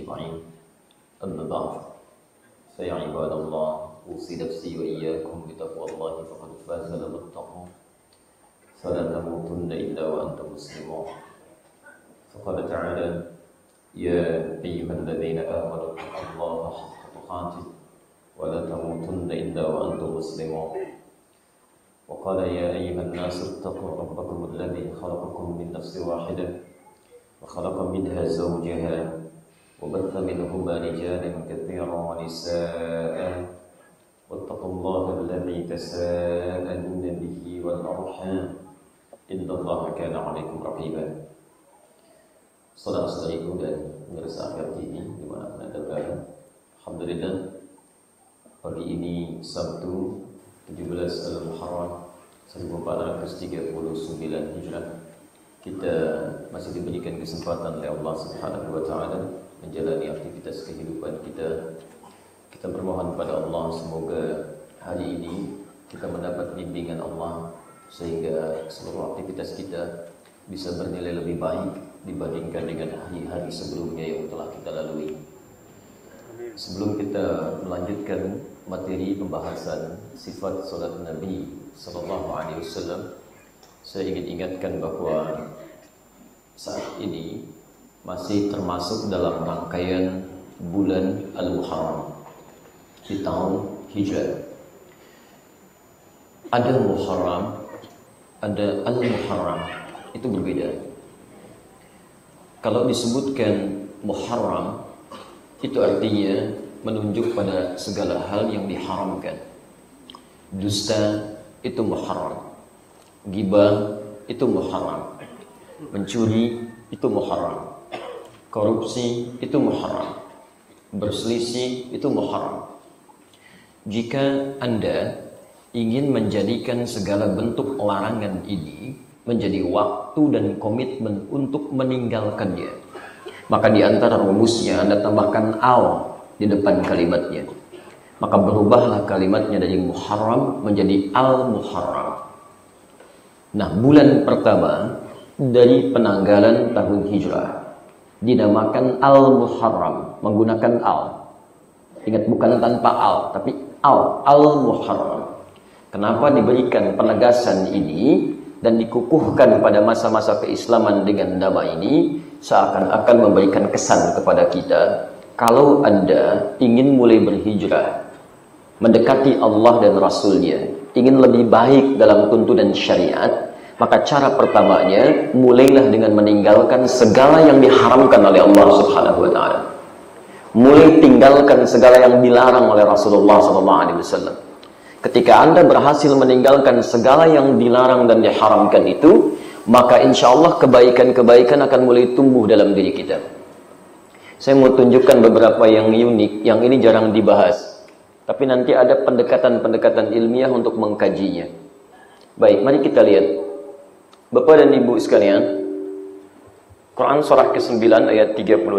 أجمعين. أما بعد، فيا عباد الله، أوصي نفسي وإياكم بتقوى الله فقد فاز المتقون. فلا تموتن إلا وأنتم مسلمون. فقال تعالى: يا أيها الذين آمنوا اتقوا الله حق تقاته ولا تموتن إلا وأنتم مسلمون. وقال: يا أيها الناس اتقوا ربكم الذي خلقكم من نفس واحدة وخلق منها زوجها وبث منهما رجالا كثيرا ونساء واتقوا الله الذي تساءلون به والأرحام إن الله كان عليكم رقيبا. Saudara-saudariku dan pemirsa akhir TV dimanapun Anda berada, alhamdulillah pagi ini Sabtu 17 Al-Muharram 1439 Hijrah, kita masih diberikan kesempatan oleh Allah Subhanahu wa taala menjalani aktivitas kehidupan kita. Kita bermohon pada Allah semoga hari ini kita mendapat bimbingan Allah sehingga seluruh aktivitas kita bisa bernilai lebih baik dibandingkan dengan hari-hari sebelumnya yang telah kita lalui. Sebelum kita melanjutkan materi pembahasan sifat salat Nabi sallallahu alaihi wasallam, saya ingin ingatkan bahwa saat ini masih termasuk dalam rangkaian bulan Al-Muharram di tahun Hijrah. Ada Muharram, ada Al-Muharram, itu berbeda. Kalau disebutkan Muharram, itu artinya menunjuk pada segala hal yang diharamkan. Dusta itu Muharram, ghibah itu Muharram, mencuri itu Muharram, korupsi itu Muharram, berselisih itu Muharram. Jika Anda ingin menjadikan segala bentuk larangan ini menjadi waktu dan komitmen untuk meninggalkannya, maka di antara rumusnya Anda tambahkan al di depan kalimatnya. Maka berubahlah kalimatnya dari Muharram menjadi Al-Muharram. Nah, bulan pertama dari penanggalan tahun Hijrah dinamakan Al-Muharram, menggunakan al. Ingat, bukan tanpa al, tapi Al-Muharram. Kenapa diberikan penegasan ini dan dikukuhkan pada masa-masa keislaman dengan nama ini? Seakan-akan memberikan kesan kepada kita, kalau Anda ingin mulai berhijrah, mendekati Allah dan Rasulnya, ingin lebih baik dalam tuntunan syariat, maka cara pertamanya mulailah dengan meninggalkan segala yang diharamkan oleh Allah Subhanahu wa taala. Mulai tinggalkan segala yang dilarang oleh Rasulullah SAW. Ketika Anda berhasil meninggalkan segala yang dilarang dan diharamkan itu, maka insya Allah kebaikan-kebaikan akan mulai tumbuh dalam diri kita. Saya mau tunjukkan beberapa yang unik, yang ini jarang dibahas, tapi nanti ada pendekatan-pendekatan ilmiah untuk mengkajinya. Baik, mari kita lihat. Bapak dan Ibu sekalian, Quran surah ke-9 ayat 36.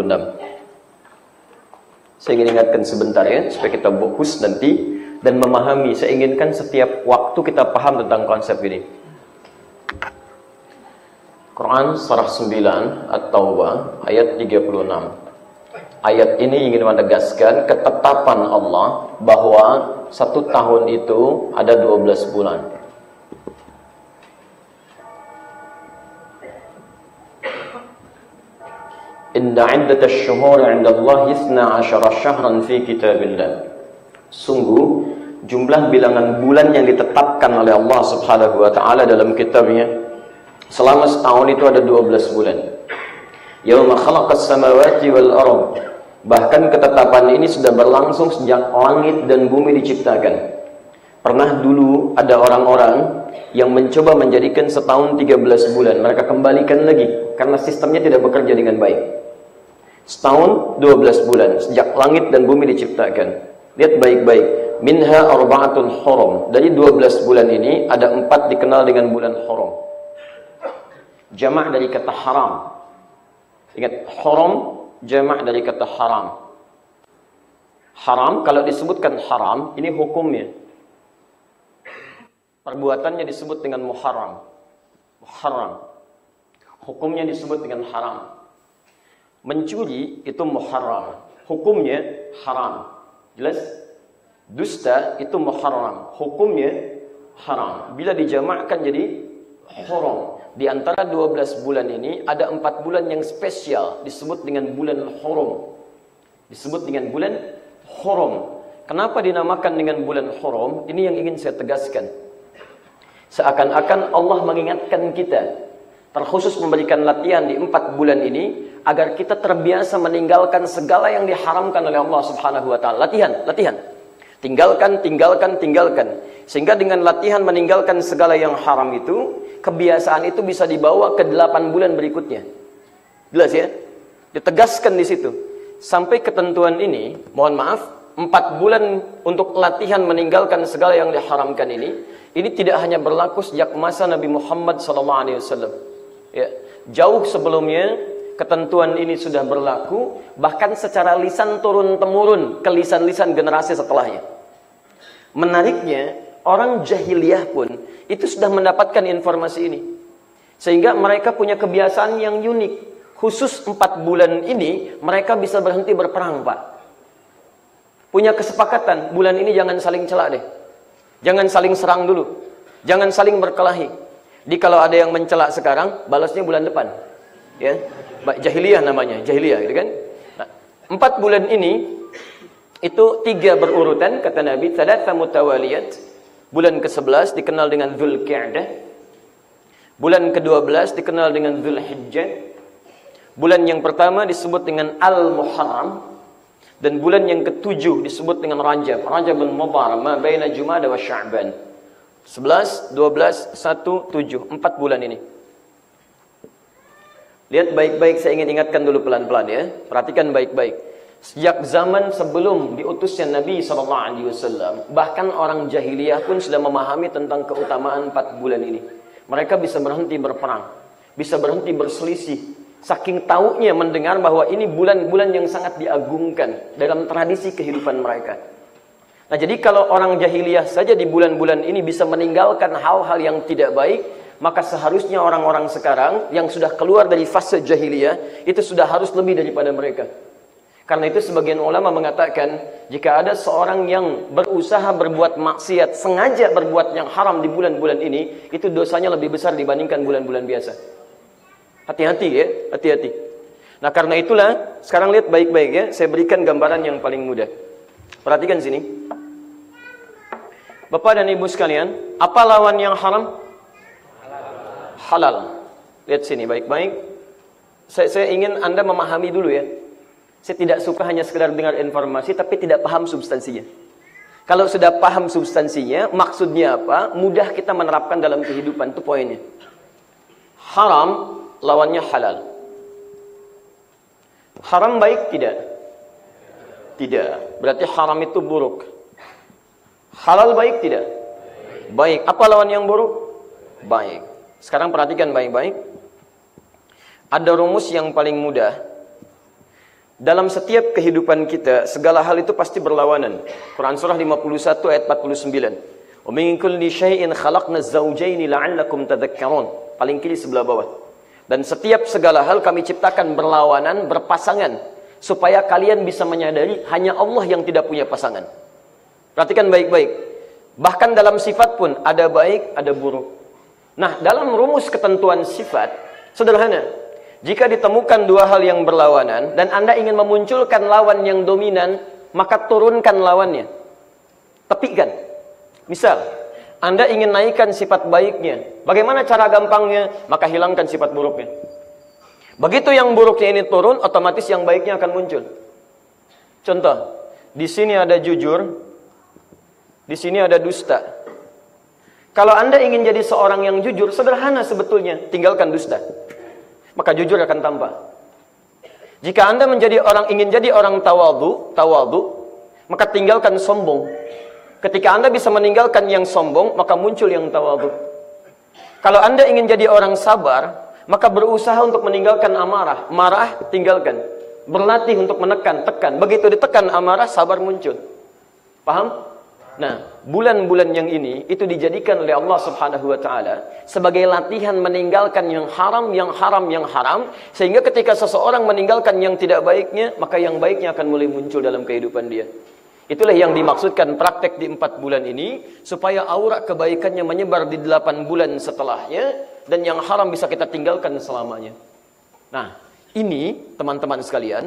Saya ingin ingatkan sebentar ya, supaya kita fokus nanti dan memahami. Saya inginkan setiap waktu kita paham tentang konsep ini. Quran surah 9 At-Taubah ayat 36. Ayat ini ingin menegaskan ketetapan Allah bahwa 1 tahun itu ada 12 bulan. Inna 'iddatash shuhuri 'inda Allahi 12 syahran fi kitabillah. Sungguh jumlah bilangan bulan yang ditetapkan oleh Allah Subhanahu wa taala dalam kitabnya selama setahun itu ada 12 bulan. Yauma khalaqas samawati wal ardh. Bahkan ketetapan ini sudah berlangsung sejak langit dan bumi diciptakan. Pernah dulu ada orang-orang yang mencoba menjadikan setahun 13 bulan. Mereka kembalikan lagi karena sistemnya tidak bekerja dengan baik. Setahun 12 bulan sejak langit dan bumi diciptakan. Lihat baik-baik. Minha arba'atun hurum. Dari 12 bulan ini ada 4 dikenal dengan bulan hurum. Jamak dari kata haram. Ingat, hurum jamak dari kata haram. Haram, kalau disebutkan haram, ini hukumnya. Perbuatannya disebut dengan muharram. Muharram. Hukumnya disebut dengan haram. Mencuri itu muharram, hukumnya haram. Jelas? Dusta itu muharram, hukumnya haram. Bila dijamakkan jadi haram. Di antara 12 bulan ini ada 4 bulan yang spesial disebut dengan bulan haram. Disebut dengan bulan haram. Kenapa dinamakan dengan bulan haram? Ini yang ingin saya tegaskan. Seakan-akan Allah mengingatkan kita, terkhusus memberikan latihan di 4 bulan ini agar kita terbiasa meninggalkan segala yang diharamkan oleh Allah Subhanahu wa taala. Latihan. Tinggalkan. Sehingga dengan latihan meninggalkan segala yang haram itu, kebiasaan itu bisa dibawa ke 8 bulan berikutnya. Jelas ya? Ditegaskan di situ. Sampai ketentuan ini, mohon maaf, 4 bulan untuk latihan meninggalkan segala yang diharamkan ini tidak hanya berlaku sejak masa Nabi Muhammad SAW. Ya, jauh sebelumnya ketentuan ini sudah berlaku, bahkan secara lisan turun-temurun ke lisan-lisan generasi setelahnya. Menariknya, orang jahiliyah pun itu sudah mendapatkan informasi ini. Sehingga mereka punya kebiasaan yang unik. Khusus 4 bulan ini, mereka bisa berhenti berperang, Pak. Punya kesepakatan, bulan ini jangan saling celak deh. Jangan saling serang dulu. Jangan saling berkelahi. Jadi kalau ada yang mencelak sekarang, balasnya bulan depan. Ya, jahiliyah namanya, jahiliyah gitu kan. Nah, 4 bulan ini itu 3 berurutan kata Nabi, thalatha mutawaliyat. Bulan ke-11 dikenal dengan Dzulqa'dah. Bulan ke-12 dikenal dengan Dzulhijjah. Bulan yang pertama disebut dengan Al-Muharram. Dan bulan yang ke-7 disebut dengan Rajab. Rajabul Mudhar, ma baina Jumada wa Sya'ban. 11, 12, 1, 7. 4 bulan ini. Lihat baik-baik, saya ingin ingatkan dulu pelan-pelan ya. Perhatikan baik-baik. Sejak zaman sebelum diutusnya Nabi SAW, bahkan orang jahiliyah pun sudah memahami tentang keutamaan 4 bulan ini. Mereka bisa berhenti berperang, bisa berhenti berselisih, saking taunya mendengar bahwa ini bulan-bulan yang sangat diagungkan dalam tradisi kehidupan mereka. Nah, jadi kalau orang jahiliyah saja di bulan-bulan ini bisa meninggalkan hal-hal yang tidak baik, maka seharusnya orang-orang sekarang yang sudah keluar dari fase jahiliyah itu sudah harus lebih daripada mereka. Karena itu sebagian ulama mengatakan, jika ada seorang yang berusaha berbuat maksiat, sengaja berbuat yang haram di bulan-bulan ini, itu dosanya lebih besar dibandingkan bulan-bulan biasa. Hati-hati ya, hati-hati. Nah, karena itulah, sekarang lihat baik-baik ya, saya berikan gambaran yang paling mudah. Perhatikan sini. Bapak dan Ibu sekalian, apa lawan yang haram? Halal. Lihat sini baik-baik. Saya ingin Anda memahami dulu ya. Saya tidak suka hanya sekedar dengar informasi tapi tidak paham substansinya. Kalau sudah paham substansinya, maksudnya apa, mudah kita menerapkan dalam kehidupan, itu poinnya. Haram lawannya halal. Haram baik tidak? Tidak. Berarti haram itu buruk. Halal baik tidak? Baik. Apa lawan yang buruk? Baik. Sekarang perhatikan baik-baik. Ada rumus yang paling mudah. Dalam setiap kehidupan kita, segala hal itu pasti berlawanan. Quran surah 51 ayat 49. Wa min kulli syai'in khalaqna az-zawjayn la'allakum tadhakkarun. Paling kiri sebelah bawah. Dan setiap segala hal kami ciptakan berlawanan, berpasangan, supaya kalian bisa menyadari hanya Allah yang tidak punya pasangan. Perhatikan baik-baik. Bahkan dalam sifat pun ada baik, ada buruk. Nah, dalam rumus ketentuan sifat sederhana. Jika ditemukan 2 hal yang berlawanan dan Anda ingin memunculkan lawan yang dominan, maka turunkan lawannya. Tepikan. Misal, Anda ingin naikkan sifat baiknya. Bagaimana cara gampangnya? Maka hilangkan sifat buruknya. Begitu yang buruknya ini turun, otomatis yang baiknya akan muncul. Contoh, di sini ada jujur, di sini ada dusta. Kalau Anda ingin jadi seorang yang jujur, sederhana sebetulnya, tinggalkan dusta. Maka jujur akan tampak. Jika Anda ingin jadi orang tawadhu, maka tinggalkan sombong. Ketika Anda bisa meninggalkan yang sombong, maka muncul yang tawadhu. Kalau Anda ingin jadi orang sabar, maka berusaha untuk meninggalkan amarah. Marah, tinggalkan. Berlatih untuk menekan, tekan. Begitu ditekan amarah, sabar muncul. Paham? Nah, bulan-bulan yang ini itu dijadikan oleh Allah Subhanahu wa taala sebagai latihan meninggalkan yang haram, yang haram, yang haram, sehingga ketika seseorang meninggalkan yang tidak baiknya, maka yang baiknya akan mulai muncul dalam kehidupan dia. Itulah yang dimaksudkan praktek di 4 bulan ini, supaya aura kebaikannya menyebar di 8 bulan setelahnya, dan yang haram bisa kita tinggalkan selamanya. Nah, ini teman-teman sekalian,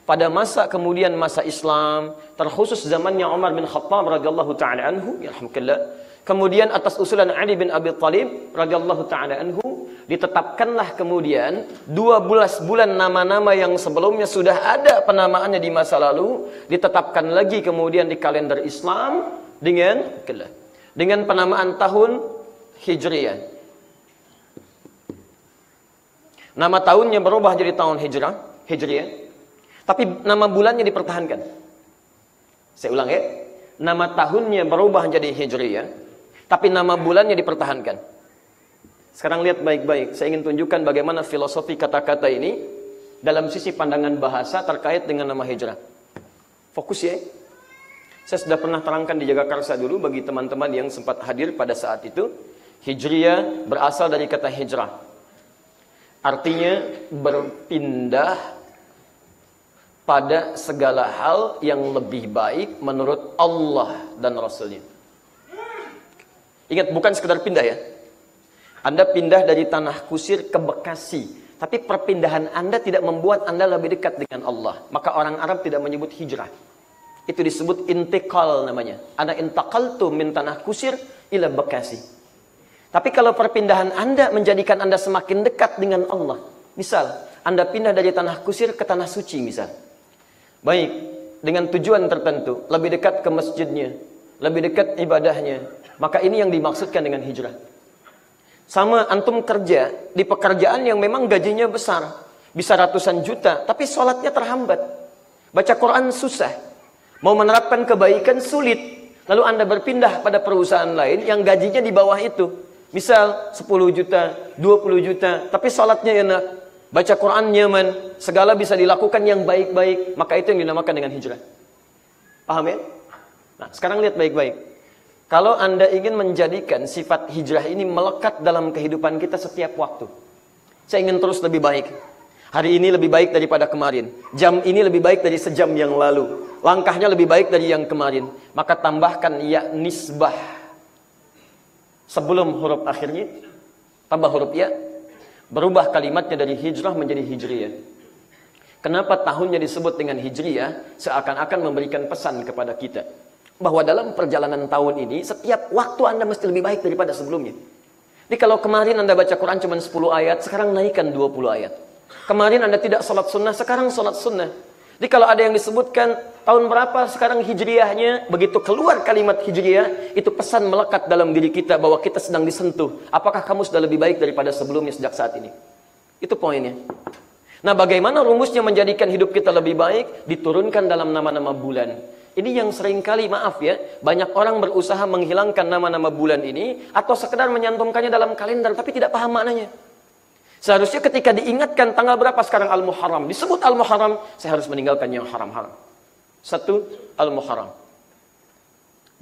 pada masa kemudian masa Islam, terkhusus zamannya Umar bin Khattab radhiyallahu taala anhu, yarhamukallah, kemudian atas usulan Ali bin Abi Thalib radhiyallahu taala anhu, ditetapkanlah kemudian 12 bulan nama-nama yang sebelumnya sudah ada penamaannya di masa lalu, ditetapkan lagi kemudian di kalender Islam dengan penamaan tahun Hijriyah. Nama tahunnya berubah jadi tahun Hijriyah. Tapi nama bulannya dipertahankan. Saya ulang ya. Nama tahunnya berubah jadi Hijriyah, tapi nama bulannya dipertahankan. Sekarang lihat baik-baik. Saya ingin tunjukkan bagaimana filosofi kata-kata ini dalam sisi pandangan bahasa terkait dengan nama hijrah. Fokus ya. Saya sudah pernah terangkan di Jagakarsa dulu bagi teman-teman yang sempat hadir pada saat itu. Hijriyah berasal dari kata hijrah. Artinya berpindah pada segala hal yang lebih baik menurut Allah dan Rasulnya. Ingat, bukan sekedar pindah ya. Anda pindah dari Tanah Kusir ke Bekasi, tapi perpindahan Anda tidak membuat Anda lebih dekat dengan Allah. Maka orang Arab tidak menyebut hijrah. Itu disebut intikal namanya. Ana intaqaltu min Tanah Kusir ila Bekasi. Tapi kalau perpindahan Anda menjadikan Anda semakin dekat dengan Allah. Misal, Anda pindah dari Tanah Kusir ke Tanah Suci misal. Baik, dengan tujuan tertentu, lebih dekat ke masjidnya, lebih dekat ibadahnya, maka ini yang dimaksudkan dengan hijrah. Sama antum kerja di pekerjaan yang memang gajinya besar, bisa ratusan juta, tapi sholatnya terhambat. Baca Quran susah, mau menerapkan kebaikan sulit. Lalu Anda berpindah pada perusahaan lain yang gajinya di bawah itu. Misal 10 juta, 20 juta, tapi sholatnya enak. Baca Quran nyaman, segala bisa dilakukan yang baik-baik, maka itu yang dinamakan dengan hijrah. Paham ya? Nah, sekarang lihat baik-baik. Kalau Anda ingin menjadikan sifat hijrah ini melekat dalam kehidupan kita setiap waktu. Saya ingin terus lebih baik. Hari ini lebih baik daripada kemarin. Jam ini lebih baik dari sejam yang lalu. Langkahnya lebih baik dari yang kemarin. Maka tambahkan ya nisbah. Sebelum huruf akhirnya, tambah huruf ya. Berubah kalimatnya dari hijrah menjadi hijriyah. Kenapa tahunnya disebut dengan hijriyah? Seakan-akan memberikan pesan kepada kita bahwa dalam perjalanan tahun ini setiap waktu Anda mesti lebih baik daripada sebelumnya. Jadi kalau kemarin Anda baca Quran cuma 10 ayat, sekarang naikkan 20 ayat. Kemarin Anda tidak sholat sunnah, sekarang sholat sunnah. Jadi kalau ada yang disebutkan tahun berapa sekarang hijriyahnya, begitu keluar kalimat hijriyah, itu pesan melekat dalam diri kita bahwa kita sedang disentuh. Apakah kamu sudah lebih baik daripada sebelumnya sejak saat ini? Itu poinnya. Nah, bagaimana rumusnya menjadikan hidup kita lebih baik? Diturunkan dalam nama-nama bulan. Ini yang seringkali, maaf ya, banyak orang berusaha menghilangkan nama-nama bulan ini atau sekedar menyantumkannya dalam kalender tapi tidak paham maknanya. Seharusnya ketika diingatkan tanggal berapa sekarang Al-Muharram, disebut Al-Muharram, saya harus meninggalkan yang haram-haram. 1. Al-Muharram.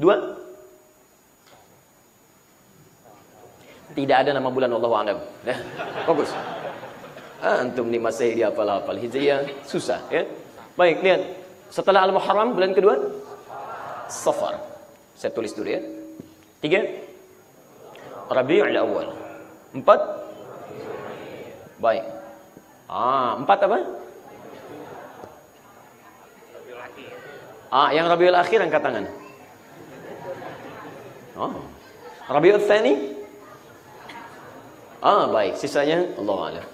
2. Tidak ada nama bulan, Wallahu a'lam. Ya, bagus. Antum nih masih dihafal-hafal. Hijriyah susah ya. Baik, lihat. Setelah Al-Muharram, bulan kedua Safar. Saya tulis dulu ya. 3. Rabiul Awal. 4. Baik. 4 apa? Yang Rabiul Akhir angkat tangan. Rabiul Tsani? Baik, sisanya Allah a'lam.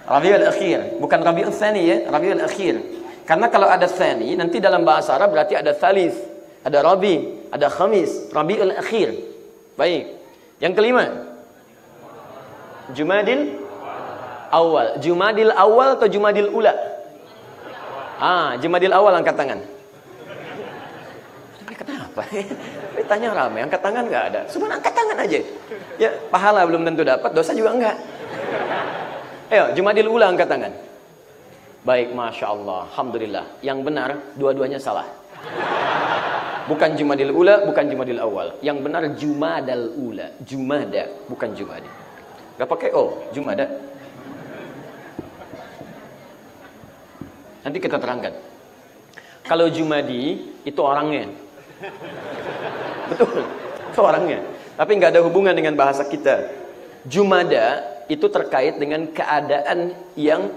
Rabiul Akhir, bukan Rabiul Tsani ya, Rabiul Akhir. Karena kalau ada Tsani, nanti dalam bahasa Arab berarti ada Tsalits, ada Rabi, ada Khamis, Rabiul Akhir. Baik. Yang kelima, Jumadil Awal. Jumadil Awal atau Jumadil Ula? Jumadil Awal angkat tangan. Tapi kenapa? Tanya ramai, angkat tangan nggak ada. Cuma angkat tangan aja. Ya, pahala belum tentu dapat, dosa juga enggak. Ayo, Jumadil Ula angkat tangan. Baik, Masya Allah, Alhamdulillah. Yang benar, dua-duanya salah. Bukan Jumadil Ula, bukan Jumadil Awal. Yang benar Jumadal Ula. Jumada, bukan Jumadi. Gak pakai O, Jumada. Nanti kita terangkan. Kalau Jumadi, itu orangnya. Betul, itu orangnya. Tapi nggak ada hubungan dengan bahasa kita. Jumada itu terkait dengan keadaan yang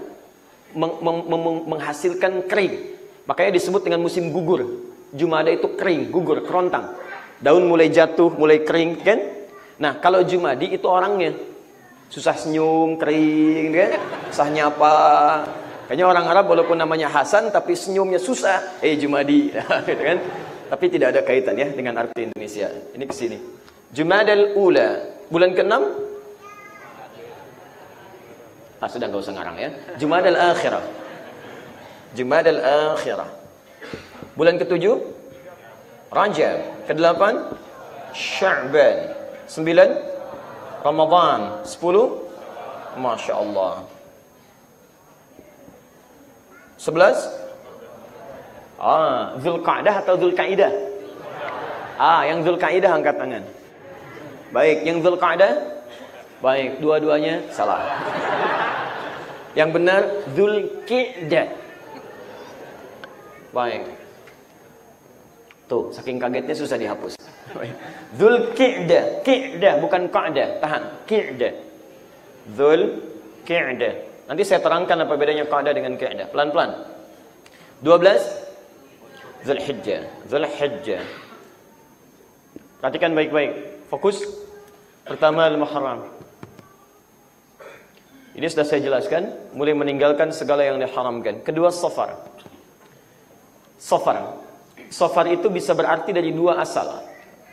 menghasilkan kering. Makanya disebut dengan musim gugur. Jumada itu kering, gugur, kerontang. Daun mulai jatuh, mulai kering, kan? Nah, kalau Jumadi itu orangnya. Susah senyum, kering, kan? Susah nyapa. Kayaknya orang Arab walaupun namanya Hasan, tapi senyumnya susah. Jumadi, gitu kan? Tapi tidak ada kaitan ya dengan arti Indonesia. Ini kesini. Jumadal Ula, bulan ke-6. Sudah nggak usah ngarang ya. Jumadal Akhirah. Jumadal Akhirah. Bulan ke-7 Rajab. Ke-8 Sya'ban. 9 Ramadan. 10 Masya Allah. 11 Zulqa'dah atau Zulqa'idah? Yang Zulqa'idah angkat tangan. Baik, yang Zulqa'dah? Baik, dua-duanya salah. Yang benar Zulqi'dah. Baik. Tuh, saking kagetnya susah dihapus. Zulqi'dah, Qi'dah bukan Qa'dah. Tahan, Qi'dah. Zulqi'dah. Nanti saya terangkan apa bedanya Qa'dah dengan Qi'dah. Pelan-pelan. 12 Zulhijjah. Zulhijjah. Perhatikan baik-baik. Fokus. Pertama Al-Muharram. Ini sudah saya jelaskan. Mulai meninggalkan segala yang diharamkan. Kedua Safar. Safar. Safar itu bisa berarti dari dua asal.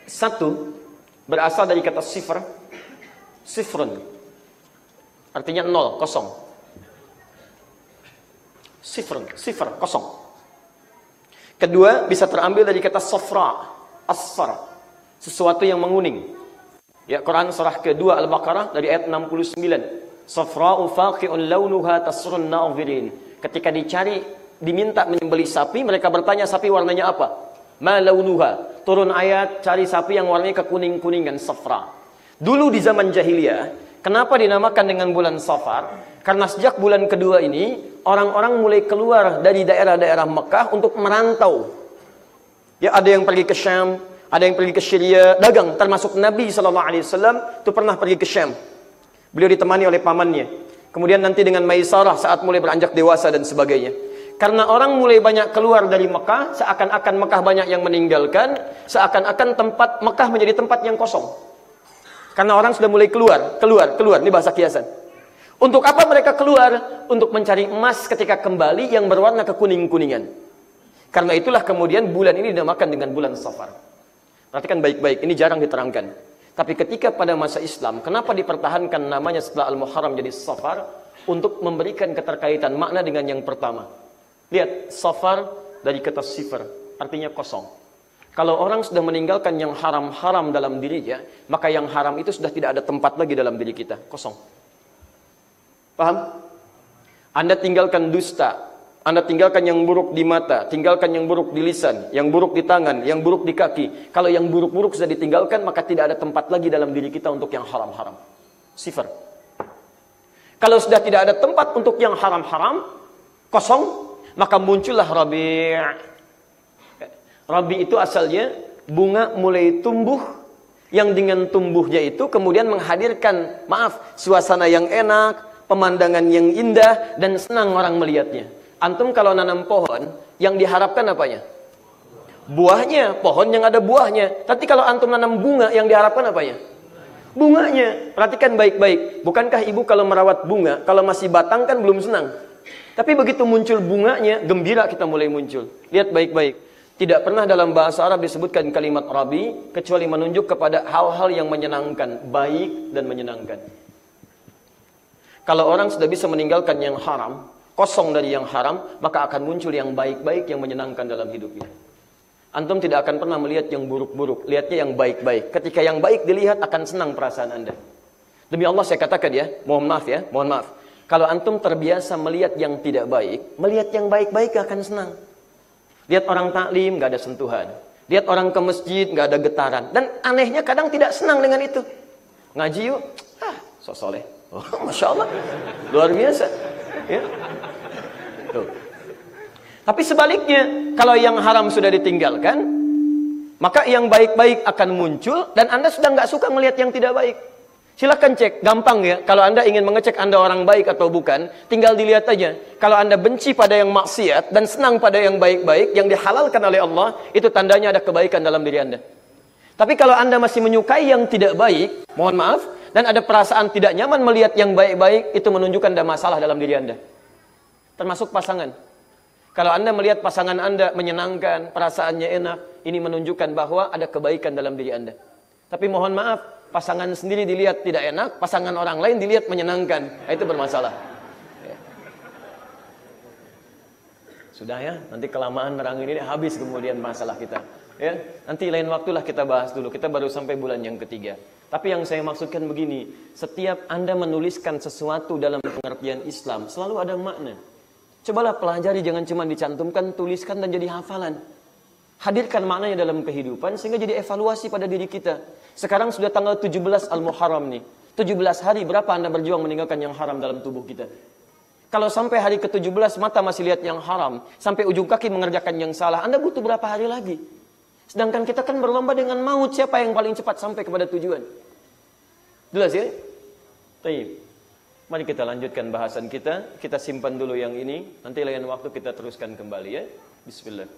Satu, berasal dari kata sifr. Sifrun. Artinya 0, kosong. Sifrun, sifr, kosong. Kedua, bisa terambil dari kata safra. Asfar. Sesuatu yang menguning. Ya, Quran surah kedua Al-Baqarah dari ayat 69. Safra'u faqi'un launuha tasrun nazirin. Ketika diminta menyembelih sapi, mereka bertanya sapi warnanya apa? Ma launuha. Turun ayat cari sapi yang warnanya kekuning-kuningan, safra. Dulu di zaman jahiliyah, kenapa dinamakan dengan bulan Safar? Karena sejak bulan kedua ini, orang-orang mulai keluar dari daerah-daerah Mekah untuk merantau. Ya, ada yang pergi ke Syam, ada yang pergi ke Syria, dagang. Termasuk Nabi SAW itu pernah pergi ke Syam. Beliau ditemani oleh pamannya. Kemudian nanti dengan Maisarah saat mulai beranjak dewasa dan sebagainya. Karena orang mulai banyak keluar dari Mekah, seakan-akan Mekah banyak yang meninggalkan, seakan-akan tempat Mekah menjadi tempat yang kosong. Karena orang sudah mulai keluar. Ini bahasa kiasan. Untuk apa mereka keluar? Untuk mencari emas ketika kembali yang berwarna kekuning-kuningan. Karena itulah kemudian bulan ini dinamakan dengan bulan Safar. Perhatikan baik-baik, ini jarang diterangkan. Tapi ketika pada masa Islam, kenapa dipertahankan namanya setelah Al-Muharram jadi Safar? Untuk memberikan keterkaitan makna dengan yang pertama. Lihat, Safar dari kata sifar, artinya kosong. Kalau orang sudah meninggalkan yang haram-haram dalam dirinya, maka yang haram itu sudah tidak ada tempat lagi dalam diri kita, kosong. Paham? Anda tinggalkan dusta, Anda tinggalkan yang buruk di mata, tinggalkan yang buruk di lisan, yang buruk di tangan, yang buruk di kaki. Kalau yang buruk-buruk sudah ditinggalkan, maka tidak ada tempat lagi dalam diri kita untuk yang haram-haram. Sifar. Kalau sudah tidak ada tempat untuk yang haram-haram, kosong, maka muncullah Rabi'. Rabi' itu asalnya bunga mulai tumbuh, yang dengan tumbuhnya itu kemudian menghadirkan, suasana yang enak, pemandangan yang indah, dan senang orang melihatnya. Antum kalau nanam pohon, yang diharapkan apanya? Buahnya, pohon yang ada buahnya. Tapi kalau antum nanam bunga, yang diharapkan apanya? Bunganya. Perhatikan baik-baik. Bukankah ibu kalau merawat bunga, kalau masih batang kan belum senang? Tapi begitu muncul bunganya, gembira kita mulai muncul. Lihat baik-baik. Tidak pernah dalam bahasa Arab disebutkan kalimat Rabi, kecuali menunjuk kepada hal-hal yang menyenangkan, baik dan menyenangkan. Kalau orang sudah bisa meninggalkan yang haram, kosong dari yang haram, maka akan muncul yang baik-baik yang menyenangkan dalam hidupnya. Antum tidak akan pernah melihat yang buruk-buruk, lihatnya yang baik-baik. Ketika yang baik dilihat, akan senang perasaan Anda. Demi Allah saya katakan ya, mohon maaf. Kalau antum terbiasa melihat yang tidak baik, melihat yang baik-baik akan senang. Lihat orang taklim, gak ada sentuhan. Lihat orang ke masjid, nggak ada getaran. Dan anehnya kadang tidak senang dengan itu. Ngaji yuk, sok soleh. Oh, Masya Allah, luar biasa. Ya. Tuh. Tapi sebaliknya, kalau yang haram sudah ditinggalkan, maka yang baik-baik akan muncul, dan Anda sudah nggak suka melihat yang tidak baik. Silahkan cek, gampang ya. Kalau Anda ingin mengecek Anda orang baik atau bukan, tinggal dilihat aja. Kalau Anda benci pada yang maksiat dan senang pada yang baik-baik, yang dihalalkan oleh Allah, itu tandanya ada kebaikan dalam diri Anda. Tapi kalau Anda masih menyukai yang tidak baik, mohon maaf, dan ada perasaan tidak nyaman melihat yang baik-baik, itu menunjukkan ada masalah dalam diri Anda. Termasuk pasangan. Kalau Anda melihat pasangan Anda menyenangkan, perasaannya enak, ini menunjukkan bahwa ada kebaikan dalam diri Anda. Tapi mohon maaf, pasangan sendiri dilihat tidak enak, pasangan orang lain dilihat menyenangkan. Nah, itu bermasalah. Ya. Sudah ya, nanti kelamaan nerang ini habis kemudian masalah kita. Ya, nanti lain waktulah kita bahas dulu. Kita baru sampai bulan yang ketiga. Tapi yang saya maksudkan begini, setiap Anda menuliskan sesuatu dalam pengertian Islam, selalu ada makna. Cobalah pelajari, jangan cuma dicantumkan, tuliskan dan jadi hafalan. Hadirkan maknanya dalam kehidupan sehingga jadi evaluasi pada diri kita. Sekarang sudah tanggal 17 Al-Muharram nih. 17 hari berapa Anda berjuang meninggalkan yang haram dalam tubuh kita? Kalau sampai hari ke-17 mata masih lihat yang haram, sampai ujung kaki mengerjakan yang salah, Anda butuh berapa hari lagi? Sedangkan kita kan berlomba dengan maut, siapa yang paling cepat sampai kepada tujuan. Jelas ya? Baik. Mari kita lanjutkan bahasan kita. Kita simpan dulu yang ini. Nanti lain waktu kita teruskan kembali ya. Bismillah.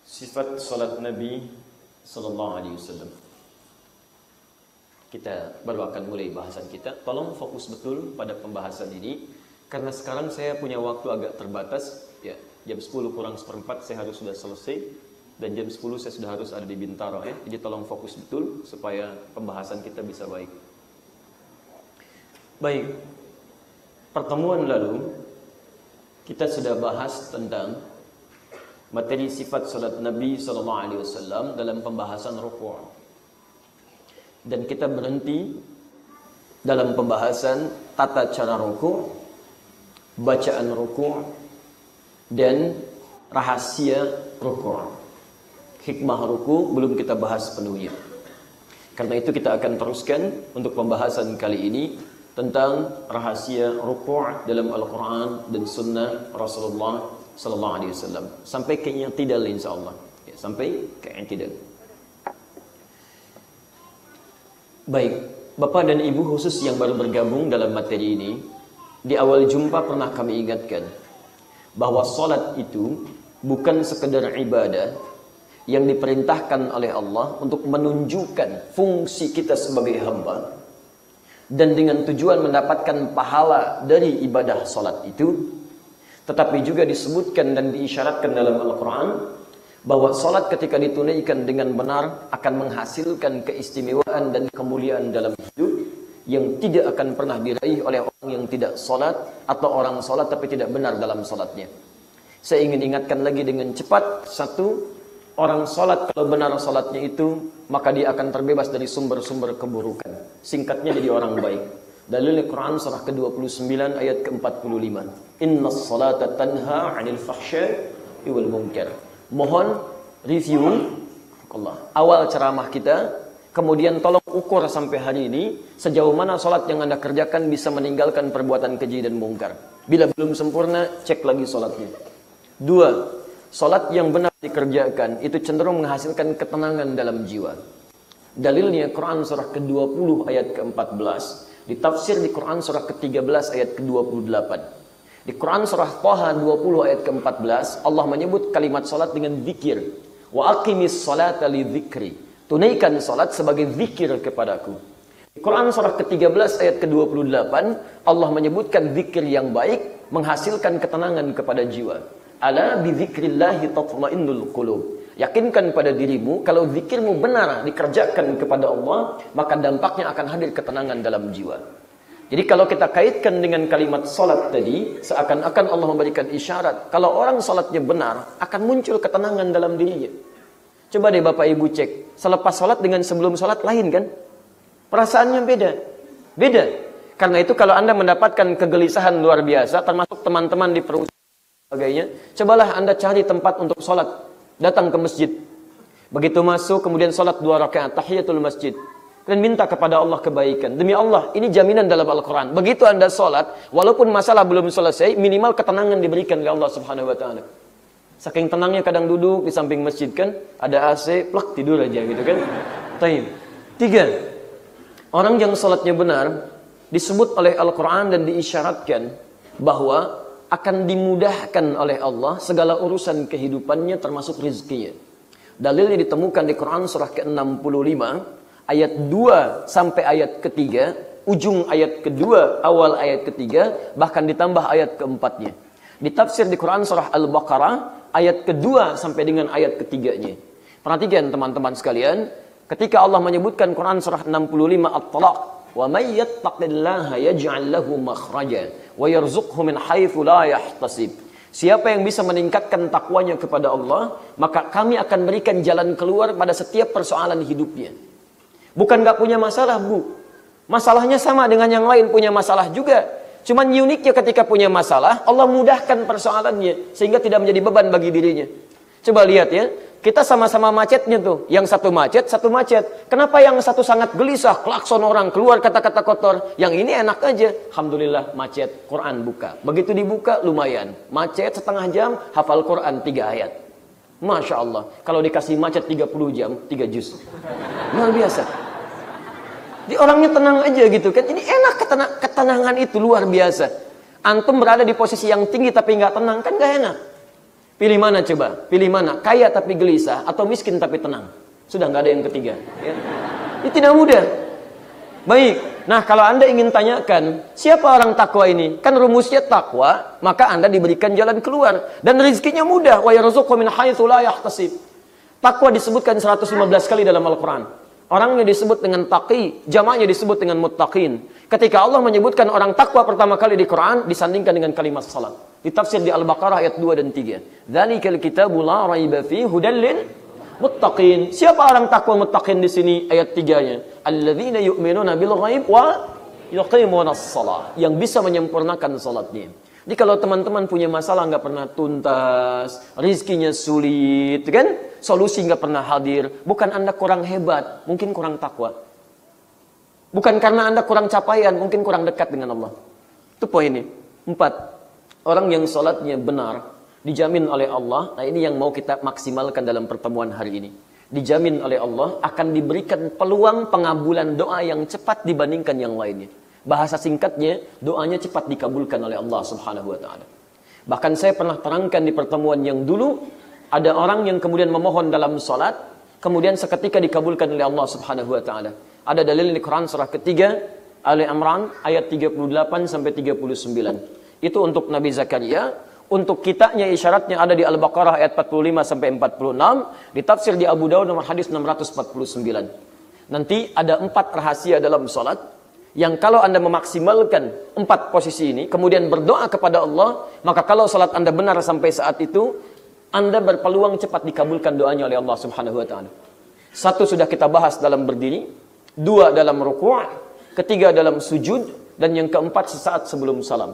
Sifat salat Nabi Sallallahu Alaihi Wasallam. Kita baru akan mulai bahasan kita. Tolong fokus betul pada pembahasan ini. Karena sekarang saya punya waktu agak terbatas. Ya, jam 10 kurang seperempat saya harus sudah selesai. Dan jam 10 saya sudah harus ada di Bintaro ya. Jadi tolong fokus betul supaya pembahasan kita bisa baik. Baik, pertemuan lalu kita sudah bahas tentang materi sifat salat Nabi SAW dalam pembahasan ruku'. Dan kita berhenti dalam pembahasan tata cara ruku', bacaan ruku', dan rahasia ruku'. Hikmah ruku' belum kita bahas penuhnya. Karena itu kita akan teruskan untuk pembahasan kali ini tentang rahasia ruku' dalam Al-Quran dan Sunnah Rasulullah Sallallahu Alaihi Wasallam sampai ke i'tidal insyaallah. Ya, sampai ke i'tidal. Baik, Bapak dan Ibu khusus yang baru bergabung dalam materi ini, di awal jumpa pernah kami ingatkan bahwa salat itu bukan sekedar ibadah yang diperintahkan oleh Allah untuk menunjukkan fungsi kita sebagai hamba. Dan dengan tujuan mendapatkan pahala dari ibadah salat itu, tetapi juga disebutkan dan diisyaratkan dalam Al-Quran bahwa salat ketika ditunaikan dengan benar akan menghasilkan keistimewaan dan kemuliaan dalam hidup yang tidak akan pernah diraih oleh orang yang tidak salat atau orang salat tapi tidak benar dalam salatnya. Saya ingin ingatkan lagi dengan cepat, satu, orang salat kalau benar salatnya itu, maka dia akan terbebas dari sumber-sumber keburukan. Singkatnya jadi orang baik. Dalil Quran surah ke-29 ayat ke-45. Innas salata tanha 'anil fahsya'i wal munkar. Mohon review Allah. Awal ceramah kita, kemudian tolong ukur sampai hari ini sejauh mana salat yang Anda kerjakan bisa meninggalkan perbuatan keji dan mungkar. Bila belum sempurna, cek lagi salatnya. 2. Salat yang benar dikerjakan itu cenderung menghasilkan ketenangan dalam jiwa. Dalilnya Quran surah ke-20 ayat ke-14, ditafsir di Quran surah ke-13 ayat ke-28. Di Quran surah Thaha 20 ayat ke-14, Allah menyebut kalimat salat dengan zikir. Wa aqimis salata li dzikri. Tunaikan salat sebagai zikir kepadaku. Di Quran surah ke-13 ayat ke-28, Allah menyebutkan zikir yang baik menghasilkan ketenangan kepada jiwa. Ala bi dzikrillahi tatma'innul qulub. Yakinkan pada dirimu, kalau zikirmu benar dikerjakan kepada Allah, maka dampaknya akan hadir ketenangan dalam jiwa. Jadi kalau kita kaitkan dengan kalimat salat tadi, seakan-akan Allah memberikan isyarat, kalau orang salatnya benar, akan muncul ketenangan dalam dirinya. Coba deh Bapak Ibu cek, selepas salat dengan sebelum salat lain kan? Perasaannya beda. Beda. Karena itu kalau Anda mendapatkan kegelisahan luar biasa, termasuk teman-teman di perusahaan sebagainya, cobalah Anda cari tempat untuk salat. Datang ke masjid, Begitu masuk, kemudian sholat 2 rakaat, tahiyatul masjid. Dan minta kepada Allah kebaikan. Demi Allah, ini jaminan dalam Al-Quran. Begitu Anda sholat, walaupun masalah belum selesai, minimal ketenangan diberikan oleh Allah Subhanahu Wa Taala. Saking tenangnya kadang duduk di samping masjid kan, ada AC, plak tidur aja gitu kan. Taib. 3. Orang yang sholatnya benar, disebut oleh Al-Quran dan diisyaratkan bahwa akan dimudahkan oleh Allah segala urusan kehidupannya termasuk rizkinya. Dalilnya ditemukan di Quran surah ke-65 ayat 2 sampai ayat ketiga, ujung ayat kedua, awal ayat ketiga, bahkan ditambah ayat keempatnya. Ditafsir di Quran surah Al-Baqarah ayat kedua sampai dengan ayat ketiganya. Perhatikan teman-teman sekalian, ketika Allah menyebutkan Quran surah 65 At-Talaq, wa may yattaqillaha yaj'al lahu makhraja wa yarzuqhu min haitsu la yahtasib. Siapa yang bisa meningkatkan takwanya kepada Allah, maka kami akan berikan jalan keluar pada setiap persoalan hidupnya. Bukan gak punya masalah, Bu. Masalahnya sama dengan yang lain, punya masalah juga. Cuman uniknya ketika punya masalah, Allah mudahkan persoalannya sehingga tidak menjadi beban bagi dirinya. Coba lihat ya, kita sama-sama macetnya tuh. Yang satu macet, satu macet. Kenapa yang satu sangat gelisah, klakson orang, keluar kata-kata kotor. Yang ini enak aja. Alhamdulillah macet, Quran buka. Begitu dibuka, lumayan. Macet setengah jam, hafal Quran 3 ayat. Masya Allah. Kalau dikasih macet 30 jam, 3 juz. Luar biasa. Jadi orangnya tenang aja gitu kan. Ini enak, ketenangan itu luar biasa. Antum berada di posisi yang tinggi tapi nggak tenang, kan nggak enak. Pilih mana coba? Pilih mana? Kaya tapi gelisah atau miskin tapi tenang? Sudah nggak ada yang ketiga. Ya. Ini tidak mudah. Baik. Nah, kalau Anda ingin tanyakan, siapa orang takwa ini? Kan rumusnya takwa, maka Anda diberikan jalan keluar dan rezekinya mudah. Wa yarzuqhu min haitsu la yahtasib. Takwa disebutkan 115 kali dalam Al-Qur'an. Orangnya disebut dengan taqi, jamaknya disebut dengan muttaqin. Ketika Allah menyebutkan orang takwa pertama kali di Quran, disandingkan dengan kalimat salat. Ditafsir di Al-Baqarah ayat 2 dan 3. Dzalikal kitabu la raiba fihi hudal lil muttaqin. Siapa orang takwa muttaqin di sini ayat 3-nya? Alladzina yu'minuna bil ghaib wa yuqimunas shalah. Yang bisa menyempurnakan salatnya. Jadi kalau teman-teman punya masalah nggak pernah tuntas, rizkinya sulit, kan? Solusi nggak pernah hadir, bukan Anda kurang hebat, mungkin kurang takwa. Bukan karena Anda kurang capaian, mungkin kurang dekat dengan Allah. Itu poinnya. 4. Orang yang sholatnya benar, dijamin oleh Allah. Nah, ini yang mau kita maksimalkan dalam pertemuan hari ini. Dijamin oleh Allah akan diberikan peluang pengabulan doa yang cepat dibandingkan yang lainnya. Bahasa singkatnya, doanya cepat dikabulkan oleh Allah Subhanahu wa Ta'ala. Bahkan saya pernah terangkan di pertemuan yang dulu, ada orang yang kemudian memohon dalam salat, kemudian seketika dikabulkan oleh Allah Subhanahu wa Ta'ala. Ada dalil di Quran surah ketiga, Ali Imran ayat 38 sampai 39. Itu untuk Nabi Zakaria. Untuk kitanya isyaratnya ada di Al-Baqarah ayat 45 sampai 46, ditafsir di Abu Dawud nomor hadis 649. Nanti ada 4 rahasia dalam salat yang kalau Anda memaksimalkan 4 posisi ini, kemudian berdoa kepada Allah, maka kalau salat Anda benar sampai saat itu, Anda berpeluang cepat dikabulkan doanya oleh Allah Subhanahu wa Ta'ala. 1 sudah kita bahas dalam berdiri, 2 dalam ruku', 3 dalam sujud, dan yang keempat sesaat sebelum salam.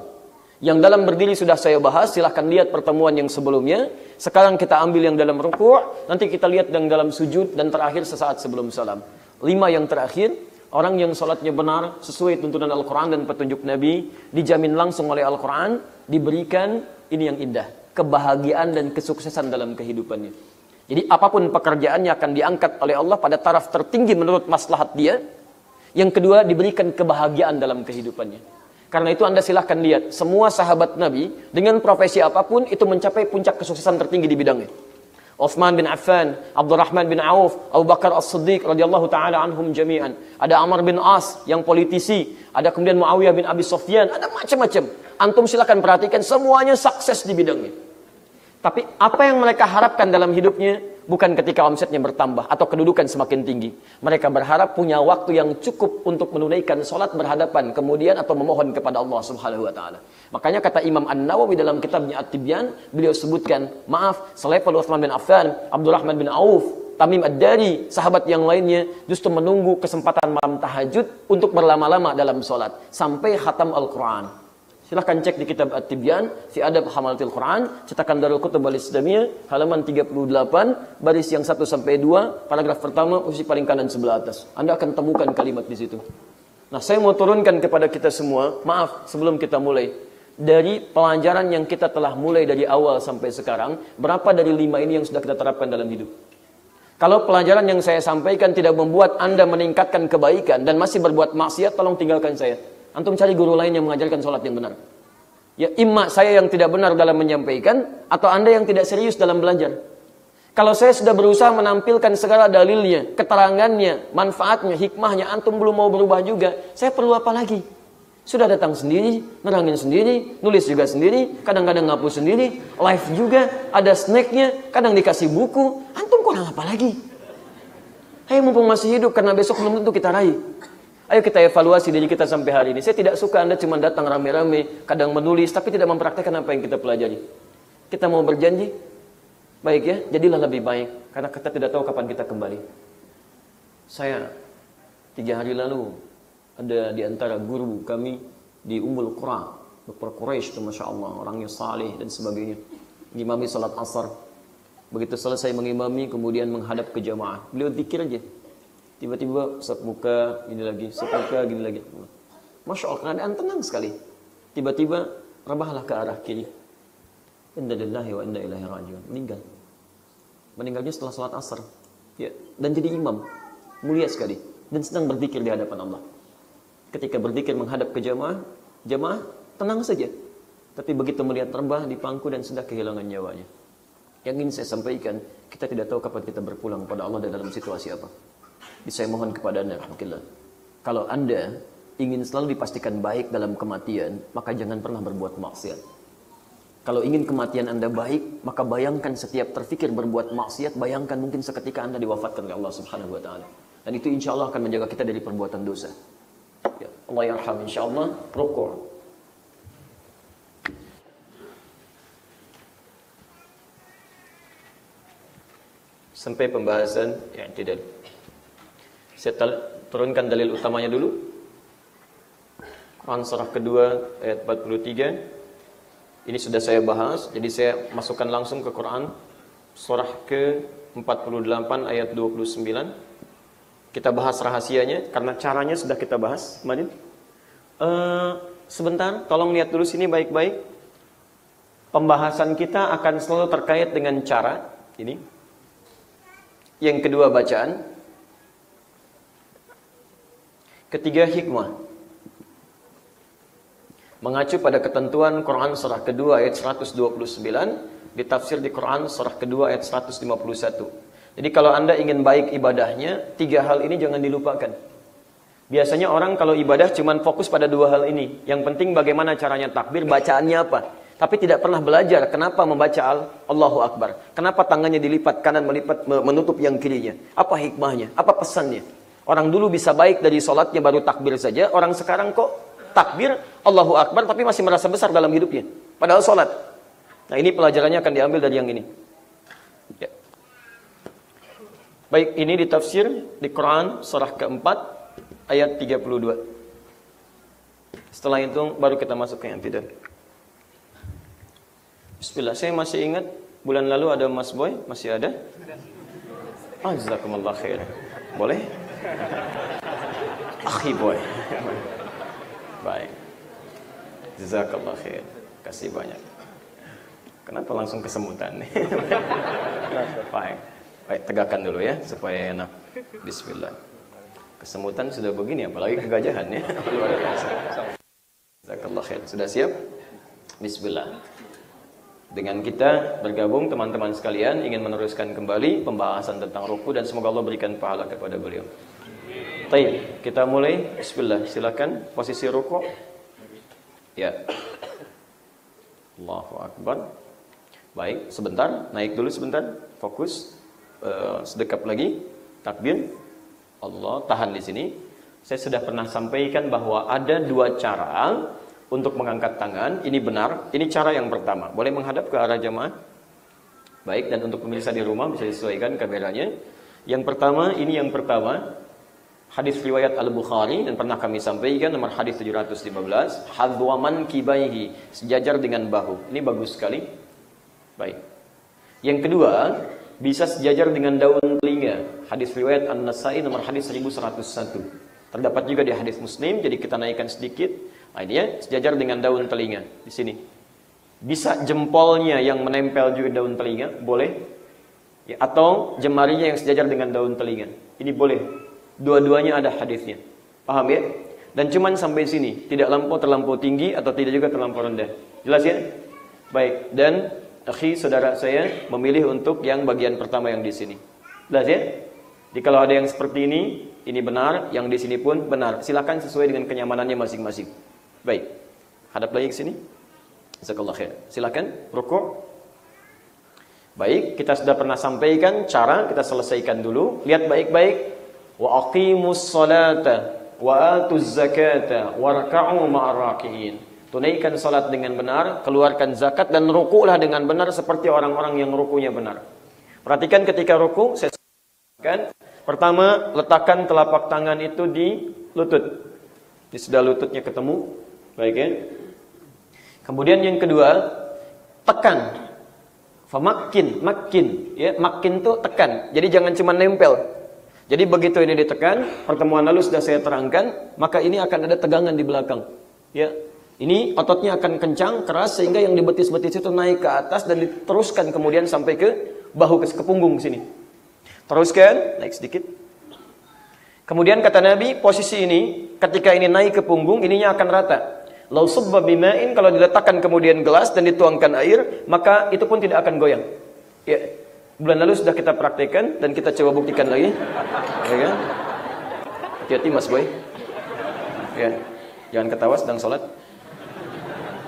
Yang dalam berdiri sudah saya bahas, silahkan lihat pertemuan yang sebelumnya. Sekarang kita ambil yang dalam ruku', nanti kita lihat yang dalam sujud, dan terakhir sesaat sebelum salam. 5 yang terakhir, orang yang sholatnya benar, sesuai tuntunan Al-Quran dan petunjuk Nabi, dijamin langsung oleh Al-Quran, diberikan ini yang indah, kebahagiaan dan kesuksesan dalam kehidupannya. Jadi apapun pekerjaannya akan diangkat oleh Allah pada taraf tertinggi menurut maslahat dia. Yang kedua, diberikan kebahagiaan dalam kehidupannya. Karena itu Anda silahkan lihat, semua sahabat Nabi dengan profesi apapun itu mencapai puncak kesuksesan tertinggi di bidangnya. Utsman bin Affan, Abdurrahman bin Auf, Abu Bakar As-Siddiq radhiyallahu taala anhum jami'an. Ada Amr bin As yang politisi, ada kemudian Muawiyah bin Abi Sufyan, ada macam-macam. Antum silakan perhatikan, semuanya sukses di bidangnya. Tapi apa yang mereka harapkan dalam hidupnya bukan ketika omsetnya bertambah atau kedudukan semakin tinggi. Mereka berharap punya waktu yang cukup untuk menunaikan sholat berhadapan kemudian atau memohon kepada Allah Subhanahu wa Ta'ala. Makanya kata Imam An-Nawawi dalam kitabnya At-Tibyan, beliau sebutkan, maaf, selevel Utsman bin Affan, Abdurrahman bin Auf, Tamim Ad-Dari, sahabat yang lainnya justru menunggu kesempatan malam tahajud untuk berlama-lama dalam sholat sampai khatam Al-Quran. Silahkan cek di kitab At-Tibyan fi Adab Hamalatil Quran, cetakan Darul Kutub Al-Islamiyah, halaman 38, baris yang 1 sampai 2, paragraf pertama, posisi paling kanan sebelah atas. Anda akan temukan kalimat di situ. Nah, saya mau turunkan kepada kita semua, maaf sebelum kita mulai. Dari pelajaran yang kita telah mulai dari awal sampai sekarang, berapa dari 5 ini yang sudah kita terapkan dalam hidup? Kalau pelajaran yang saya sampaikan tidak membuat Anda meningkatkan kebaikan dan masih berbuat maksiat, tolong tinggalkan saya. Antum cari guru lain yang mengajarkan sholat yang benar. Ya, imma saya yang tidak benar dalam menyampaikan, atau Anda yang tidak serius dalam belajar. Kalau saya sudah berusaha menampilkan segala dalilnya, keterangannya, manfaatnya, hikmahnya, antum belum mau berubah juga, saya perlu apa lagi? Sudah datang sendiri, nerangin sendiri, nulis juga sendiri, kadang-kadang ngapus sendiri, live juga, ada snacknya, kadang dikasih buku, antum kurang apa lagi? Ayo mumpung masih hidup, karena besok belum tentu kita raih. Ayo kita evaluasi diri kita sampai hari ini. Saya tidak suka Anda cuma datang rame-rame, kadang menulis, tapi tidak mempraktekkan apa yang kita pelajari. Kita mau berjanji, baik ya, jadilah lebih baik, karena kita tidak tahu kapan kita kembali. Saya 3 hari lalu ada di antara guru kami di Ummul Qura, Dr. Quraisy, Masya Allah, orangnya saleh dan sebagainya, ngimami salat asar. Begitu selesai mengimami, kemudian menghadap ke jamaah, beliau zikir aja. Tiba-tiba sep muka, gini lagi, sep muka, gini lagi. Masya Allah, keadaan tenang sekali. Tiba-tiba rebahlah ke arah kiri. Inna lillahi wa inna ilaihi raji'un. Meninggal. Meninggalnya setelah salat asar. Ya, dan jadi imam. Mulia sekali. Dan sedang berzikir di hadapan Allah. Ketika berzikir menghadap ke jamaah, jamaah tenang saja. Tapi begitu melihat rebah di pangku dan sudah kehilangan nyawanya. Yang ingin saya sampaikan, kita tidak tahu kapan kita berpulang pada Allah dan dalam situasi apa. Saya mohon kepada Anda, kalau Anda ingin selalu dipastikan baik dalam kematian, maka jangan pernah berbuat maksiat. Kalau ingin kematian Anda baik, maka bayangkan setiap terfikir berbuat maksiat, bayangkan mungkin seketika Anda diwafatkan oleh Allah Subhanahu wa taala. Dan itu insya Allah akan menjaga kita dari perbuatan dosa. Ya, Allah yarham insya Allah. Rukuk. Sampai pembahasan i'tidal. Saya turunkan dalil utamanya dulu. Quran surah kedua ayat 43. Ini sudah saya bahas, jadi saya masukkan langsung ke Quran surah ke-48 ayat 29. Kita bahas rahasianya karena caranya sudah kita bahas kemarin. Sebentar, tolong lihat dulu sini baik-baik. Pembahasan kita akan selalu terkait dengan cara ini. Yang kedua bacaan. Ketiga hikmah. Mengacu pada ketentuan Quran surah kedua ayat 129, ditafsir di Quran surah kedua ayat 151. Jadi kalau Anda ingin baik ibadahnya, 3 hal ini jangan dilupakan. Biasanya orang kalau ibadah cuma fokus pada 2 hal ini. Yang penting bagaimana caranya takbir, bacaannya apa. Tapi tidak pernah belajar kenapa membaca Allahu Akbar. Kenapa tangannya dilipat kanan melipat menutup yang kirinya. Apa hikmahnya, apa pesannya. Orang dulu bisa baik dari sholatnya baru takbir saja. Orang sekarang kok takbir Allahu Akbar tapi masih merasa besar dalam hidupnya. Padahal sholat. Nah ini pelajarannya akan diambil dari yang ini. Ya. Baik, ini ditafsir di Quran surah keempat ayat 32. Setelah itu baru kita masuk ke yang tidak. Bismillah, saya masih ingat bulan lalu ada Mas Boy, masih ada? Jazakumullah khair. Boleh? Akhi Boy. Baik. Jazakallah khair. Kasih banyak. Kenapa langsung kesemutan nih? Baik. Baik, tegakkan dulu ya supaya enak. Bismillah. Kesemutan sudah begini apalagi kegajahan ya. Luar biasa. Jazakallah khair. Sudah siap? Bismillah. Dengan kita bergabung teman-teman sekalian ingin meneruskan kembali pembahasan tentang ruku dan semoga Allah berikan pahala kepada beliau. Baik, kita mulai. Bismillah, silakan posisi ruku. Ya. Allahu Akbar. Baik, sebentar, naik dulu sebentar, fokus. Sedekap lagi, takbir. Allah, tahan di sini. Saya sudah pernah sampaikan bahwa ada 2 cara untuk mengangkat tangan. Ini benar, ini cara yang pertama. Boleh menghadap ke arah jamaah. Baik, dan untuk pemirsa di rumah bisa disesuaikan kameranya. Yang pertama, ini yang pertama. Hadis riwayat Al-Bukhari dan pernah kami sampaikan nomor hadis 715, hadwa mankibaihi, sejajar dengan bahu. Ini bagus sekali. Baik. Yang kedua, bisa sejajar dengan daun telinga. Hadis riwayat An-Nasai nomor hadis 1101. Terdapat juga di hadis Muslim, jadi kita naikkan sedikit. Nah, ini ya, sejajar dengan daun telinga di sini. Bisa jempolnya yang menempel juga daun telinga, boleh. Ya, atau jemarinya yang sejajar dengan daun telinga. Ini boleh. Dua-duanya ada hadisnya. Paham ya? Dan cuman sampai sini, tidak terlampau tinggi atau tidak juga terlampau rendah. Jelas ya? Baik. Dan akhi saudara saya memilih untuk yang bagian pertama yang di sini. Jelas ya? Jadi kalau ada yang seperti ini benar, yang di sini pun benar. Silakan sesuai dengan kenyamanannya masing-masing. Baik. Hadap lagi ke sini. Jazakallahu khair. Silakan rukuk. Baik, kita sudah pernah sampaikan cara, kita selesaikan dulu. Lihat baik-baik. Wa aqimus salata wa atuz zakata warka'u ma'ar raki'in. Tunaikan salat dengan benar, keluarkan zakat dan rukuklah dengan benar seperti orang-orang yang rukunya benar. Perhatikan ketika ruku, saya sampaikan. Pertama, letakkan telapak tangan itu di lutut. Ini sudah lututnya ketemu. Baik ya. Kemudian yang kedua, tekan. Famakin, makin, ya, makin tuh tekan. Jadi jangan cuma nempel. Jadi begitu ini ditekan, pertemuan lalu sudah saya terangkan, maka ini akan ada tegangan di belakang. Ya, ini ototnya akan kencang, keras sehingga yang di betis-betis itu naik ke atas dan diteruskan kemudian sampai ke bahu ke punggung sini. Teruskan, naik sedikit. Kemudian kata Nabi, posisi ini ketika ini naik ke punggung, ininya akan rata. Lau subba bima'in, kalau diletakkan kemudian gelas dan dituangkan air, maka itu pun tidak akan goyang. Ya, bulan lalu sudah kita praktekkan dan kita coba buktikan lagi. Ya kan? Hati-hati Mas Boy. Ya, jangan ketawa sedang sholat.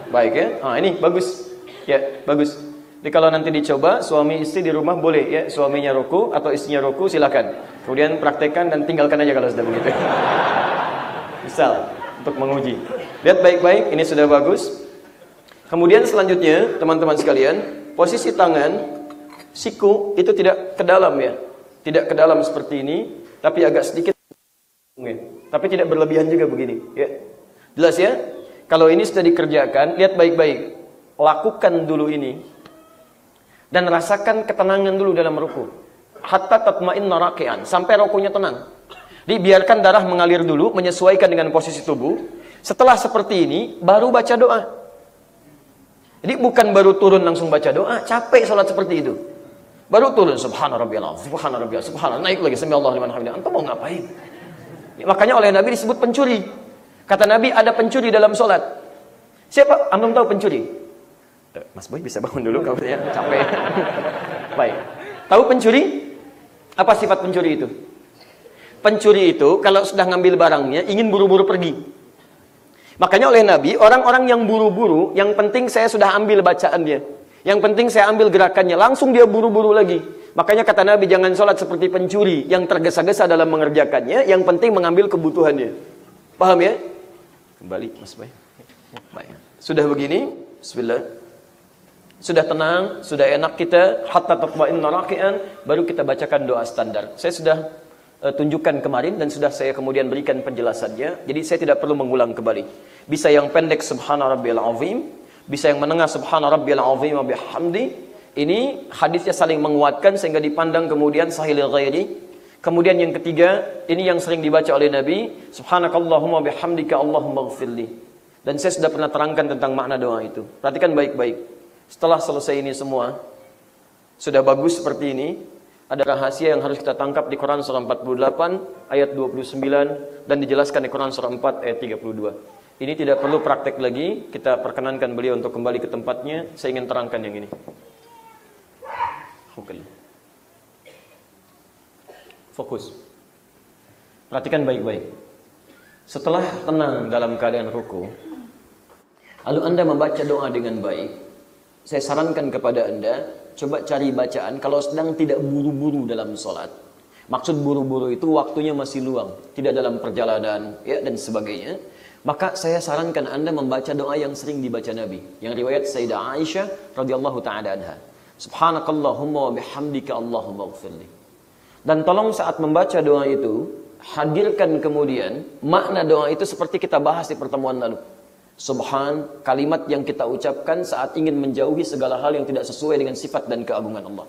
Baik ya. Ah, ini bagus. Ya, bagus. Jadi kalau nanti dicoba suami istri di rumah boleh ya, suaminya ruku atau istrinya ruku silakan. Kemudian praktekkan dan tinggalkan aja kalau sudah begitu. Misal untuk menguji. Lihat baik-baik, ini sudah bagus. Kemudian selanjutnya, teman-teman sekalian, posisi tangan, siku itu tidak ke dalam ya. Tidak ke dalam seperti ini, tapi agak sedikit. Tapi tidak berlebihan juga begini. Ya. Jelas ya? Kalau ini sudah dikerjakan, lihat baik-baik. Lakukan dulu ini. Dan rasakan ketenangan dulu dalam ruku. Hatta tatma'inna raki'an. Sampai rukunya tenang. Dibiarkan darah mengalir dulu, menyesuaikan dengan posisi tubuh. Setelah seperti ini, baru baca doa. Jadi bukan baru turun langsung baca doa, capek sholat seperti itu. Baru turun, subhana rabbiyal azim, subhana rabbiyal, subhana, naik lagi, sami Allahu liman hamidah. Antum mau ngapain? Ya, makanya oleh Nabi disebut pencuri. Kata Nabi, ada pencuri dalam sholat. Siapa? Antum tahu pencuri? Mas Boy bisa bangun dulu, kalau ya capek. Baik. Tahu pencuri? Apa sifat pencuri itu? Pencuri itu kalau sudah ngambil barangnya ingin buru-buru pergi. Makanya oleh Nabi, orang-orang yang buru-buru, yang penting saya sudah ambil bacaannya. Yang penting saya ambil gerakannya, langsung dia buru-buru lagi. Makanya kata Nabi, jangan sholat seperti pencuri yang tergesa-gesa dalam mengerjakannya, yang penting mengambil kebutuhannya. Paham ya? Kembali, Mas Bay. Baik. Sudah begini, bismillah. Sudah tenang, sudah enak kita, hatta tatma'inna raki'an, baru kita bacakan doa standar. Saya sudah tunjukkan kemarin dan sudah saya kemudian berikan penjelasannya. Jadi saya tidak perlu mengulang kembali. Bisa yang pendek subhana rabbiyal azim, bisa yang menengah subhana rabbiyal azim wa bihamdi. Ini hadisnya saling menguatkan sehingga dipandang kemudian sahih li ghairi. Kemudian yang ketiga, ini yang sering dibaca oleh Nabi, subhanakallahumma bihamdika allahumma ighfirli. Dan saya sudah pernah terangkan tentang makna doa itu. Perhatikan baik-baik. Setelah selesai ini semua, sudah bagus seperti ini. Ada rahasia yang harus kita tangkap di Quran surah 48 ayat 29 dan dijelaskan di Quran surah 4 ayat 32. Ini tidak perlu praktek lagi, kita perkenankan beliau untuk kembali ke tempatnya. Saya ingin terangkan yang ini. Fokus. Perhatikan baik-baik. Setelah tenang dalam keadaan ruku, lalu Anda membaca doa dengan baik, saya sarankan kepada Anda, coba cari bacaan kalau sedang tidak buru-buru dalam sholat. Maksud buru-buru itu waktunya masih luang, tidak dalam perjalanan ya dan sebagainya. Maka saya sarankan Anda membaca doa yang sering dibaca Nabi, yang riwayat Sayyidah Aisyah radhiyallahu taala anha. Subhanakallahumma wa bihamdika Allahumma ighfirli. Dan tolong saat membaca doa itu, hadirkan kemudian makna doa itu seperti kita bahas di pertemuan lalu. Subhan, kalimat yang kita ucapkan saat ingin menjauhi segala hal yang tidak sesuai dengan sifat dan keagungan Allah.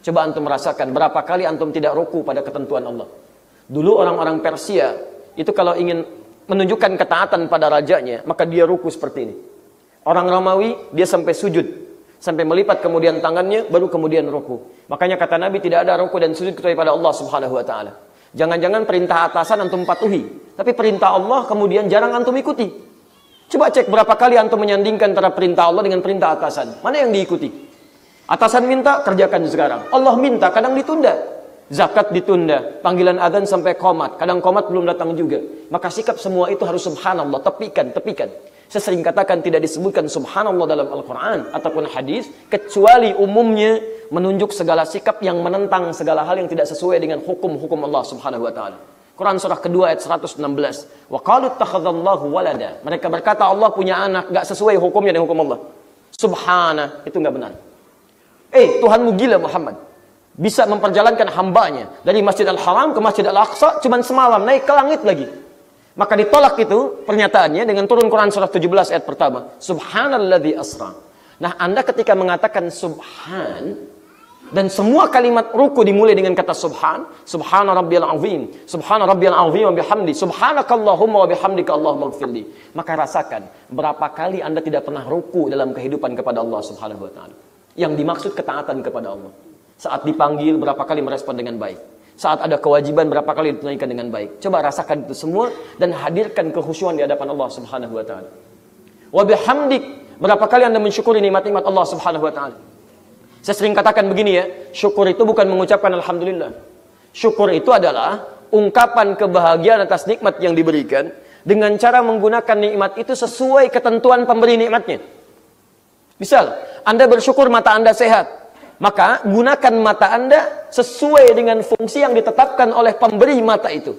Coba antum merasakan berapa kali antum tidak ruku pada ketentuan Allah. Dulu orang-orang Persia itu kalau ingin menunjukkan ketaatan pada rajanya, maka dia ruku seperti ini. Orang Romawi dia sampai sujud, sampai melipat kemudian tangannya, baru kemudian ruku. Makanya kata Nabi, tidak ada ruku dan sujud kecuali pada Allah Subhanahu wa taala. Jangan-jangan perintah atasan antum patuhi, tapi perintah Allah kemudian jarang antum ikuti. Coba cek berapa kali antum menyandingkan antara perintah Allah dengan perintah atasan. Mana yang diikuti? Atasan minta, kerjakan sekarang. Allah minta, kadang ditunda. Zakat ditunda, panggilan adzan sampai qomat, kadang qomat belum datang juga. Maka sikap semua itu harus subhanallah, tepikan. Saya sering katakan tidak disebutkan subhanallah dalam Al-Quran ataupun hadis, kecuali umumnya menunjuk segala sikap yang menentang segala hal yang tidak sesuai dengan hukum-hukum Allah Subhanahu wa taala. Quran surah kedua ayat 116. Wa qalu ittakhadallahu walada. Mereka berkata Allah punya anak, enggak sesuai hukumnya dengan hukum Allah. Subhana, itu enggak benar. Tuhanmu gila Muhammad. Bisa memperjalankan hambanya dari Masjid Al-Haram ke Masjid Al-Aqsa cuman semalam, naik ke langit lagi. Maka ditolak itu pernyataannya dengan turun Quran surah 17 ayat pertama. Subhanalladzi asra. Nah, Anda ketika mengatakan subhan dan semua kalimat ruku dimulai dengan kata subhan, subhana rabbiyal azim, subhana rabbiyal azim wa bihamdi, subhanakallahumma wa bihamdika allahumma ighfirli. Maka rasakan berapa kali Anda tidak pernah ruku dalam kehidupan kepada Allah Subhanahu wa taala. Yang dimaksud ketaatan kepada Allah. Saat dipanggil berapa kali merespon dengan baik. Saat ada kewajiban berapa kali ditunaikan dengan baik. Coba rasakan itu semua dan hadirkan kehusyuan di hadapan Allah Subhanahu wa taala. Wa bihamdik, berapa kali Anda mensyukuri nikmat-nikmat Allah Subhanahu wa taala. Saya sering katakan begini ya, syukur itu bukan mengucapkan alhamdulillah. Syukur itu adalah ungkapan kebahagiaan atas nikmat yang diberikan dengan cara menggunakan nikmat itu sesuai ketentuan pemberi nikmatnya. Misal, Anda bersyukur mata Anda sehat, maka gunakan mata Anda sesuai dengan fungsi yang ditetapkan oleh pemberi mata itu.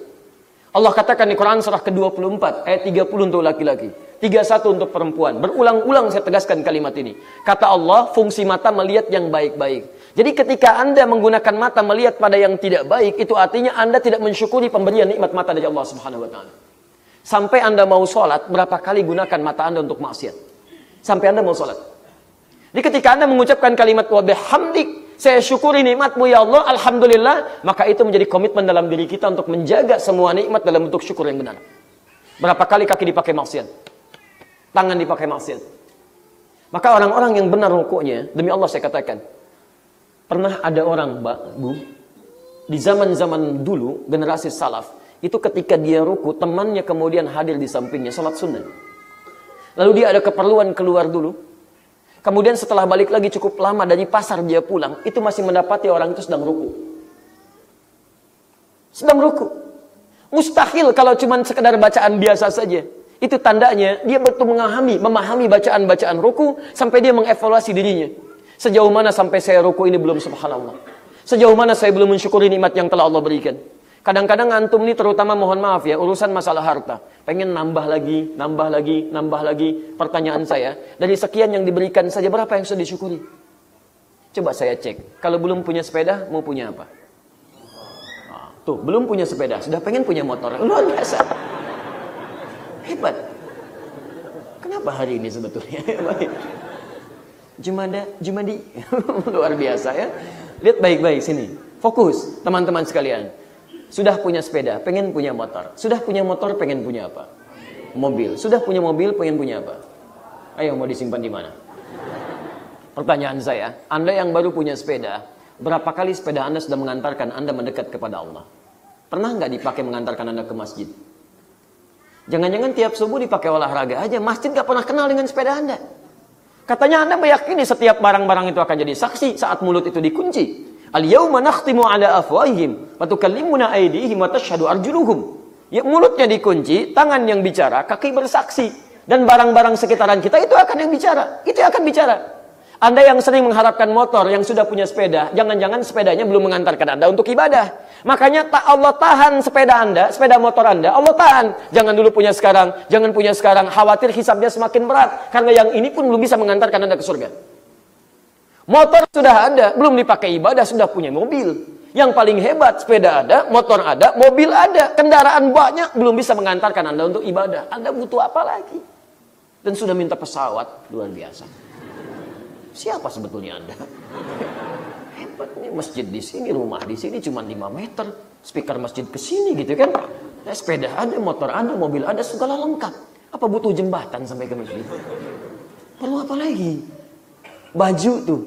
Allah katakan di Quran surah ke-24 ayat 30 untuk laki-laki, 31 untuk perempuan. Berulang-ulang saya tegaskan kalimat ini. Kata Allah, fungsi mata melihat yang baik-baik. Jadi ketika Anda menggunakan mata melihat pada yang tidak baik, itu artinya Anda tidak mensyukuri pemberian nikmat mata dari Allah Subhanahu wa taala. Sampai Anda mau sholat, berapa kali gunakan mata Anda untuk maksiat? Sampai Anda mau sholat. Jadi ketika Anda mengucapkan kalimat wa bihamdik, saya syukuri nikmatmu ya Allah, alhamdulillah, maka itu menjadi komitmen dalam diri kita untuk menjaga semua nikmat dalam bentuk syukur yang benar. Berapa kali kaki dipakai maksiat? Tangan dipakai maksiat. Maka orang-orang yang benar rukuknya, demi Allah saya katakan, pernah ada orang, Mbak, Bu, di zaman-zaman dulu, generasi salaf, itu ketika dia ruku, temannya kemudian hadir di sampingnya, salat sunnah. Lalu dia ada keperluan keluar dulu. Kemudian setelah balik lagi cukup lama dari pasar dia pulang, itu masih mendapati orang itu sedang ruku. Sedang ruku. Mustahil kalau cuma sekedar bacaan biasa saja. Itu tandanya dia betul memahami bacaan-bacaan ruku sampai dia mengevaluasi dirinya. Sejauh mana sampai saya ruku ini belum subhanallah. Sejauh mana saya belum mensyukuri nikmat yang telah Allah berikan. Kadang-kadang antum ini terutama mohon maaf ya, urusan masalah harta. Pengen nambah lagi. Pertanyaan saya, dari sekian yang diberikan saja berapa yang sudah disyukuri? Coba saya cek. Kalau belum punya sepeda, mau punya apa? Tuh, belum punya sepeda, sudah pengen punya motor. Luar biasa. Hebat. Kenapa hari ini sebetulnya? Jumadi. Luar biasa ya. Lihat baik-baik sini. Fokus, teman-teman sekalian. Sudah punya sepeda, pengen punya motor. Sudah punya motor, pengen punya apa? Mobil. Sudah punya mobil, pengen punya apa? Ayo, mau disimpan di mana? Pertanyaan saya, Anda yang baru punya sepeda, berapa kali sepeda Anda sudah mengantarkan Anda mendekat kepada Allah? Pernah nggak dipakai mengantarkan Anda ke masjid? Jangan-jangan tiap subuh dipakai olahraga aja, masjid nggak pernah kenal dengan sepeda Anda. Katanya Anda meyakini setiap barang-barang itu akan jadi saksi saat mulut itu dikunci. Al-yawma nakhtimu ala afwahihim wa tukallimuna aydihim wa tashhadu arjuluhum. Ya, mulutnya dikunci, tangan yang bicara, kaki bersaksi, dan barang-barang sekitaran kita itu akan yang bicara. Itu akan bicara. Anda yang sering mengharapkan motor, yang sudah punya sepeda, jangan-jangan sepedanya belum mengantarkan Anda untuk ibadah. Makanya Allah tahan sepeda Anda, sepeda motor Anda, Allah tahan. Jangan dulu punya sekarang, jangan punya sekarang, khawatir hisabnya semakin berat karena yang ini pun belum bisa mengantarkan Anda ke surga. Motor sudah ada, belum dipakai ibadah, sudah punya mobil. Yang paling hebat, sepeda ada, motor ada, mobil ada, kendaraan banyak, belum bisa mengantarkan Anda untuk ibadah. Anda butuh apa lagi? Dan sudah minta pesawat, luar biasa. Siapa sebetulnya Anda? Hebat nih, masjid di sini, rumah di sini cuma 5 meter, speaker masjid ke sini gitu kan. Sepeda ada, motor ada, mobil ada, segala lengkap. Apa butuh jembatan sampai ke masjid? Perlu apa lagi? Baju tuh,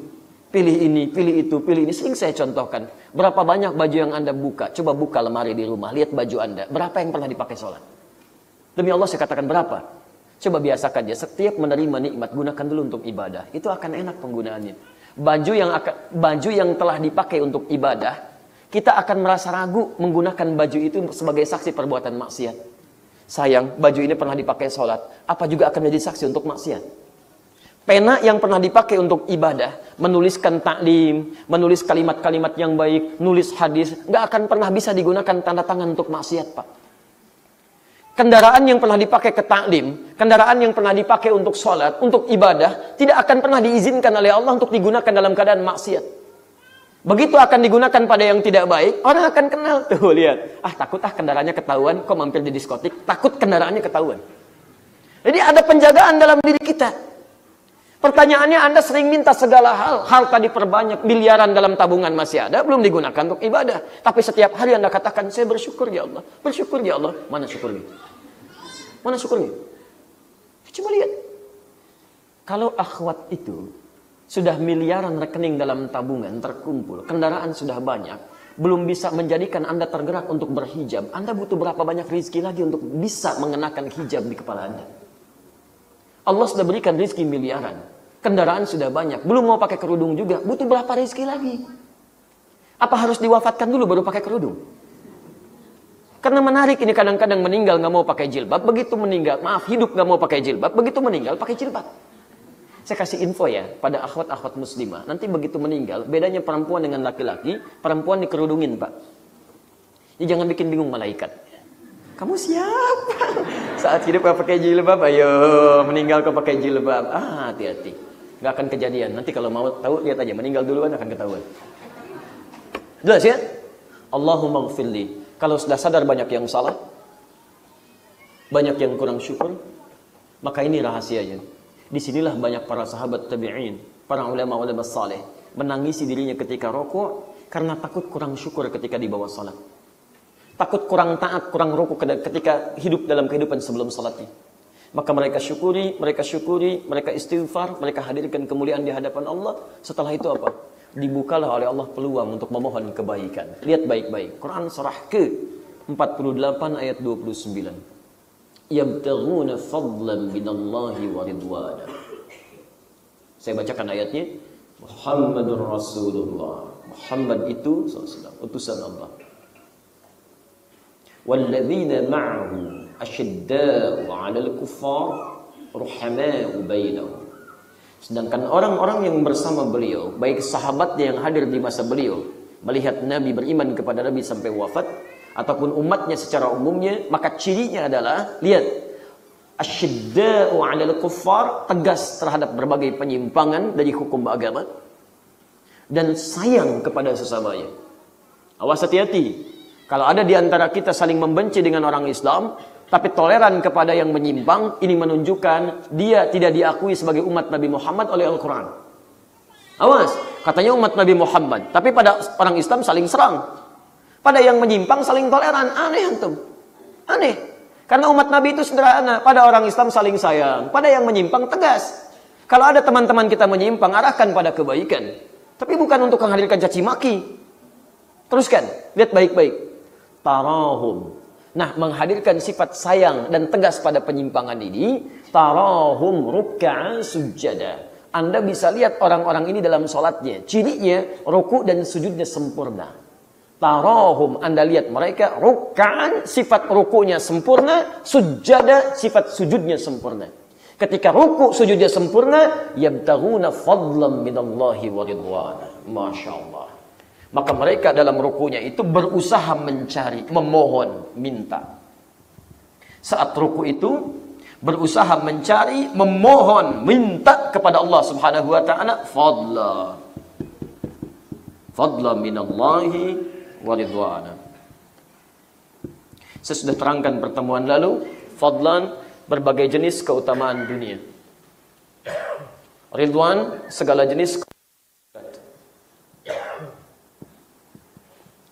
pilih ini, pilih itu, pilih ini. Sering saya contohkan. Berapa banyak baju yang Anda buka? Coba buka lemari di rumah, lihat baju Anda. Berapa yang pernah dipakai sholat? Demi Allah saya katakan berapa? Coba biasakan ya, setiap menerima nikmat, gunakan dulu untuk ibadah. Itu akan enak penggunaannya. Baju yang telah dipakai untuk ibadah, kita akan merasa ragu menggunakan baju itu sebagai saksi perbuatan maksiat. Sayang, baju ini pernah dipakai sholat, apa juga akan menjadi saksi untuk maksiat? Pena yang pernah dipakai untuk ibadah, menuliskan taklim, menulis kalimat-kalimat yang baik, nulis hadis, nggak akan pernah bisa digunakan tanda tangan untuk maksiat, Pak. Kendaraan yang pernah dipakai ke taklim, kendaraan yang pernah dipakai untuk sholat, untuk ibadah, tidak akan pernah diizinkan oleh Allah untuk digunakan dalam keadaan maksiat. Begitu akan digunakan pada yang tidak baik, orang akan kenal. Tuh, lihat. Takut kendaraannya ketahuan, kok mampir di diskotik, takut kendaraannya ketahuan. Jadi ada penjagaan dalam diri kita. Pertanyaannya, Anda sering minta segala hal, harta diperbanyak, miliaran dalam tabungan masih ada, belum digunakan untuk ibadah. Tapi setiap hari Anda katakan, saya bersyukur ya Allah, bersyukur ya Allah. Mana syukurnya? Mana syukurnya? Coba lihat. Kalau akhwat itu sudah miliaran rekening dalam tabungan terkumpul, kendaraan sudah banyak, belum bisa menjadikan Anda tergerak untuk berhijab, Anda butuh berapa banyak rezeki lagi untuk bisa mengenakan hijab di kepala Anda? Allah sudah berikan rezeki miliaran, kendaraan sudah banyak, belum mau pakai kerudung juga, butuh berapa rezeki lagi? Apa harus diwafatkan dulu baru pakai kerudung? Karena menarik ini, kadang-kadang meninggal nggak mau pakai jilbab, begitu meninggal, hidup nggak mau pakai jilbab, begitu meninggal pakai jilbab. Saya kasih info ya pada akhwat-akhwat muslimah, nanti begitu meninggal, bedanya perempuan dengan laki-laki, perempuan dikerudungin, Pak. Jadi jangan bikin bingung malaikat. Kamu siapa? Saat hidup kau pakai jilbab, ayo meninggal kau pakai jilbab. Hati-hati. Nggak akan kejadian. Nanti kalau mau tahu, lihat aja. Meninggal duluan akan ketahuan. Jelas ya? Allahumma gfirli. Kalau sudah sadar banyak yang salah, banyak yang kurang syukur, maka ini rahasianya. Disinilah banyak para sahabat tabi'in, para ulama-ulama saleh, menangisi dirinya ketika rokok, karena takut kurang syukur ketika di bawah salat. Takut kurang taat, kurang rukuk ketika hidup dalam kehidupan sebelum salatnya. Maka mereka syukuri, mereka istighfar, mereka hadirkan kemuliaan di hadapan Allah. Setelah itu apa? Dibukalah oleh Allah peluang untuk memohon kebaikan. Lihat baik-baik. Quran surah ke-48 ayat 29. Yabtaghuna fadlan minallahi wa ridwana. Saya bacakan ayatnya. Muhammadur Rasulullah. Muhammad itu utusan Allah. Walladzina ma'ahu asyidda'u 'alal kuffar ruhama'u bainahum. Sedangkan orang-orang yang bersama beliau, baik sahabatnya yang hadir di masa beliau, melihat Nabi beriman kepada Nabi sampai wafat, ataupun umatnya secara umumnya, maka cirinya adalah, lihat, asyidda'u 'alal kuffar, tegas terhadap berbagai penyimpangan dari hukum agama, dan sayang kepada sesamanya. Awas, hati-hati. Kalau ada di antara kita saling membenci dengan orang Islam, tapi toleran kepada yang menyimpang, ini menunjukkan dia tidak diakui sebagai umat Nabi Muhammad oleh Al-Quran. Awas, katanya umat Nabi Muhammad, tapi pada orang Islam saling serang. Pada yang menyimpang saling toleran. Aneh antum. Aneh. Karena umat Nabi itu sederhana. Pada orang Islam saling sayang. Pada yang menyimpang tegas. Kalau ada teman-teman kita menyimpang, arahkan pada kebaikan. Tapi bukan untuk menghadirkan caci maki. Teruskan, lihat baik-baik. Tarahum. Nah, menghadirkan sifat sayang dan tegas pada penyimpangan ini, tarahum ruk'an sujada. Anda bisa lihat orang-orang ini dalam sholatnya, cirinya ruku dan sujudnya sempurna. Tarahum, Anda lihat mereka ruk'an, sifat rukunya sempurna, sujada, sifat sujudnya sempurna. Ketika ruku sujudnya sempurna, yabtaghuna fadlan minallahi wa ridwana. Masya Allah. Maka mereka dalam rukunya itu berusaha mencari, memohon, minta. Saat ruku itu berusaha mencari, memohon, minta kepada Allah Subhanahu wa taala fadla. Fadla minallahi wa ridwana. Saya sudah terangkan pertemuan lalu, fadlan berbagai jenis keutamaan dunia. Ridwan segala jenis.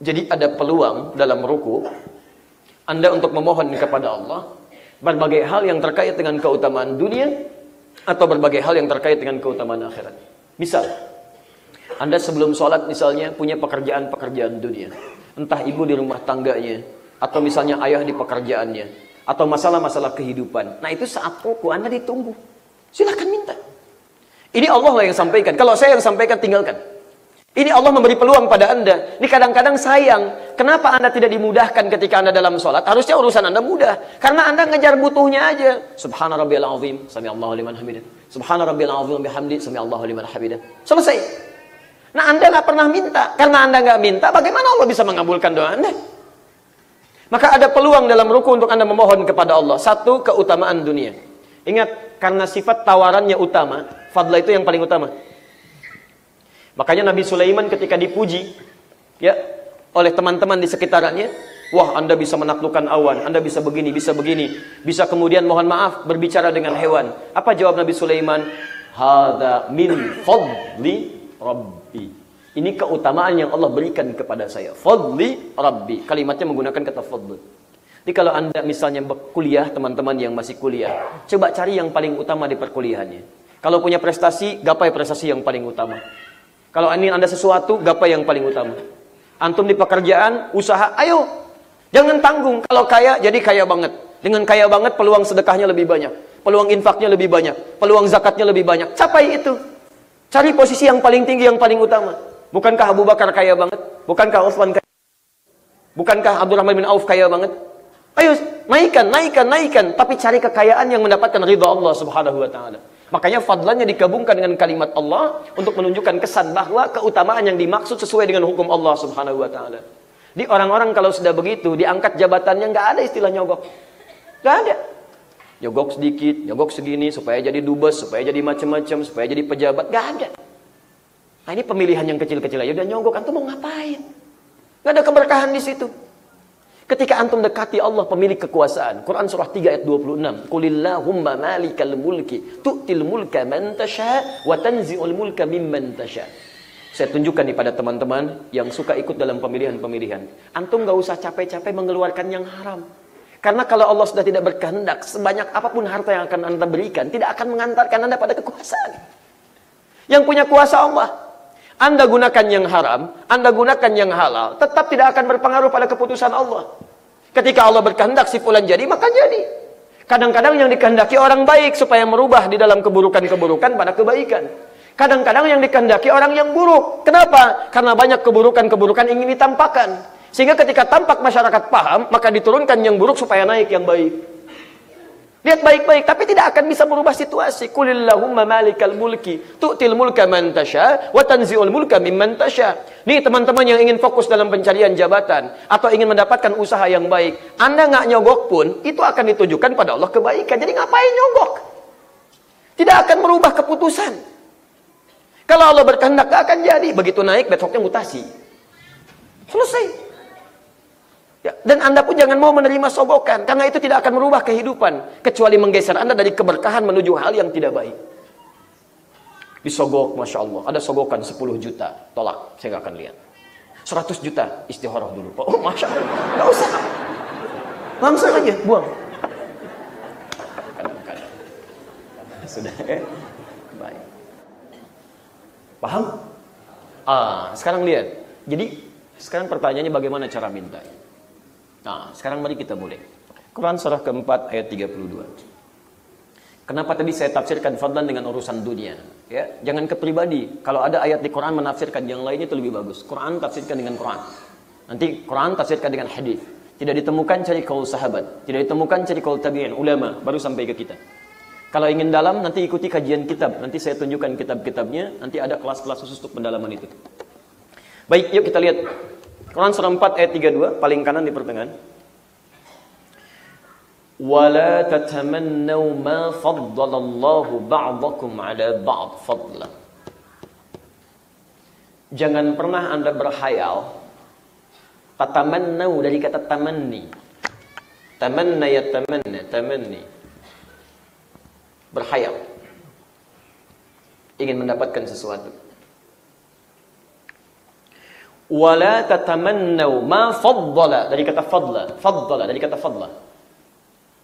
Jadi ada peluang dalam ruku Anda untuk memohon kepada Allah berbagai hal yang terkait dengan keutamaan dunia atau berbagai hal yang terkait dengan keutamaan akhirat. Misal, Anda sebelum sholat misalnya punya pekerjaan-pekerjaan dunia. Entah ibu di rumah tangganya, atau misalnya ayah di pekerjaannya, atau masalah-masalah kehidupan. Nah itu saat ruku Anda ditunggu. Silakan minta. Ini Allah lah yang sampaikan. Kalau saya yang sampaikan, tinggalkan. Ini Allah memberi peluang pada Anda. Ini kadang-kadang sayang. Kenapa Anda tidak dimudahkan ketika Anda dalam sholat? Harusnya urusan Anda mudah. Karena Anda ngejar butuhnya aja. Subhana rabbiyal azim, sami'allahu liman hamidah. Subhana rabbiyal azim bihamdi, sami'allahu liman hamidah. Selesai. Nah Anda nggak pernah minta. Karena Anda nggak minta, bagaimana Allah bisa mengabulkan doa Anda? Maka ada peluang dalam ruku untuk Anda memohon kepada Allah. Satu, keutamaan dunia. Ingat, karena sifat tawarannya utama, fadla itu yang paling utama. Makanya Nabi Sulaiman ketika dipuji ya oleh teman-teman di sekitarannya, wah Anda bisa menaklukkan awan, Anda bisa begini, bisa kemudian mohon maaf berbicara dengan hewan. Apa jawab Nabi Sulaiman? Hadza min fadli rabbi. Ini keutamaan yang Allah berikan kepada saya. Fadli rabbi. Kalimatnya menggunakan kata fadl. Jadi kalau Anda misalnya kuliah, teman-teman yang masih kuliah, coba cari yang paling utama di perkuliahannya. Kalau punya prestasi, gapai prestasi yang paling utama. Kalau ini Anda sesuatu, gapai yang paling utama. Antum di pekerjaan, usaha, ayo. Jangan tanggung. Kalau kaya, jadi kaya banget. Dengan kaya banget, peluang sedekahnya lebih banyak. Peluang infaknya lebih banyak. Peluang zakatnya lebih banyak. Capai itu. Cari posisi yang paling tinggi, yang paling utama. Bukankah Abu Bakar kaya banget? Bukankah Utsman kaya? Bukankah Abdurrahman bin Auf kaya banget? Ayo, naikkan. Tapi cari kekayaan yang mendapatkan ridha Allah subhanahu wa ta'ala. Makanya fadlannya digabungkan dengan kalimat Allah untuk menunjukkan kesan bahwa keutamaan yang dimaksud sesuai dengan hukum Allah subhanahu wa ta'ala. Di orang-orang kalau sudah begitu, diangkat jabatannya, nggak ada istilah nyogok. Nggak ada. Nyogok sedikit, nyogok segini, supaya jadi dubes, supaya jadi macam-macam, supaya jadi pejabat. Nggak ada. Nah ini pemilihan yang kecil-kecil aja udah nyogok. Antum mau ngapain? Nggak ada keberkahan di situ. Ketika antum dekati Allah pemilik kekuasaan. Quran surah 3 ayat 26. Qulillahumma malikal mulki tu'til mulka man tasha wa tanzi'ul mulka mimman tasha. Saya tunjukkan kepada teman-teman yang suka ikut dalam pemilihan-pemilihan. Antum gak usah capek-capek mengeluarkan yang haram. Karena kalau Allah sudah tidak berkehendak, sebanyak apapun harta yang akan Anda berikan, tidak akan mengantarkan Anda pada kekuasaan. Yang punya kuasa Allah. Anda gunakan yang haram, Anda gunakan yang halal, tetap tidak akan berpengaruh pada keputusan Allah. Ketika Allah berkehendak si fulan jadi, maka jadi. Kadang-kadang yang dikehendaki orang baik supaya merubah di dalam keburukan-keburukan pada kebaikan. Kadang-kadang yang dikehendaki orang yang buruk. Kenapa? Karena banyak keburukan-keburukan ingin ditampakkan. Sehingga ketika tampak masyarakat paham, maka diturunkan yang buruk supaya naik yang baik. Lihat baik-baik, tapi tidak akan bisa merubah situasi. Qulillahumma malikal mulki tu'til mulka man tasha wa tanzi'ul mulka mimman tasha. Nih teman-teman yang ingin fokus dalam pencarian jabatan atau ingin mendapatkan usaha yang baik, Anda nggak nyogok pun itu akan ditujukan pada Allah kebaikan. Jadi ngapain nyogok? Tidak akan merubah keputusan. Kalau Allah berkehendak nggak akan jadi. Begitu naik besoknya mutasi. Selesai. Ya, dan Anda pun jangan mau menerima sogokan, karena itu tidak akan merubah kehidupan, kecuali menggeser Anda dari keberkahan menuju hal yang tidak baik. Disogok, Masya Allah, ada sogokan 10 juta, tolak, saya nggak akan lihat. 100 juta, istikharah dulu. Oh, Masya Allah, nggak usah. Langsung aja, buang. Sudah, baik. Paham? Sekarang lihat. Jadi, sekarang pertanyaannya bagaimana cara minta? Nah, sekarang mari kita mulai. Quran surah keempat ayat 32. Kenapa tadi saya tafsirkan fadlan dengan urusan dunia? Ya, jangan ke pribadi. Kalau ada ayat di Quran menafsirkan yang lainnya itu lebih bagus. Quran tafsirkan dengan Quran. Nanti Quran tafsirkan dengan hadis. Tidak ditemukan cari kaul sahabat, tidak ditemukan cari kaul tabi'in, ulama, baru sampai ke kita. Kalau ingin dalam, nanti ikuti kajian kitab. Nanti saya tunjukkan kitab-kitabnya. Nanti ada kelas-kelas khusus untuk pendalaman itu. Baik, yuk kita lihat. Quran surah 4 ayat 32, paling kanan di pertengahan. وَلَا تَتَمَنَّوْا مَا فَضَّلَ اللَّهُ بَعْضَكُمْ عَلَى بَعْضٍ فَضْلًا. Jangan pernah Anda berkhayal Tatamannau dari kata tamanni. Tamanna yatamanna, tamanni. Berhayal. Ingin mendapatkan sesuatu. Wala tatamannau ma faddala dari kata fadla. Faddala dari kata fadla.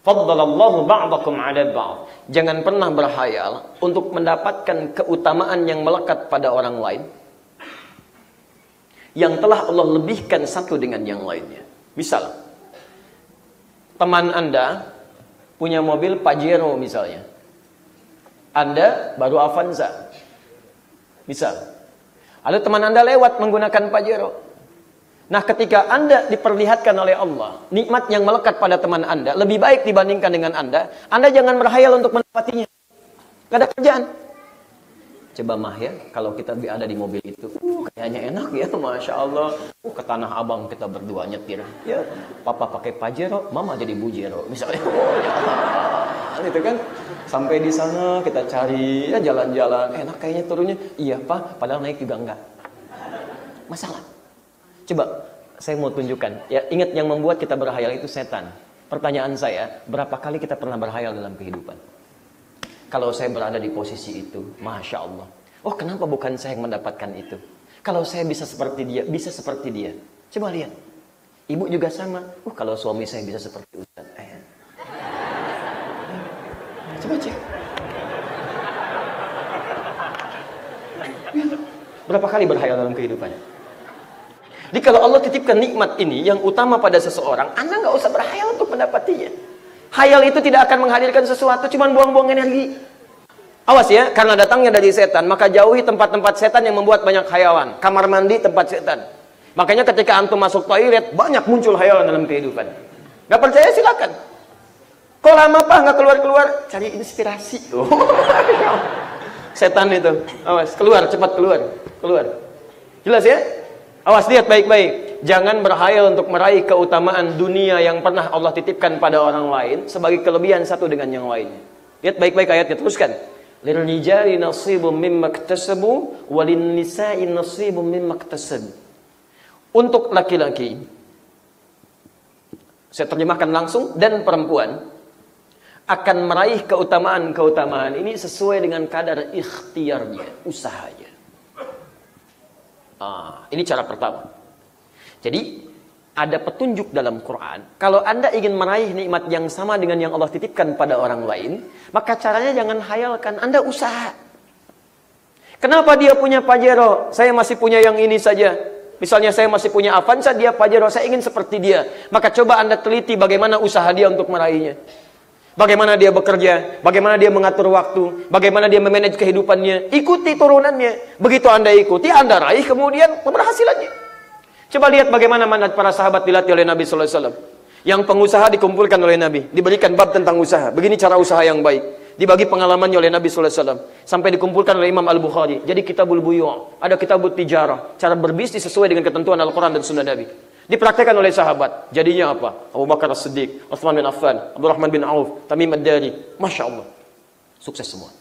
Faddalallahu ba'dakum 'ala ba'd. Jangan pernah berhayal untuk mendapatkan keutamaan yang melekat pada orang lain yang telah Allah lebihkan satu dengan yang lainnya. Misal, teman Anda punya mobil Pajero misalnya. Anda baru Avanza. Misal. Lalu teman Anda lewat menggunakan Pajero. Nah, ketika Anda diperlihatkan oleh Allah nikmat yang melekat pada teman Anda lebih baik dibandingkan dengan Anda jangan berhayal untuk mendapatinya. Gak ada kerjaan. Coba mah ya, kalau kita ada di mobil itu, kayaknya enak ya, Masya Allah. Ke Tanah Abang kita berdua nyetir. Ya, papa pakai Pajero, mama jadi Bujero. Misalnya, gitu kan. Sampai di sana kita cari, ya jalan-jalan. Enak kayaknya turunnya. Iya, Pak, padahal naik juga enggak. Masalah. Coba, saya mau tunjukkan. Ya, ingat yang membuat kita berhayal itu setan. Pertanyaan saya, berapa kali kita pernah berhayal dalam kehidupan? Kalau saya berada di posisi itu, Masya Allah. Oh, kenapa bukan saya yang mendapatkan itu? Kalau saya bisa seperti dia, bisa seperti dia. Coba lihat. Ibu juga sama. Kalau suami saya bisa seperti Ustaz. Coba cek. Berapa kali berhayal dalam kehidupan? Jadi kalau Allah titipkan nikmat ini yang utama pada seseorang, Anda nggak usah berhayal untuk mendapatinya. Hayal itu tidak akan menghadirkan sesuatu, cuma buang-buang energi. Awas ya, karena datangnya dari setan, maka jauhi tempat-tempat setan yang membuat banyak hayalan. Kamar mandi tempat setan. Makanya ketika antum masuk toilet, banyak muncul hayalan dalam kehidupan. Gak percaya silakan. Kok lama Pak nggak keluar-keluar? Cari inspirasi. Setan itu. Awas, keluar, cepat keluar. Keluar. Jelas ya? Awas, lihat baik-baik. Jangan berhayal untuk meraih keutamaan dunia yang pernah Allah titipkan pada orang lain sebagai kelebihan satu dengan yang lainnya. Lihat baik-baik ayatnya, teruskan. Lirrijali nasibum mimma iktasabu walin nisa'i nasibum mimma iktasabu. Untuk laki-laki, saya terjemahkan langsung, dan perempuan akan meraih keutamaan-keutamaan ini sesuai dengan kadar ikhtiarnya, usahanya. Ini cara pertama. Jadi ada petunjuk dalam Quran. Kalau Anda ingin meraih nikmat yang sama dengan yang Allah titipkan pada orang lain, maka caranya jangan hayalkan, Anda usaha. Kenapa dia punya Pajero, saya masih punya yang ini saja? Misalnya saya masih punya Avanza, dia Pajero, saya ingin seperti dia. Maka coba Anda teliti bagaimana usaha dia untuk meraihnya. Bagaimana dia bekerja, bagaimana dia mengatur waktu, bagaimana dia memanage kehidupannya. Ikuti turunannya. Begitu Anda ikuti, Anda raih kemudian keberhasilannya. Coba lihat bagaimana manhaj para sahabat dilatih oleh Nabi sallallahu alaihi wasallam. Yang pengusaha dikumpulkan oleh Nabi, diberikan bab tentang usaha. Begini cara usaha yang baik. Dibagi pengalamannya oleh Nabi sallallahu alaihi wasallam. Sampai dikumpulkan oleh Imam Al-Bukhari. Jadi kitabul buyu', ada kitabut tijarah, cara berbisnis sesuai dengan ketentuan Al-Qur'an dan Sunnah Nabi. Dipraktekkan oleh sahabat. Jadinya apa? Abu Bakar As-Siddiq, Utsman bin Affan, Abdurrahman bin Auf, Tamim Ad-Dari. Masya Allah. Sukses semua.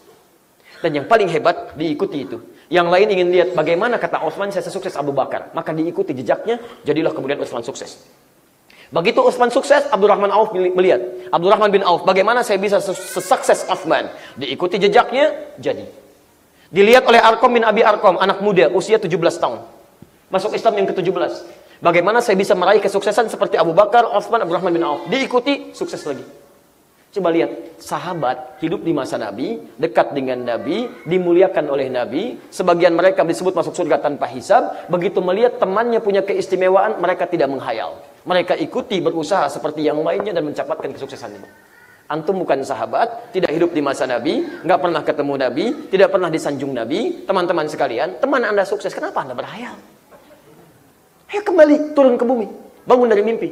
Dan yang paling hebat, diikuti itu. Yang lain ingin lihat bagaimana kata Utsman saya sesukses Abu Bakar. Maka diikuti jejaknya, jadilah kemudian Utsman sukses. Begitu Utsman sukses, Abdurrahman Auf melihat. Abdurrahman bin Auf, bagaimana saya bisa sesukses Utsman? Diikuti jejaknya, jadi. Dilihat oleh Arqam bin Abi Arqam, anak muda, usia 17 tahun. Masuk Islam yang ke-17. Bagaimana saya bisa meraih kesuksesan seperti Abu Bakar, Utsman, Abdurrahman bin Auf? Diikuti, sukses lagi. Coba lihat, sahabat hidup di masa Nabi, dekat dengan Nabi, dimuliakan oleh Nabi. Sebagian mereka disebut masuk surga tanpa hisab. Begitu melihat temannya punya keistimewaan, mereka tidak menghayal. Mereka ikuti, berusaha seperti yang lainnya dan mencatatkan kesuksesan itu. Antum bukan sahabat, tidak hidup di masa Nabi, nggak pernah ketemu Nabi, tidak pernah disanjung Nabi. Teman-teman sekalian, teman Anda sukses, kenapa Anda berhayal? Ayo kembali, turun ke bumi. Bangun dari mimpi.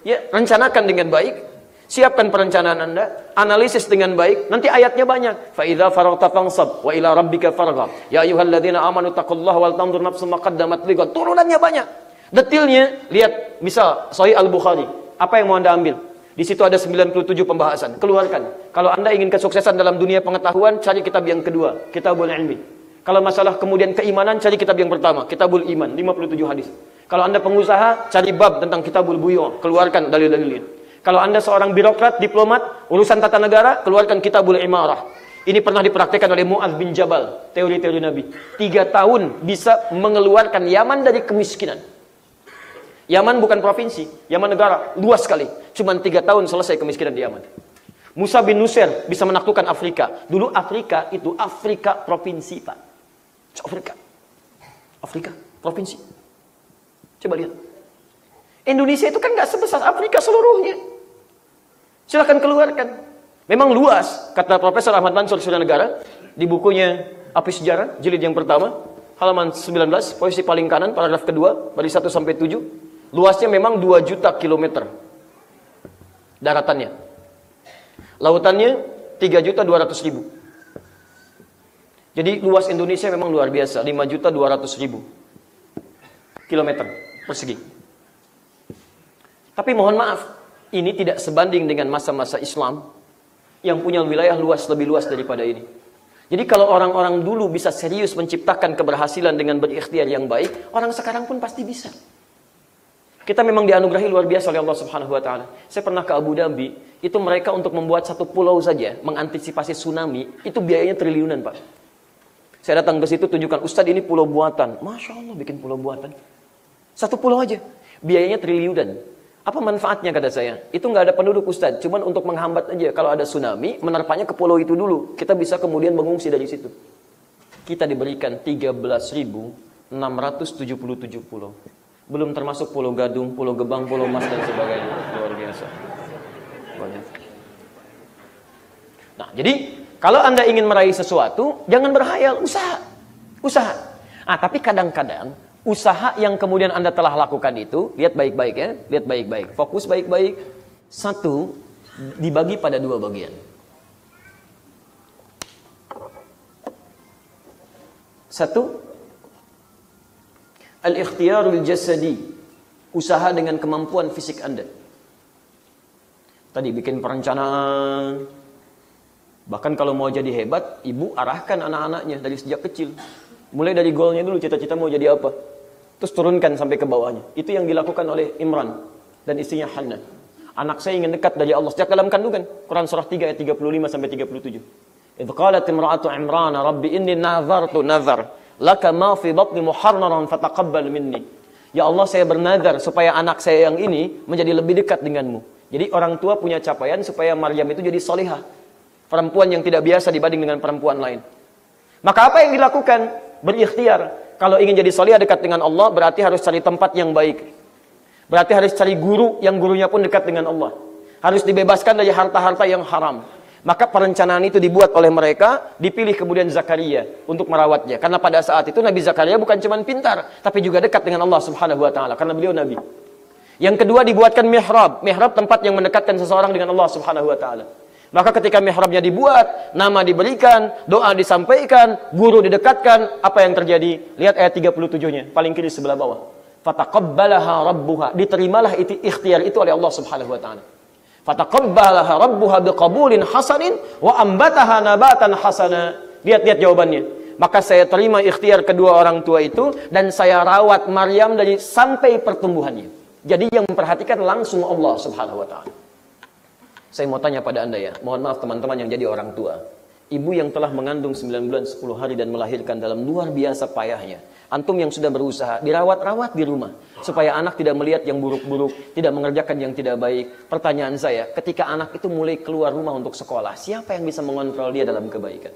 Ya, rencanakan dengan baik. Siapkan perencanaan Anda. Analisis dengan baik. Nanti ayatnya banyak. فَإِذَا فَرَغْتَ فَانْصَبْ وَإِلَى رَبِّكَ فَارْغَبْ يَا أَيُّهَا الَّذِينَ آمَنُوا اتَّقُوا اللَّهَ وَلْتَنْظُرْ نَفْسٌ مَا قَدَّمَتْ لِغَدٍ. Turunannya banyak. Detilnya, lihat. Misal, Sahih Al-Bukhari. Apa yang mau Anda ambil? Di situ ada 97 pembahasan. Keluarkan. Kalau Anda ingin kesuksesan dalam dunia pengetahuan, cari kitab yang kedua. Kitabul Ilmi. Kalau masalah kemudian keimanan, cari kitab yang pertama, Kitabul Iman, 57 hadis. Kalau Anda pengusaha, cari bab tentang Kitabul Buyu', keluarkan dalil-dalilnya. Kalau Anda seorang birokrat, diplomat, urusan tata negara, keluarkan Kitabul Imarah. Ini pernah dipraktikkan oleh Mu'adz bin Jabal, teori-teori Nabi. 3 tahun bisa mengeluarkan Yaman dari kemiskinan. Yaman bukan provinsi, Yaman negara, luas sekali. Cuman 3 tahun selesai kemiskinan di Yaman. Musa bin Nusair bisa menaklukkan Afrika. Dulu Afrika itu Afrika provinsi, Pak. Afrika provinsi. Coba lihat. Indonesia itu kan nggak sebesar Afrika seluruhnya. Silahkan keluarkan. Memang luas, kata Profesor Ahmad Mansur Suranegara di bukunya Api Sejarah, jilid yang pertama, halaman 19, posisi paling kanan, paragraf kedua, dari 1 sampai 7. Luasnya memang 2 juta kilometer. Daratannya. Lautannya 3.200.000. Jadi luas Indonesia memang luar biasa, 5.200.000 kilometer persegi. Tapi mohon maaf, ini tidak sebanding dengan masa-masa Islam yang punya wilayah luas lebih luas daripada ini. Jadi kalau orang-orang dulu bisa serius menciptakan keberhasilan dengan berikhtiar yang baik, orang sekarang pun pasti bisa. Kita memang dianugerahi luar biasa oleh Allah Subhanahu wa taala. Saya pernah ke Abu Dhabi, itu mereka untuk membuat satu pulau saja, mengantisipasi tsunami, itu biayanya triliunan, Pak. Saya datang ke situ tunjukkan, Ustadz ini pulau buatan. Masya Allah bikin pulau buatan. Satu pulau aja, biayanya triliunan. Apa manfaatnya kata saya? Itu nggak ada penduduk Ustadz, cuman untuk menghambat aja. Kalau ada tsunami, menerpanya ke pulau itu dulu. Kita bisa kemudian mengungsi dari situ. Kita diberikan 13.677 pulau. Belum termasuk Pulau Gadung, Pulau Gebang, Pulau Mas dan sebagainya. Luar biasa. Banyak. Nah, jadi kalau Anda ingin meraih sesuatu, jangan berhayal, usaha. Usaha. Tapi kadang-kadang usaha yang kemudian Anda telah lakukan itu, lihat baik-baik ya, lihat baik-baik. Fokus baik-baik. 1 dibagi pada 2 bagian. 1 al-ikhtiyarul jasadi, usaha dengan kemampuan fisik Anda. Tadi bikin perencanaan. Bahkan kalau mau jadi hebat, ibu arahkan anak-anaknya dari sejak kecil. Mulai dari goalnya dulu, cita-cita mau jadi apa. Terus turunkan sampai ke bawahnya. Itu yang dilakukan oleh Imran dan istrinya Hannah. Anak saya ingin dekat dari Allah sejak dalam kandungan. Quran surah 3 ayat 35 sampai 37. Idh qalat imra'atu Imran, Rabbi inni nazartu nazar laka ma fi batni muharraran fataqabbal minni. Ya Allah, saya bernazar supaya anak saya yang ini menjadi lebih dekat denganmu. Jadi orang tua punya capaian supaya Maryam itu jadi solihah, perempuan yang tidak biasa dibanding dengan perempuan lain. Maka apa yang dilakukan? Berikhtiar. Kalau ingin jadi solihah dekat dengan Allah, berarti harus cari tempat yang baik. Berarti harus cari guru yang gurunya pun dekat dengan Allah. Harus dibebaskan dari harta-harta yang haram. Maka perencanaan itu dibuat oleh mereka, dipilih kemudian Zakaria untuk merawatnya. Karena pada saat itu Nabi Zakaria bukan cuma pintar, tapi juga dekat dengan Allah Subhanahu wa taala karena beliau nabi. Yang kedua dibuatkan mihrab. Mihrab tempat yang mendekatkan seseorang dengan Allah Subhanahu wa taala. Maka ketika mihrabnya dibuat, nama diberikan, doa disampaikan, guru didekatkan, apa yang terjadi? Lihat ayat 37-nya, paling kiri sebelah bawah. Fataqabbalaha rabbuha, diterimalah ikhtiar itu oleh Allah Subhanahu wa taala. Fataqabbalaha rabbuha biqabulin hasanin wa ambataha nabatan hasana. Lihat jawabannya. Maka saya terima ikhtiar kedua orang tua itu dan saya rawat Maryam dari sampai pertumbuhannya. Jadi yang memperhatikan langsung Allah Subhanahu wa taala. Saya mau tanya pada Anda ya, mohon maaf teman-teman yang jadi orang tua. Ibu yang telah mengandung 9 bulan 10 hari dan melahirkan dalam luar biasa payahnya. Antum yang sudah berusaha, dirawat-rawat di rumah. Supaya anak tidak melihat yang buruk-buruk, tidak mengerjakan yang tidak baik. Pertanyaan saya, ketika anak itu mulai keluar rumah untuk sekolah, siapa yang bisa mengontrol dia dalam kebaikan?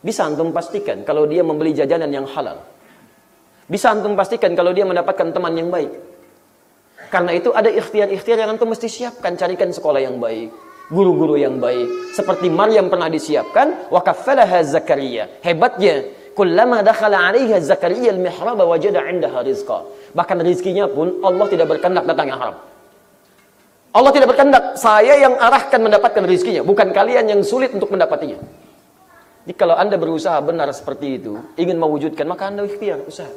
Bisa antum pastikan kalau dia membeli jajanan yang halal. Bisa antum pastikan kalau dia mendapatkan teman yang baik. Karena itu ada ikhtiar-ikhtiar yang antum mesti siapkan. Carikan sekolah yang baik, guru-guru yang baik. Seperti Maryam pernah disiapkan, wa kaffalaha Zakaria. Hebatnya, kullama dakhala 'alaiha Zakaria al-mihrab wajada 'indaha rizqa. Bahkan rizkinya pun Allah tidak berkehendak datang yang haram. Allah tidak berkehendak, saya yang arahkan mendapatkan rizkinya, bukan kalian yang sulit untuk mendapatinya. Jadi kalau Anda berusaha benar seperti itu, ingin mewujudkan, maka Anda ikhtiar, usaha.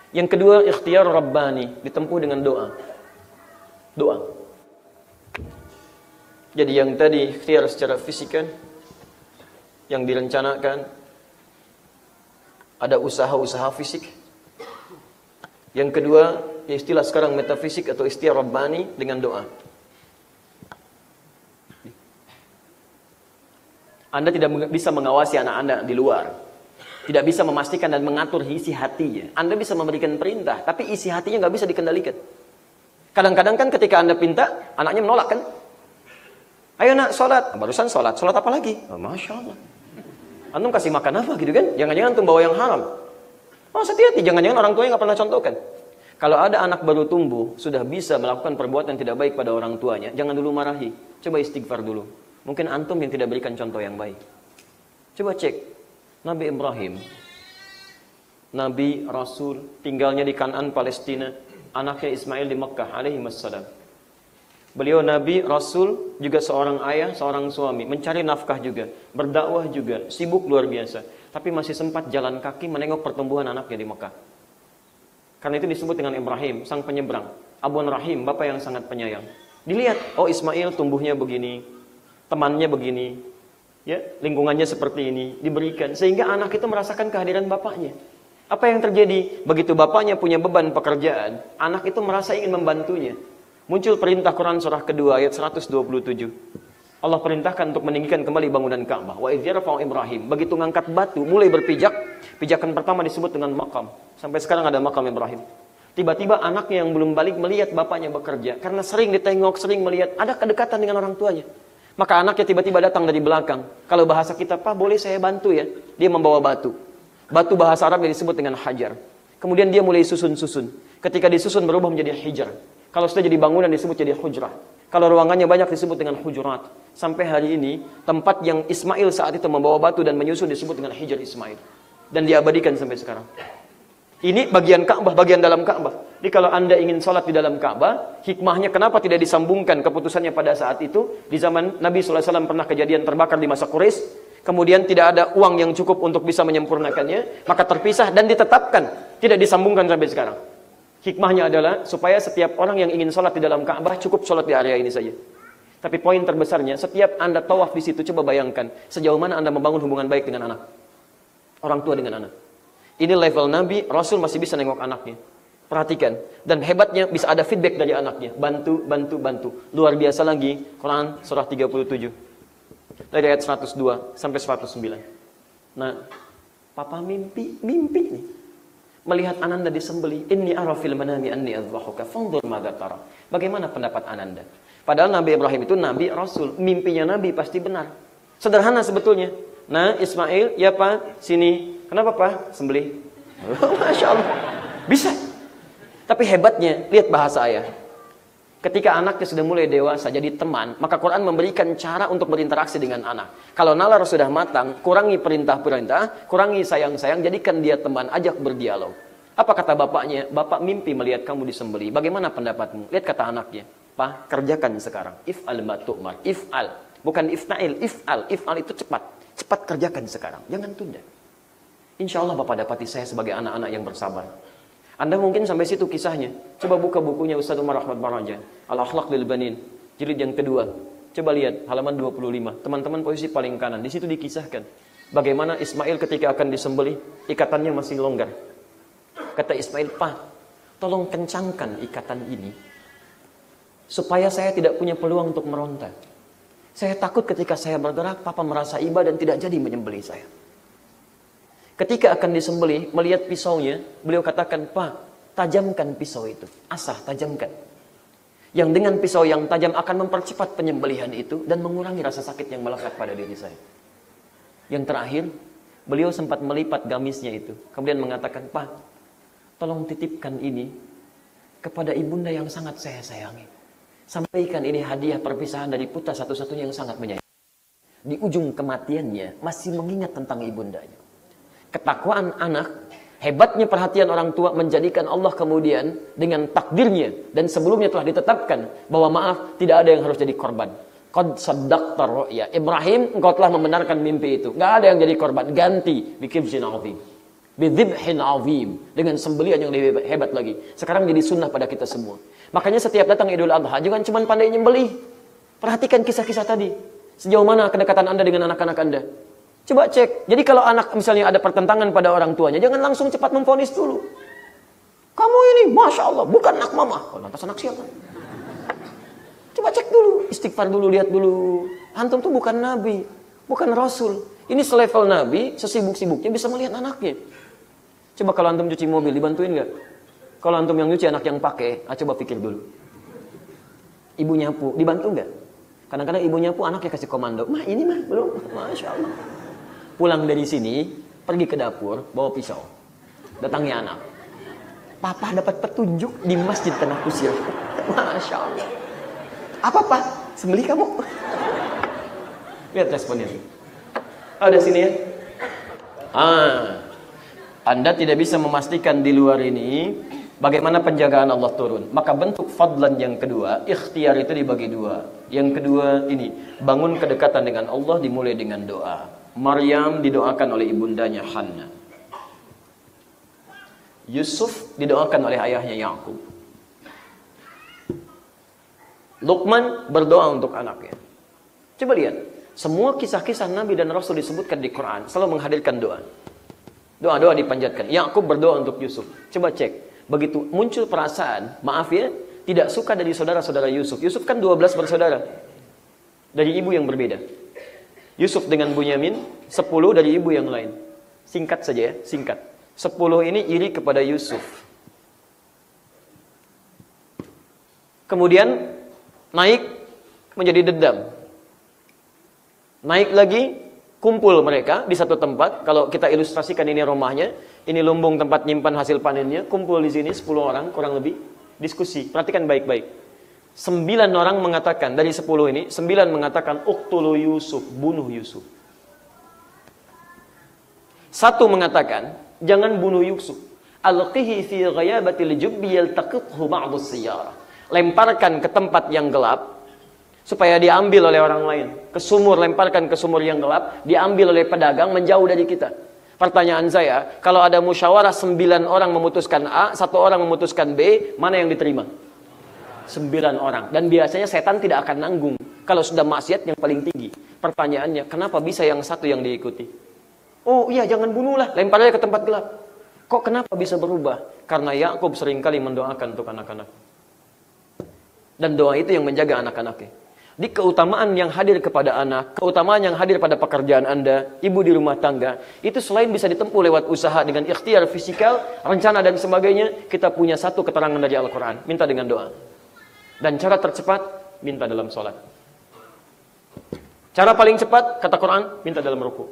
Yang kedua, ikhtiar Rabbani, ditempuh dengan doa. Doa. Jadi yang tadi ikhtiar secara fisik kan, yang direncanakan, ada usaha-usaha fisik. Yang kedua, istilah sekarang metafisik atau istilah Rabbani dengan doa. Anda tidak bisa mengawasi anak Anda di luar. Tidak bisa memastikan dan mengatur isi hatinya. Anda bisa memberikan perintah, tapi isi hatinya nggak bisa dikendalikan. Kadang-kadang kan ketika Anda pinta, anaknya menolak kan? Ayo nak, sholat. Barusan sholat. Sholat apa lagi? Oh, Masya Allah. Antum kasih makan apa gitu kan? Jangan-jangan antum bawa yang haram. Oh, hati-hati. Jangan-jangan orang tuanya nggak pernah contohkan. Kalau ada anak baru tumbuh, sudah bisa melakukan perbuatan tidak baik pada orang tuanya, jangan dulu marahi. Coba istighfar dulu. Mungkin antum yang tidak berikan contoh yang baik. Coba cek. Nabi Ibrahim, Nabi Rasul, tinggalnya di Kanaan, Palestina. Anaknya Ismail di Mekah, alaihi wassalam. Beliau Nabi, Rasul, juga seorang ayah, seorang suami. Mencari nafkah juga, berdakwah juga, sibuk luar biasa. Tapi masih sempat jalan kaki menengok pertumbuhan anaknya di Mekah. Karena itu disebut dengan Ibrahim, sang penyeberang. Abun Rahim, bapak yang sangat penyayang. Dilihat, oh Ismail tumbuhnya begini, temannya begini, ya, lingkungannya seperti ini, diberikan. Sehingga anak itu merasakan kehadiran bapaknya. Apa yang terjadi? Begitu bapaknya punya beban pekerjaan, anak itu merasa ingin membantunya. Muncul perintah Quran surah kedua ayat 127. Allah perintahkan untuk meninggikan kembali bangunan Ka'bah. Wa idh yarfa'u Ibrahim. Begitu ngangkat batu, mulai berpijak. Pijakan pertama disebut dengan makam. Sampai sekarang ada makam Ibrahim. Tiba-tiba anaknya yang belum balik melihat bapaknya bekerja. Karena sering ditengok, sering melihat ada kedekatan dengan orang tuanya. Maka anaknya tiba-tiba datang dari belakang. Kalau bahasa kita, Pak boleh saya bantu ya? Dia membawa batu. Batu bahasa Arab yang disebut dengan hajar. Kemudian dia mulai susun-susun. Ketika disusun berubah menjadi hijar. Kalau sudah jadi bangunan disebut jadi hujrah. Kalau ruangannya banyak disebut dengan hujurat. Sampai hari ini, tempat yang Ismail saat itu membawa batu dan menyusun disebut dengan Hijr Ismail. Dan diabadikan sampai sekarang. Ini bagian Ka'bah, bagian dalam Ka'bah. Jadi kalau Anda ingin sholat di dalam Ka'bah, hikmahnya kenapa tidak disambungkan keputusannya pada saat itu? Di zaman Nabi SAW pernah kejadian terbakar di masa Quraisy. Kemudian tidak ada uang yang cukup untuk bisa menyempurnakannya. Maka terpisah dan ditetapkan. Tidak disambungkan sampai sekarang. Hikmahnya adalah supaya setiap orang yang ingin sholat di dalam Ka'bah cukup sholat di area ini saja. Tapi poin terbesarnya, setiap Anda tawaf di situ, coba bayangkan sejauh mana Anda membangun hubungan baik dengan anak. Orang tua dengan anak. Ini level Nabi, Rasul masih bisa nengok anaknya. Perhatikan. Dan hebatnya bisa ada feedback dari anaknya. Bantu, bantu, bantu. Luar biasa lagi, Quran surah 37. Dari ayat 102 sampai 109. Nah, papa mimpi nih. Melihat Ananda disembelih, inni ara fil manami anni adzahuka fanzur madza tara. Bagaimana pendapat Ananda? Padahal Nabi Ibrahim itu Nabi Rasul, mimpinya Nabi pasti benar. Sederhana sebetulnya. Nah, Ismail, ya Pak, sini. Kenapa Pak? Sembelih. Masya Allah. Bisa. Tapi hebatnya, lihat bahasa ayah. Ketika anaknya sudah mulai dewasa jadi teman, maka Quran memberikan cara untuk berinteraksi dengan anak. Kalau nalar sudah matang, kurangi perintah-perintah, kurangi sayang-sayang, jadikan dia teman, ajak berdialog. Apa kata bapaknya? Bapak mimpi melihat kamu disembelih. Bagaimana pendapatmu? Lihat kata anaknya. Pak, kerjakan sekarang. If'al ma tu'mar. If'al. Bukan if'na'il, if'al. If'al itu cepat. Cepat kerjakan sekarang. Jangan tunda. Insya Allah Bapak dapati saya sebagai anak-anak yang bersabar. Anda mungkin sampai situ kisahnya. Coba buka bukunya Ustaz Umar Ahmad Baraja, Al-Akhlaq lil Banin, jilid yang kedua. Coba lihat halaman 25. Teman-teman posisi paling kanan. Di situ dikisahkan bagaimana Ismail ketika akan disembelih, ikatannya masih longgar. Kata Ismail, "Pak, tolong kencangkan ikatan ini supaya saya tidak punya peluang untuk meronta. Saya takut ketika saya bergerak, Papa merasa iba dan tidak jadi menyembelih saya." Ketika akan disembelih, melihat pisaunya, beliau katakan, "Pak, tajamkan pisau itu. Asah, tajamkan. Yang dengan pisau yang tajam akan mempercepat penyembelihan itu dan mengurangi rasa sakit yang melekat pada diri saya." Yang terakhir, beliau sempat melipat gamisnya itu. Kemudian mengatakan, "Pak, tolong titipkan ini kepada ibunda yang sangat saya sayangi. Sampaikan ini hadiah perpisahan dari putra satu-satunya yang sangat menyayangi. Di ujung kematiannya masih mengingat tentang ibundanya." Ketakwaan anak, hebatnya perhatian orang tua menjadikan Allah kemudian dengan takdirnya dan sebelumnya telah ditetapkan bahwa maaf, tidak ada yang harus jadi korban. Qad saddaqta ru'ya. Ibrahim, engkau telah membenarkan mimpi itu. Enggak ada yang jadi korban, ganti bikibzin azim. Bidhibhin azim, dengan sembelihan yang lebih hebat lagi. Sekarang jadi sunnah pada kita semua. Makanya setiap datang Idul Adha jangan cuma pandai nyembelih. Perhatikan kisah-kisah tadi. Sejauh mana kedekatan Anda dengan anak-anak Anda? Coba cek. Jadi kalau anak misalnya ada pertentangan pada orang tuanya, jangan langsung cepat memvonis dulu. Kamu ini ini, Masya Allah, bukan anak mama. Oh, lantas anak siapa? Coba cek dulu, istighfar dulu, lihat dulu. Antum tuh bukan nabi, bukan rasul. Ini selevel nabi, sesibuk-sibuknya bisa melihat anaknya. Coba kalau antum cuci mobil, dibantuin nggak? Kalau antum yang nyuci, anak yang pakai, coba pikir dulu. Ibu nyapu, dibantu nggak? Kadang-kadang ibu nyapu, anaknya kasih komando. Mah ini mah, belum. Masya Allah. Pulang dari sini, pergi ke dapur, bawa pisau. Datangi anak. Papa dapat petunjuk di masjid Tanah Kusir. Masya Allah. Apa pak? Sembelih kamu? Lihat responnya. Ada sini ya. Anda tidak bisa memastikan di luar ini bagaimana penjagaan Allah turun. Maka bentuk fadlan yang kedua, ikhtiar itu dibagi dua. Yang kedua ini, bangun kedekatan dengan Allah dimulai dengan doa. Maryam didoakan oleh ibundanya Hanna. Yusuf didoakan oleh ayahnya Yakub. Luqman berdoa untuk anaknya. Coba lihat, semua kisah-kisah Nabi dan Rasul disebutkan di Quran selalu menghadirkan doa. Doa-doa dipanjatkan. Yakub berdoa untuk Yusuf. Coba cek. Begitu muncul perasaan, maaf ya, tidak suka dari saudara-saudara Yusuf. Yusuf kan 12 bersaudara. Dari ibu yang berbeda. Yusuf dengan Bunyamin, 10 dari ibu yang lain. Singkat saja ya, singkat. 10 ini iri kepada Yusuf. Kemudian naik menjadi dendam. Naik lagi, kumpul mereka di satu tempat. Kalau kita ilustrasikan ini rumahnya, ini lumbung tempat nyimpan hasil panennya. Kumpul di sini 10 orang kurang lebih, diskusi. Perhatikan baik-baik. 9 orang mengatakan, dari 10 ini 9 mengatakan uqtulu Yusuf, bunuh Yusuf. 1 mengatakan jangan bunuh Yusuf. Alqihi fi ghayabatil jubbi yaltaqithu ba'dus sayyarah. Lemparkan ke tempat yang gelap supaya diambil oleh orang lain. Ke sumur, lemparkan ke sumur yang gelap, diambil oleh pedagang menjauh dari kita. Pertanyaan saya, kalau ada musyawarah 9 orang memutuskan A, 1 orang memutuskan B, mana yang diterima? 9 orang. Dan biasanya setan tidak akan nanggung kalau sudah maksiat yang paling tinggi. Pertanyaannya, kenapa bisa yang satu yang diikuti? Oh iya, jangan bunuhlah, lempar aja ke tempat gelap. Kok kenapa bisa berubah? Karena Yakub seringkali mendoakan untuk anak-anak. Dan doa itu yang menjaga anak-anaknya. Di keutamaan yang hadir kepada anak, keutamaan yang hadir pada pekerjaan Anda, ibu di rumah tangga, itu selain bisa ditempuh lewat usaha dengan ikhtiar fisikal, rencana dan sebagainya, kita punya satu keterangan dari Al-Quran. Minta dengan doa. Dan cara tercepat, minta dalam sholat. Cara paling cepat, kata Quran, minta dalam ruku.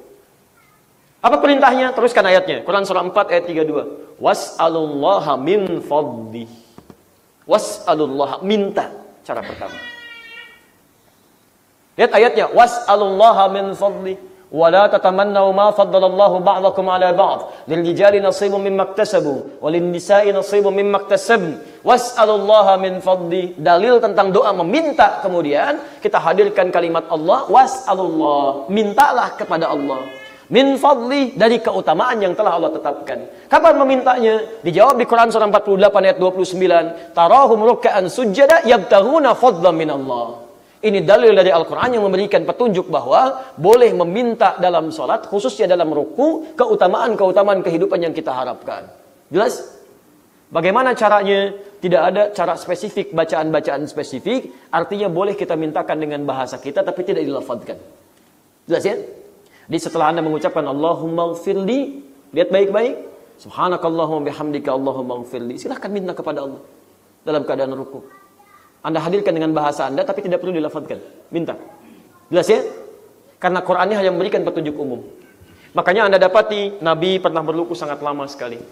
Apa perintahnya? Teruskan ayatnya. Quran surah 4 ayat 32. Was'alullaha min fadlih. Was'alullaha, minta. Cara pertama. Lihat ayatnya. Was'alullaha min fadlih. Wala tatamannaw ma faddalallahu ba'dakum ala ba'd. Lirijali nasibun mimma iktasabu. Walinnisa'i nasibun mimma iktasabn. Was'alullaha min fadlih. Dalil tentang doa meminta. Kemudian kita hadirkan kalimat Allah. Was'alullah. Mintalah kepada Allah. Min fadli, dari keutamaan yang telah Allah tetapkan. Kapan memintanya? Dijawab di Quran surah 48 ayat 29. Tarahum ruk'an sujada yabtaghuna fadlan min Allah. Ini dalil dari Al-Quran yang memberikan petunjuk bahwa boleh meminta dalam sholat, khususnya dalam ruku, keutamaan-keutamaan kehidupan yang kita harapkan. Jelas? Bagaimana caranya? Tidak ada cara spesifik, bacaan-bacaan spesifik. Artinya boleh kita mintakan dengan bahasa kita, tapi tidak dilafadzkan. Jelas ya? Jadi setelah Anda mengucapkan Allahumma gfirli, lihat baik-baik. Subhanakallahumma bihamdika Allahumma gfirli. Silahkan minta kepada Allah dalam keadaan ruku. Anda hadirkan dengan bahasa Anda, tapi tidak perlu dilafadzkan. Minta. Jelas ya? Karena Qurannya hanya memberikan petunjuk umum. Makanya Anda dapati Nabi pernah berluku sangat lama sekali.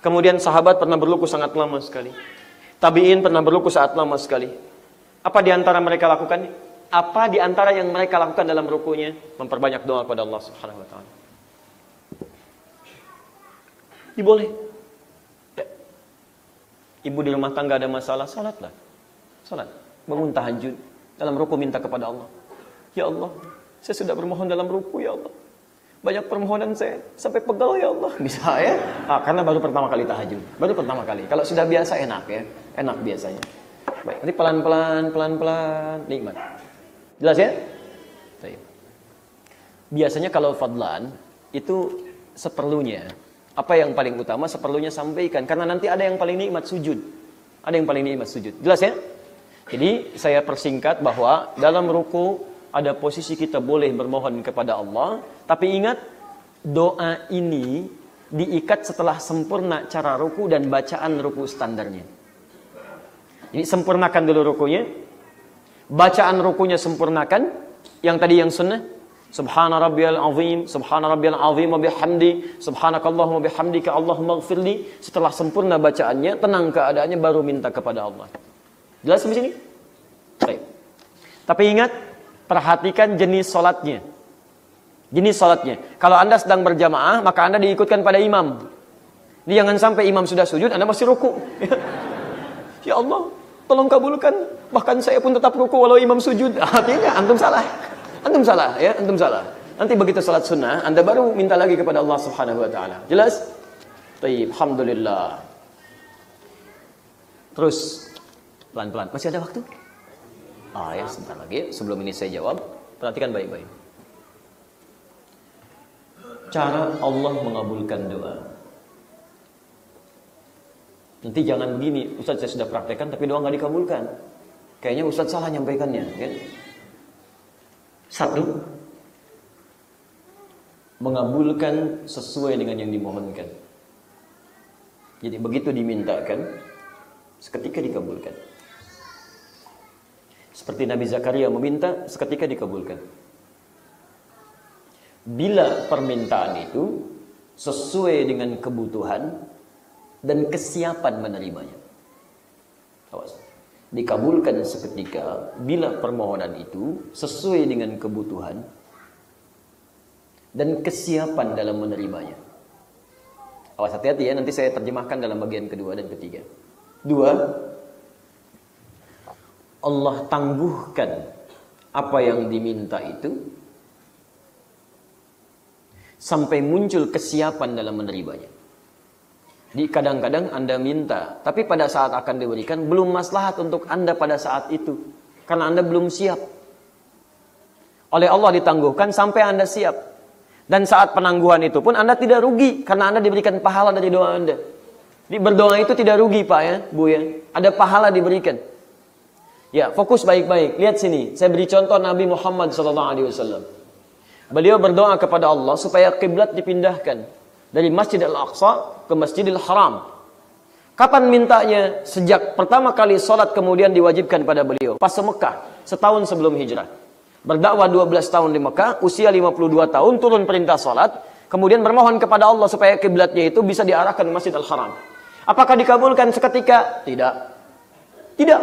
Kemudian sahabat pernah berluku sangat lama sekali. Tabi'in pernah berluku sangat lama sekali. Apa di antara mereka lakukan? Apa di antara yang mereka lakukan dalam rukunya? Memperbanyak doa kepada Allah Subhanahu wa taala. Boleh. Ibu di rumah tangga ada masalah, salatlah. Salat, bangun tahajud, dalam ruku minta kepada Allah. Ya Allah, saya sudah bermohon dalam ruku ya Allah. Banyak permohonan saya sampai pegal ya Allah. Bisa ya? Karena baru pertama kali tahajud. Baru pertama kali. Kalau sudah biasa enak ya. Enak biasanya. Baik, nanti pelan-pelan, nikmat. Jelas ya? Baik. Biasanya kalau fadlan itu seperlunya Apa yang paling utama seperlunya sampaikan. Karena nanti ada yang paling nikmat sujud. Ada yang paling nikmat sujud. Jelas ya? Jadi saya persingkat bahwa dalam ruku ada posisi kita boleh bermohon kepada Allah. Tapi ingat, doa ini diikat setelah sempurna cara ruku dan bacaan ruku standarnya. Jadi sempurnakan dulu rukunya. Bacaan rukunya sempurnakan. Yang tadi yang sunnah. Subhana rabbiyal azim, subhana rabbiyal azim wa bihamdi, subhanakallahumma bihamdika Allahumma ighfirli. Setelah sempurna bacaannya, tenang keadaannya, baru minta kepada Allah. Jelas sampai sini? Baik. Tapi ingat, perhatikan jenis salatnya. Jenis salatnya. Kalau Anda sedang berjamaah, maka Anda diikutkan pada imam. Jadi jangan sampai imam sudah sujud, Anda masih ruku. Ya Allah, tolong kabulkan. Bahkan saya pun tetap ruku walau imam sujud. Artinya antum salah. Antum salah ya, antum salah. Nanti begitu salat sunnah, Anda baru minta lagi kepada Allah Subhanahu wa taala. Jelas? Baik, alhamdulillah. Terus pelan-pelan. Masih ada waktu? Ya, sebentar lagi. Sebelum ini saya jawab, perhatikan baik-baik. Cara Allah mengabulkan doa. Nanti jangan begini, Ustaz saya sudah praktekkan tapi doa nggak dikabulkan. Kayaknya Ustaz salah nyampaikannya, kan? Satu, mengabulkan sesuai dengan yang dimohonkan. Jadi begitu dimintakan, seketika dikabulkan. Seperti Nabi Zakaria meminta, seketika dikabulkan. Bila permintaan itu sesuai dengan kebutuhan dan kesiapan menerimanya. Awas. Dikabulkan seketika bila permohonan itu sesuai dengan kebutuhan dan kesiapan dalam menerimanya. Awas, hati-hati ya, nanti saya terjemahkan dalam bagian kedua dan ketiga. Dua, Allah tangguhkan apa yang diminta itu sampai muncul kesiapan dalam menerimanya. Di kadang-kadang Anda minta, tapi pada saat akan diberikan belum maslahat untuk Anda pada saat itu, karena Anda belum siap. Oleh Allah ditangguhkan sampai Anda siap. Dan saat penangguhan itu pun Anda tidak rugi, karena Anda diberikan pahala dari doa Anda. Di berdoa itu tidak rugi Pak ya, Bu ya. Ada pahala diberikan. Ya, fokus baik-baik. Lihat sini, saya beri contoh Nabi Muhammad SAW. Beliau berdoa kepada Allah supaya kiblat dipindahkan dari Masjid Al-Aqsa ke Masjidil Haram. Kapan mintanya? Sejak pertama kali sholat kemudian diwajibkan pada beliau. Pas Mekah, setahun sebelum hijrah. Berdakwah 12 tahun di Mekah, usia 52 tahun, turun perintah sholat. Kemudian bermohon kepada Allah supaya kiblatnya itu bisa diarahkan ke Masjid Al-Haram. Apakah dikabulkan seketika? Tidak. Tidak.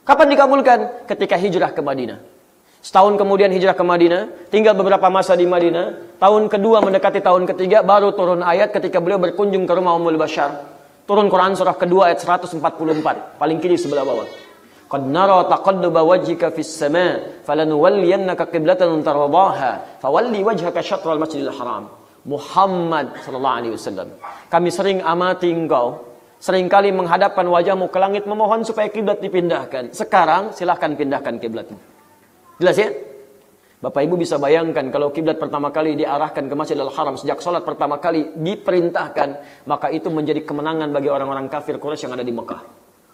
Kapan dikabulkan? Ketika hijrah ke Madinah. Setahun kemudian hijrah ke Madinah, tinggal beberapa masa di Madinah. Tahun kedua mendekati tahun ketiga, baru turun ayat ketika beliau berkunjung ke rumah Ummul Bashar. Turun Quran surah kedua ayat 144, paling kiri sebelah bawah. Qad nara taqalluba wajhika fis sama' falanuwalliyannaka qiblatan tardaha fawalli wajhaka syatral masjidil haram. Muhammad sallallahu alaihi wasallam, kami sering amati engkau, seringkali menghadapkan wajahmu ke langit memohon supaya kiblat dipindahkan. Sekarang silahkan pindahkan kiblatmu. Jelas ya? Bapak Ibu bisa bayangkan kalau kiblat pertama kali diarahkan ke Masjidil Haram sejak sholat pertama kali diperintahkan, maka itu menjadi kemenangan bagi orang-orang kafir Quraisy yang ada di Mekah.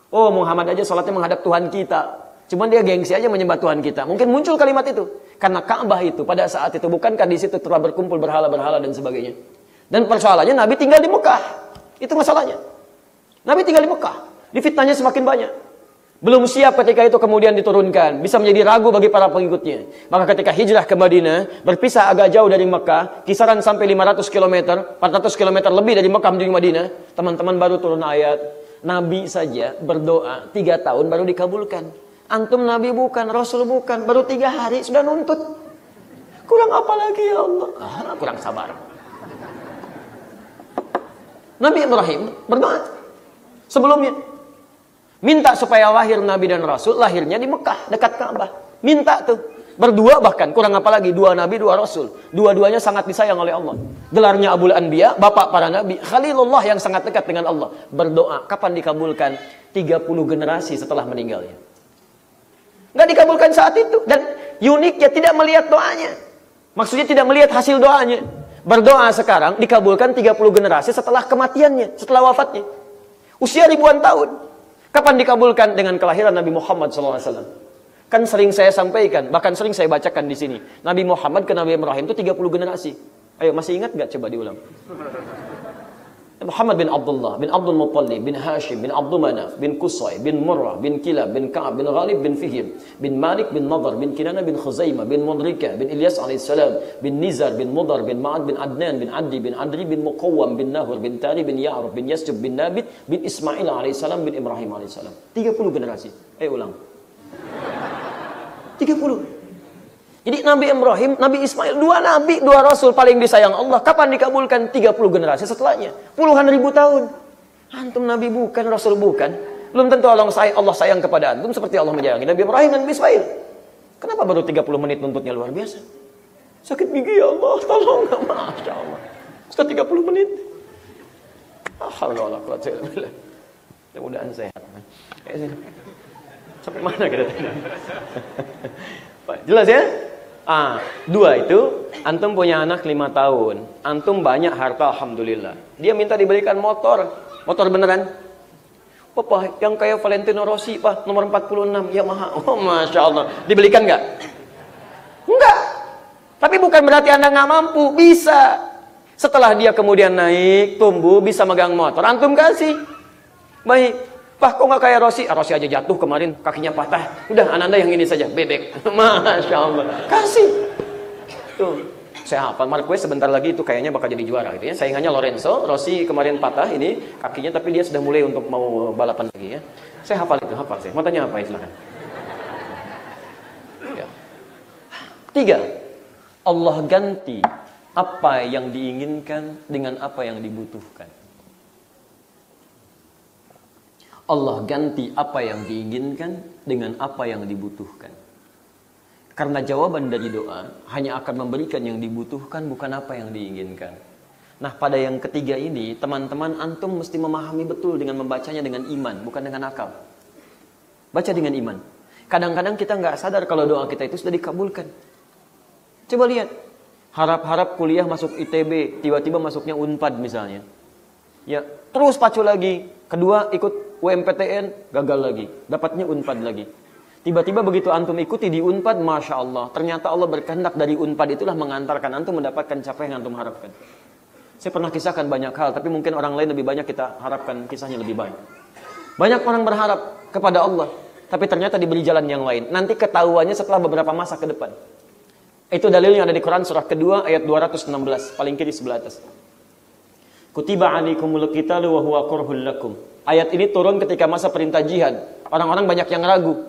Oh, Muhammad aja sholatnya menghadap Tuhan kita. Cuman dia gengsi aja menyembah Tuhan kita. Mungkin muncul kalimat itu. Karena Ka'bah itu pada saat itu, bukankah di situ telah berkumpul berhala-berhala dan sebagainya. Dan persoalannya Nabi tinggal di Mekah. Itu masalahnya. Nabi tinggal di Mekah. Difitnahnya semakin banyak. Belum siap ketika itu kemudian diturunkan. Bisa menjadi ragu bagi para pengikutnya. Maka ketika hijrah ke Madinah, berpisah agak jauh dari Mekah, kisaran sampai 500 km, 400 km lebih dari Mekah menuju Madinah, teman-teman baru turun ayat. Nabi saja berdoa 3 tahun baru dikabulkan. Antum Nabi bukan, Rasul bukan, baru 3 hari sudah nuntut. Kurang apa lagi ya Allah? Kurang sabar. Nabi Ibrahim berdoa sebelumnya. Minta supaya lahir Nabi dan Rasul, lahirnya di Mekah, dekat Ka'bah. Minta tuh. Berdua bahkan, kurang apa lagi, 2 Nabi, 2 Rasul. Dua-duanya sangat disayang oleh Allah. Gelarnya Abul Anbiya, bapak para Nabi. Khalilullah yang sangat dekat dengan Allah. Berdoa, kapan dikabulkan? 30 generasi setelah meninggalnya. Nggak dikabulkan saat itu. Dan uniknya tidak melihat doanya. Maksudnya tidak melihat hasil doanya. Berdoa sekarang dikabulkan 30 generasi setelah kematiannya, setelah wafatnya. Usia ribuan tahun. Kapan dikabulkan? Dengan kelahiran Nabi Muhammad SAW. Kan sering saya sampaikan, bahkan sering saya bacakan di sini. Nabi Muhammad ke Nabi Ibrahim itu 30 generasi. Ayo, masih ingat nggak? Coba diulang. Muhammad bin Abdullah, bin Abdul Muttalib, bin Hashim, bin Abdul Manaf, bin Qusay, bin Murrah, bin Kilab, bin Ka'ab, bin Ghalib, bin Fihir, bin Malik, bin Nadar, bin Kinana, bin Khuzaimah, bin Mudrika, bin Ilyas alaihissalam, bin Nizar, bin Mudar, bin Ma'ad, bin Adnan, bin Addi, bin Adri, bin Muqawwam, bin Nahur, bin Tari, bin Ya'ruf, bin Yasjub, bin Nabit, bin Ismail alaihissalam, bin Ibrahim alaihissalam. 30 generasi. Ayo ulang. 30. Jadi Nabi Ibrahim, Nabi Ismail, dua nabi, dua rasul paling disayang Allah. Kapan dikabulkan? 30 generasi setelahnya. Puluhan ribu tahun. Antum nabi bukan, rasul bukan. Belum tentu Allah sayang kepada antum seperti Allah menyayangi Nabi Ibrahim dan Nabi Ismail. Kenapa baru 30 menit nuntutnya luar biasa? Sakit gigi ya Allah, tolong. Masya Allah. Sudah 30 menit. Alhamdulillah. Mudah-mudahan sehat. Sampai mana kita tadi? Jelas ya? Dua itu, antum punya anak 5 tahun, antum banyak harta, alhamdulillah. Dia minta dibelikan motor beneran. Papa, yang kayak Valentino Rossi, Pak, nomor 46, Yamaha. Oh, Masya Allah. Dibelikan nggak? Enggak. Tapi bukan berarti Anda nggak mampu, bisa. Setelah dia kemudian naik, tumbuh, bisa megang motor, antum kasih. Baik. Pak, kok nggak kayak Rossi? Rossi aja jatuh kemarin, kakinya patah. Udah, Anda yang ini saja, bebek. Masya Allah. Kasih. Tuh, saya hafal. Marquez sebentar lagi itu kayaknya bakal jadi juara gitu ya. Saingannya Lorenzo. Rossi kemarin patah ini kakinya, tapi dia sudah mulai untuk mau balapan lagi ya. Saya hafal itu, hafal saya. Mau tanya apa? Silakan. Ya. 3. Allah ganti apa yang diinginkan dengan apa yang dibutuhkan. Allah ganti apa yang diinginkan dengan apa yang dibutuhkan. Karena jawaban dari doa hanya akan memberikan yang dibutuhkan, bukan apa yang diinginkan. Nah, pada yang ketiga ini, teman-teman, antum mesti memahami betul dengan membacanya dengan iman, bukan dengan akal. Baca dengan iman. Kadang-kadang kita nggak sadar kalau doa kita itu sudah dikabulkan. Coba lihat. Harap-harap kuliah masuk ITB, tiba-tiba masuknya Unpad misalnya. Ya, terus pacu lagi. Kedua ikut UMPTN, gagal lagi. Dapatnya Unpad lagi. Tiba-tiba begitu antum ikuti di Unpad, Masya Allah. Ternyata Allah berkehendak dari Unpad itulah mengantarkan antum mendapatkan capaian yang antum harapkan. Saya pernah kisahkan banyak hal, tapi mungkin orang lain lebih banyak kita harapkan kisahnya lebih banyak. Banyak orang berharap kepada Allah, tapi ternyata diberi jalan yang lain. Nanti ketahuannya setelah beberapa masa ke depan. Itu dalilnya ada di Quran surah kedua ayat 216, paling kiri sebelah atas. Kutiba alaikumul qitalu wa huwa kurhul lakum. Ayat ini turun ketika masa perintah jihad. Orang-orang banyak yang ragu.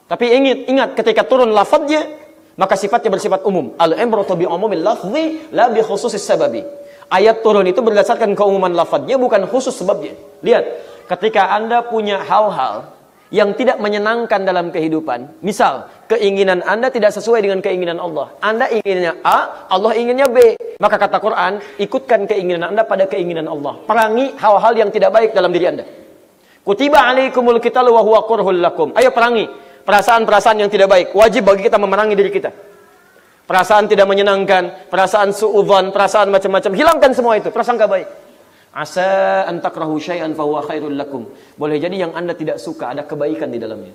Tapi ingat ketika turun lafadznya, maka sifatnya bersifat umum. Al-ibratu bi umumil lafzi la bi khususis sababi. Ayat turun itu berdasarkan keumuman lafadznya, bukan khusus sebabnya. Lihat, ketika Anda punya hal-hal yang tidak menyenangkan dalam kehidupan, misal keinginan Anda tidak sesuai dengan keinginan Allah. Anda inginnya A, Allah inginnya B. Maka kata Quran, ikutkan keinginan Anda pada keinginan Allah. Perangi hal-hal yang tidak baik dalam diri Anda. Kutiba alaikumul qitalu wa huwa kurhul lakum. Ayo perangi perasaan-perasaan yang tidak baik. Wajib bagi kita memerangi diri kita. Perasaan tidak menyenangkan, perasaan suudzon, perasaan macam-macam. Hilangkan semua itu, prasangka baik. Asa an takrahu syai'an fa huwa khairul lakum. Boleh jadi yang Anda tidak suka ada kebaikan di dalamnya.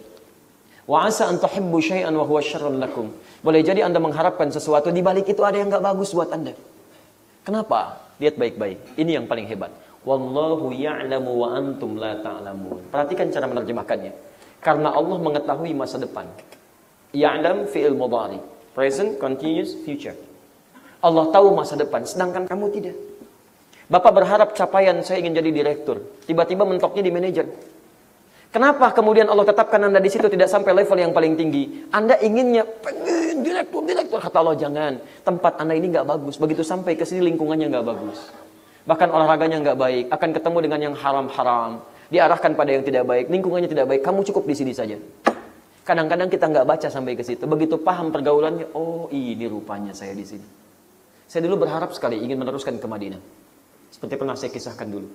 Wa asa an tuhibbu syai'an wa huwa syarrun lakum. Boleh jadi Anda mengharapkan sesuatu, di balik itu ada yang enggak bagus buat Anda. Kenapa? Lihat baik-baik. Ini yang paling hebat. Wallahu ya'lamu wa antum la ta'lamun. Perhatikan cara menerjemahkannya. Karena Allah mengetahui masa depan. Ya'lam fi'il mudhari. Present, continuous, future. Allah tahu masa depan, sedangkan kamu tidak. Bapak berharap capaian saya ingin jadi direktur. Tiba-tiba mentoknya di manajer. Kenapa kemudian Allah tetapkan Anda di situ tidak sampai level yang paling tinggi? Anda inginnya pengen direktur. Kata Allah jangan. Tempat Anda ini nggak bagus. Begitu sampai ke sini lingkungannya nggak bagus. Bahkan olahraganya nggak baik. Akan ketemu dengan yang haram-haram. Diarahkan pada yang tidak baik. Lingkungannya tidak baik. Kamu cukup di sini saja. Kadang-kadang kita nggak baca sampai ke situ. Begitu paham pergaulannya. Oh ini rupanya saya di sini. Saya dulu berharap sekali ingin meneruskan ke Madinah. Seperti pernah saya kisahkan dulu.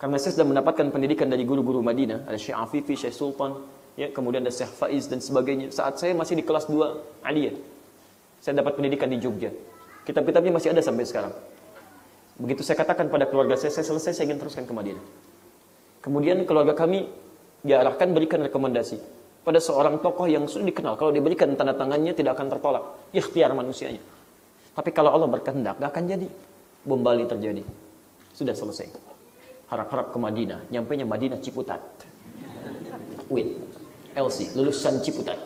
Karena saya sudah mendapatkan pendidikan dari guru-guru Madinah. Ada Syekh Afifi, Syekh Sultan. Ya, kemudian ada Syekh Faiz dan sebagainya. Saat saya masih di kelas 2 Aliyah. Saya dapat pendidikan di Jogja. Kitab-kitabnya masih ada sampai sekarang. Begitu saya katakan pada keluarga saya selesai, saya ingin teruskan ke Madinah. Kemudian keluarga kami diarahkan berikan rekomendasi pada seorang tokoh yang sudah dikenal. Kalau diberikan tanda tangannya tidak akan tertolak. Ikhtiar manusianya. Tapi kalau Allah berkehendak, gak akan jadi. Bom Bali terjadi. Sudah selesai. Harap-harap ke Madinah. Nyampainya Madinah Ciputat. Wait. LC, lulusan Ciputat.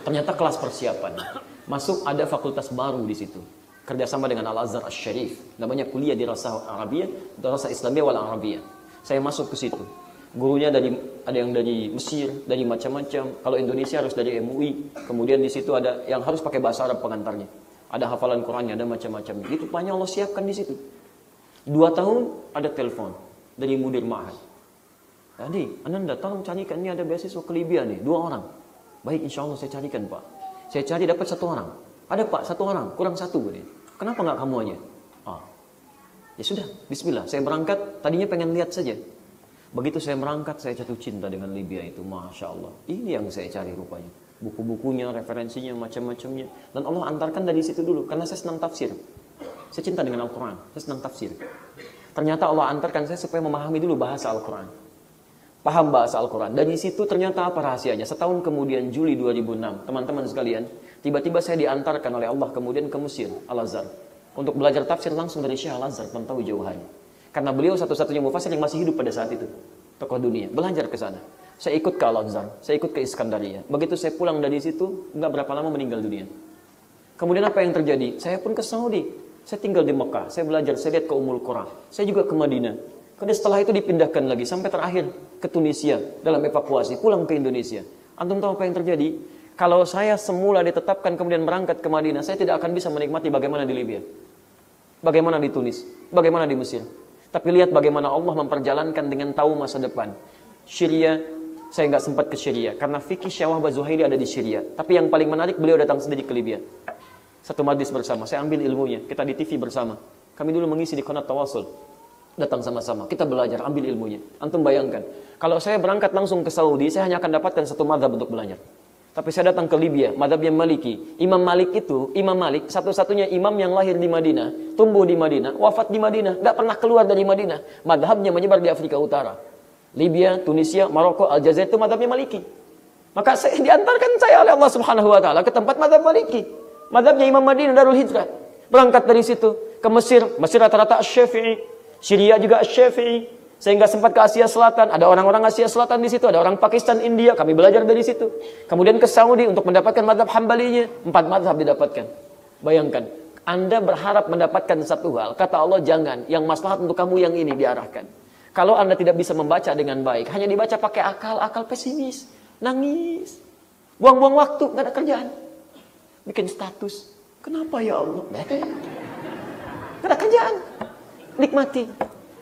Ternyata kelas persiapan. Masuk ada fakultas baru di situ. Kerjasama dengan Al-Azhar Asy-Syarif. Namanya kuliah dirasah Arabiyah, dirasah Islamiyah wal Arabiyah. Saya masuk ke situ. Gurunya ada yang dari Mesir, dari macam-macam. Kalau Indonesia harus dari MUI. Kemudian di situ ada yang harus pakai bahasa Arab pengantarnya. Ada hafalan Qurannya, ada macam-macam. Itu banyak Allah siapkan di situ. 2 tahun ada telepon dari mudir ma'had. Tadi, Anda tolong carikan, ini ada beasiswa ke Libya nih, 2 orang. Baik, insya Allah saya carikan, Pak. Saya cari dapat 1 orang. Ada, Pak, 1 orang, kurang 1. Kenapa nggak kamu aja? Ya sudah, bismillah. Saya berangkat, tadinya pengen lihat saja. Begitu saya berangkat, saya jatuh cinta dengan Libya itu. Masya Allah. Ini yang saya cari rupanya. Buku-bukunya, referensinya, macam-macamnya. Dan Allah antarkan dari situ dulu. Karena saya senang tafsir. Saya cinta dengan Al-Quran. Saya senang tafsir. Ternyata Allah antarkan saya supaya memahami dulu bahasa Al-Quran. Paham bahasa Al-Quran. Dari situ ternyata apa rahasianya? Setahun kemudian, Juli 2006. Teman-teman sekalian, tiba-tiba saya diantarkan oleh Allah kemudian ke Mesir, Al-Azhar. Untuk belajar tafsir langsung dari Syekh Al-Azhar, Tantawi Jauhari. Karena beliau satu-satunya mufassir yang masih hidup pada saat itu. Tokoh dunia. Belajar ke sana. Saya ikut ke Al-Azhar. Saya ikut ke Iskandaria. Begitu saya pulang dari situ, nggak berapa lama meninggal dunia. Kemudian apa yang terjadi? Saya pun ke Saudi. Saya tinggal di Mekah. Saya belajar. Saya lihat ke Ummul Qura. Saya juga ke Madinah. Kemudian setelah itu dipindahkan lagi. Sampai terakhir ke Tunisia. Dalam evakuasi. Pulang ke Indonesia. Antum tahu apa yang terjadi? Kalau saya semula ditetapkan kemudian berangkat ke Madinah, saya tidak akan bisa menikmati bagaimana di Libya. Bagaimana di Tunis. Bagaimana di Mesir. Tapi lihat bagaimana Allah memperjalankan dengan tahu masa depan. Syria, saya nggak sempat ke Syria. Karena fikih Syawah Bazuhaili ada di Syria. Tapi yang paling menarik, beliau datang sendiri ke Libya. Satu majlis bersama, saya ambil ilmunya. Kita di TV bersama. Kami dulu mengisi di Qanat Tawasul. Datang sama-sama, kita belajar, ambil ilmunya. Antum bayangkan, kalau saya berangkat langsung ke Saudi, saya hanya akan dapatkan satu mazhab untuk belajar. Tapi saya datang ke Libya, mazhabnya Maliki. Imam Malik itu, Imam Malik, satu-satunya imam yang lahir di Madinah, tumbuh di Madinah, wafat di Madinah, gak pernah keluar dari Madinah. Mazhabnya menyebar di Afrika Utara. Libya, Tunisia, Maroko, Aljazair itu mazhabnya Maliki. Maka saya diantarkan saya oleh Allah Subhanahu wa taala ke tempat mazhab Maliki. Mazhabnya Imam Madinah Darul Hijrah. Berangkat dari situ ke Mesir, Mesir rata-rata Asy-Syafi'i, Syria juga Asy-Syafi'i. Sehingga sempat ke Asia Selatan, ada orang-orang Asia Selatan di situ, ada orang Pakistan, India, kami belajar dari situ. Kemudian ke Saudi untuk mendapatkan mazhab Hambalinya, 4 mazhab didapatkan. Bayangkan, Anda berharap mendapatkan satu hal, kata Allah jangan, yang maslahat untuk kamu yang ini diarahkan. Kalau Anda tidak bisa membaca dengan baik, hanya dibaca pakai akal pesimis, nangis, buang-buang waktu, nggak ada kerjaan, bikin status. Kenapa ya Allah? Nggak ada kerjaan, nikmati,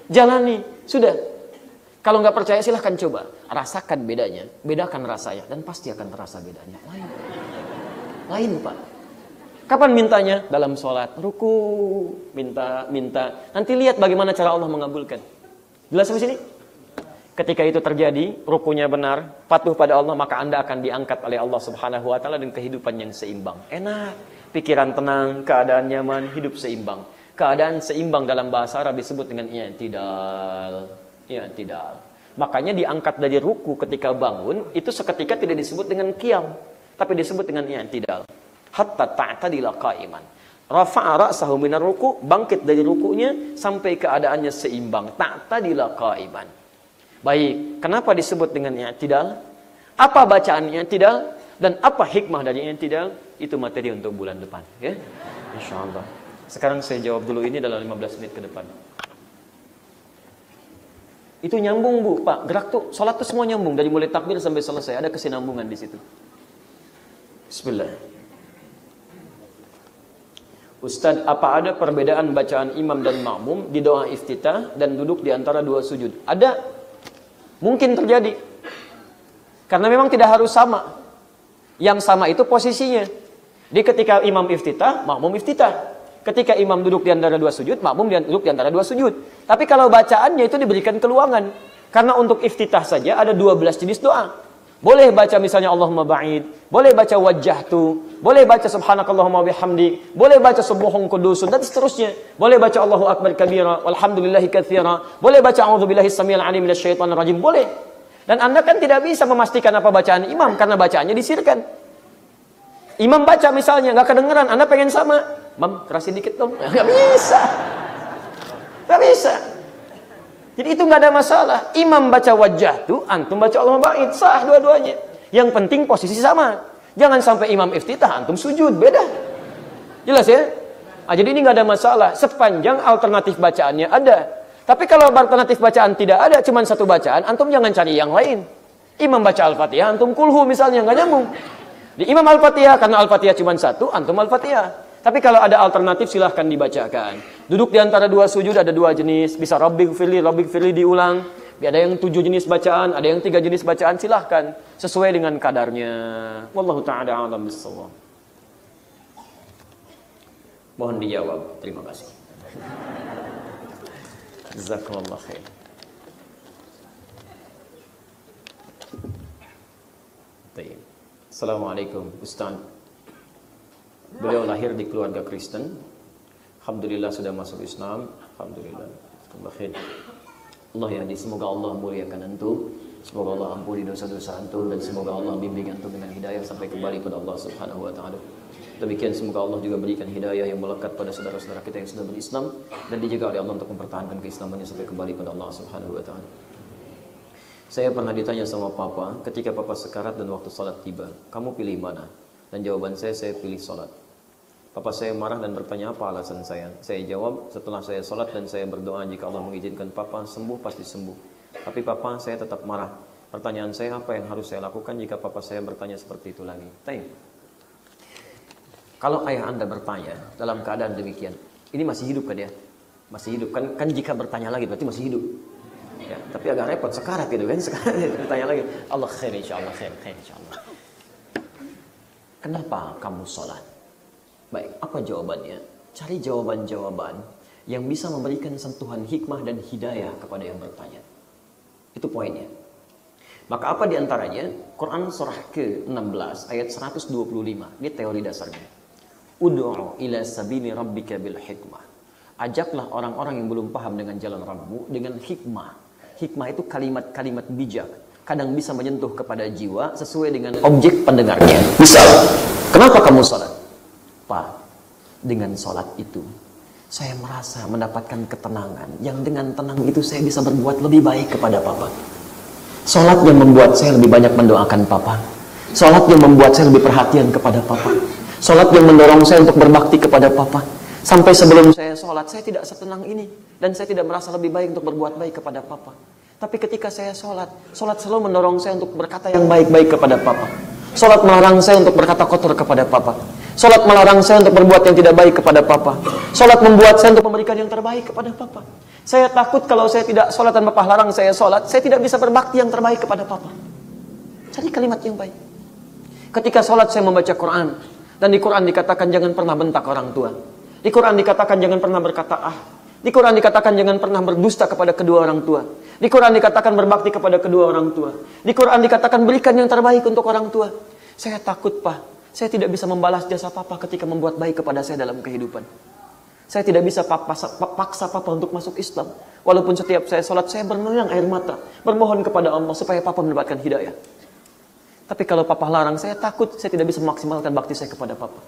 jalani. Sudah. Kalau nggak percaya silahkan coba. Rasakan bedanya. Bedakan rasanya. Dan pasti akan terasa bedanya. Lain Pak. Kapan mintanya? Dalam sholat. Ruku. Minta. Nanti lihat bagaimana cara Allah mengabulkan. Jelas sampai sini? Ketika itu terjadi, rukunya benar, patuh pada Allah, maka Anda akan diangkat oleh Allah Subhanahu wa taala dengan kehidupan yang seimbang. Enak. Pikiran tenang, keadaan nyaman, hidup seimbang. Keadaan seimbang dalam bahasa Arab disebut dengan i'tidal. Makanya diangkat dari ruku ketika bangun, itu seketika tidak disebut dengan qiyam, tapi disebut dengan i'tidal. Hatta ta'tadila qa'iman. Rafa'a ra'sahu minar ruku, bangkit dari rukunya sampai keadaannya seimbang. Ta'tadila qa'iman. Baik, kenapa disebut dengan i'tidal? Apa bacaan i'tidal? Dan apa hikmah dari i'tidal? Itu materi untuk bulan depan. Ya? InsyaAllah. Sekarang saya jawab dulu ini dalam 15 menit ke depan. Itu nyambung Bu, Pak. Gerak tuh, sholat tuh semua nyambung. Dari mulai takbir sampai selesai. Ada kesinambungan di situ. Bismillah. Ustadz, apa ada perbedaan bacaan imam dan makmum di doa iftitah dan duduk di antara 2 sujud? Ada. Mungkin terjadi. Karena memang tidak harus sama. Yang sama itu posisinya. Di ketika imam iftitah, makmum iftitah. Ketika imam duduk di antara 2 sujud, makmum duduk di antara 2 sujud. Tapi kalau bacaannya itu diberikan keluangan. Karena untuk iftitah saja ada 12 jenis doa. Boleh baca misalnya Allahumma ba'id, boleh baca wajjahtu, boleh baca subhanakallahumma bihamdi, boleh baca subuhun kudusun dan seterusnya. Boleh baca Allahu akbar kabira, walhamdulillahi katsira, boleh baca a'udzubillahi samil alim minasyaitonir rajim, boleh. Dan Anda kan tidak bisa memastikan apa bacaan imam karena bacaannya disirkan. Imam baca misalnya enggak kedengeran, Anda pengen sama, "Mam, kerasin dikit dong." Enggak bisa. Enggak bisa. Jadi itu nggak ada masalah. Imam baca wajah tuh, antum baca Allahumma ba'id, sah dua-duanya. Yang penting posisi sama. Jangan sampai imam iftitah, antum sujud, beda. Jelas ya? Nah, jadi ini nggak ada masalah. Sepanjang alternatif bacaannya ada. Tapi kalau alternatif bacaan tidak ada, cuma satu bacaan, antum jangan cari yang lain. Imam baca Al-Fatihah, antum kulhu misalnya, nggak nyambung. Di Imam Al-Fatihah, karena Al-Fatihah cuma satu, antum Al-Fatihah. Tapi kalau ada alternatif silahkan dibacakan. Duduk di antara dua sujud ada dua jenis. Bisa Rabbighfirli diulang. Ada yang 7 jenis bacaan, ada yang 3 jenis bacaan, silahkan. Sesuai dengan kadarnya. Wallahu ta'ala a'lam bissawab. Mohon dijawab. Terima kasih. Jazakallah khair. Baik. Assalamualaikum Ustaz. Beliau lahir di keluarga Kristen. Alhamdulillah sudah masuk Islam. Alhamdulillah. Allah ya, semoga Allah muliakan antum. Semoga Allah ampuni dosa-dosa antum dan semoga Allah bimbing antum dengan hidayah sampai kembali kepada Allah Subhanahu wa taala. Demikian semoga Allah juga berikan hidayah yang melekat pada saudara-saudara kita yang sudah berislam dan dijaga oleh Allah untuk mempertahankan keislamannya sampai kembali kepada Allah Subhanahu wa taala. Saya pernah ditanya sama papa, ketika papa sekarat dan waktu salat tiba, kamu pilih mana? Dan jawaban saya pilih salat. Papa saya marah dan bertanya apa alasan saya. Saya jawab, setelah saya sholat dan saya berdoa jika Allah mengizinkan papa sembuh, pasti sembuh. Tapi papa saya tetap marah. Pertanyaan saya, apa yang harus saya lakukan jika papa saya bertanya seperti itu lagi? Tanya. Kalau ayah anda bertanya dalam keadaan demikian, ini masih hidup kan dia? Masih hidup kan jika bertanya lagi berarti masih hidup. Ya, tapi agak repot sekarat gitu kan. Sekarang bertanya lagi. Allah khair insyaallah, khair insyaallah. Kenapa kamu sholat? Baik, apa jawabannya? Cari jawaban-jawaban yang bisa memberikan sentuhan hikmah dan hidayah kepada yang bertanya. Itu poinnya. Maka apa diantaranya? Quran surah ke-16 ayat 125. Ini teori dasarnya. Ud'u ila sabili rabbika bil hikmah. Ajaklah orang-orang yang belum paham dengan jalan Rabbmu dengan hikmah. Hikmah itu kalimat-kalimat bijak. Kadang bisa menyentuh kepada jiwa sesuai dengan objek pendengarnya. Misal, kenapa kamu sholat? Pak, dengan sholat itu saya merasa mendapatkan ketenangan. Yang dengan tenang itu saya bisa berbuat lebih baik kepada papa. Sholat yang membuat saya lebih banyak mendoakan papa. Sholat yang membuat saya lebih perhatian kepada papa. Sholat yang mendorong saya untuk berbakti kepada papa. Sampai sebelum saya sholat, saya tidak setenang ini. Dan saya tidak merasa lebih baik untuk berbuat baik kepada papa. Tapi ketika saya sholat selalu mendorong saya untuk berkata yang baik-baik kepada papa. Sholat melarang saya untuk berkata kotor kepada papa. Sholat melarang saya untuk berbuat yang tidak baik kepada papa. Sholat membuat saya untuk memberikan yang terbaik kepada papa. Saya takut kalau saya tidak sholat dan papa larang saya sholat, saya tidak bisa berbakti yang terbaik kepada papa. Cari kalimat yang baik. Ketika sholat saya membaca Quran. Dan di Quran dikatakan jangan pernah bentak orang tua. Di Quran dikatakan jangan pernah berkata ah. Di Quran dikatakan jangan pernah berdusta kepada kedua orang tua. Di Quran dikatakan berbakti kepada kedua orang tua. Di Quran dikatakan berikan yang terbaik untuk orang tua. Saya takut, Pak. Saya tidak bisa membalas jasa papa ketika membuat baik kepada saya dalam kehidupan. Saya tidak bisa paksa papa untuk masuk Islam. Walaupun setiap saya sholat, saya bermenang air mata. Bermohon kepada Allah supaya papa mendapatkan hidayah. Tapi kalau papa larang, saya takut saya tidak bisa memaksimalkan bakti saya kepada papa.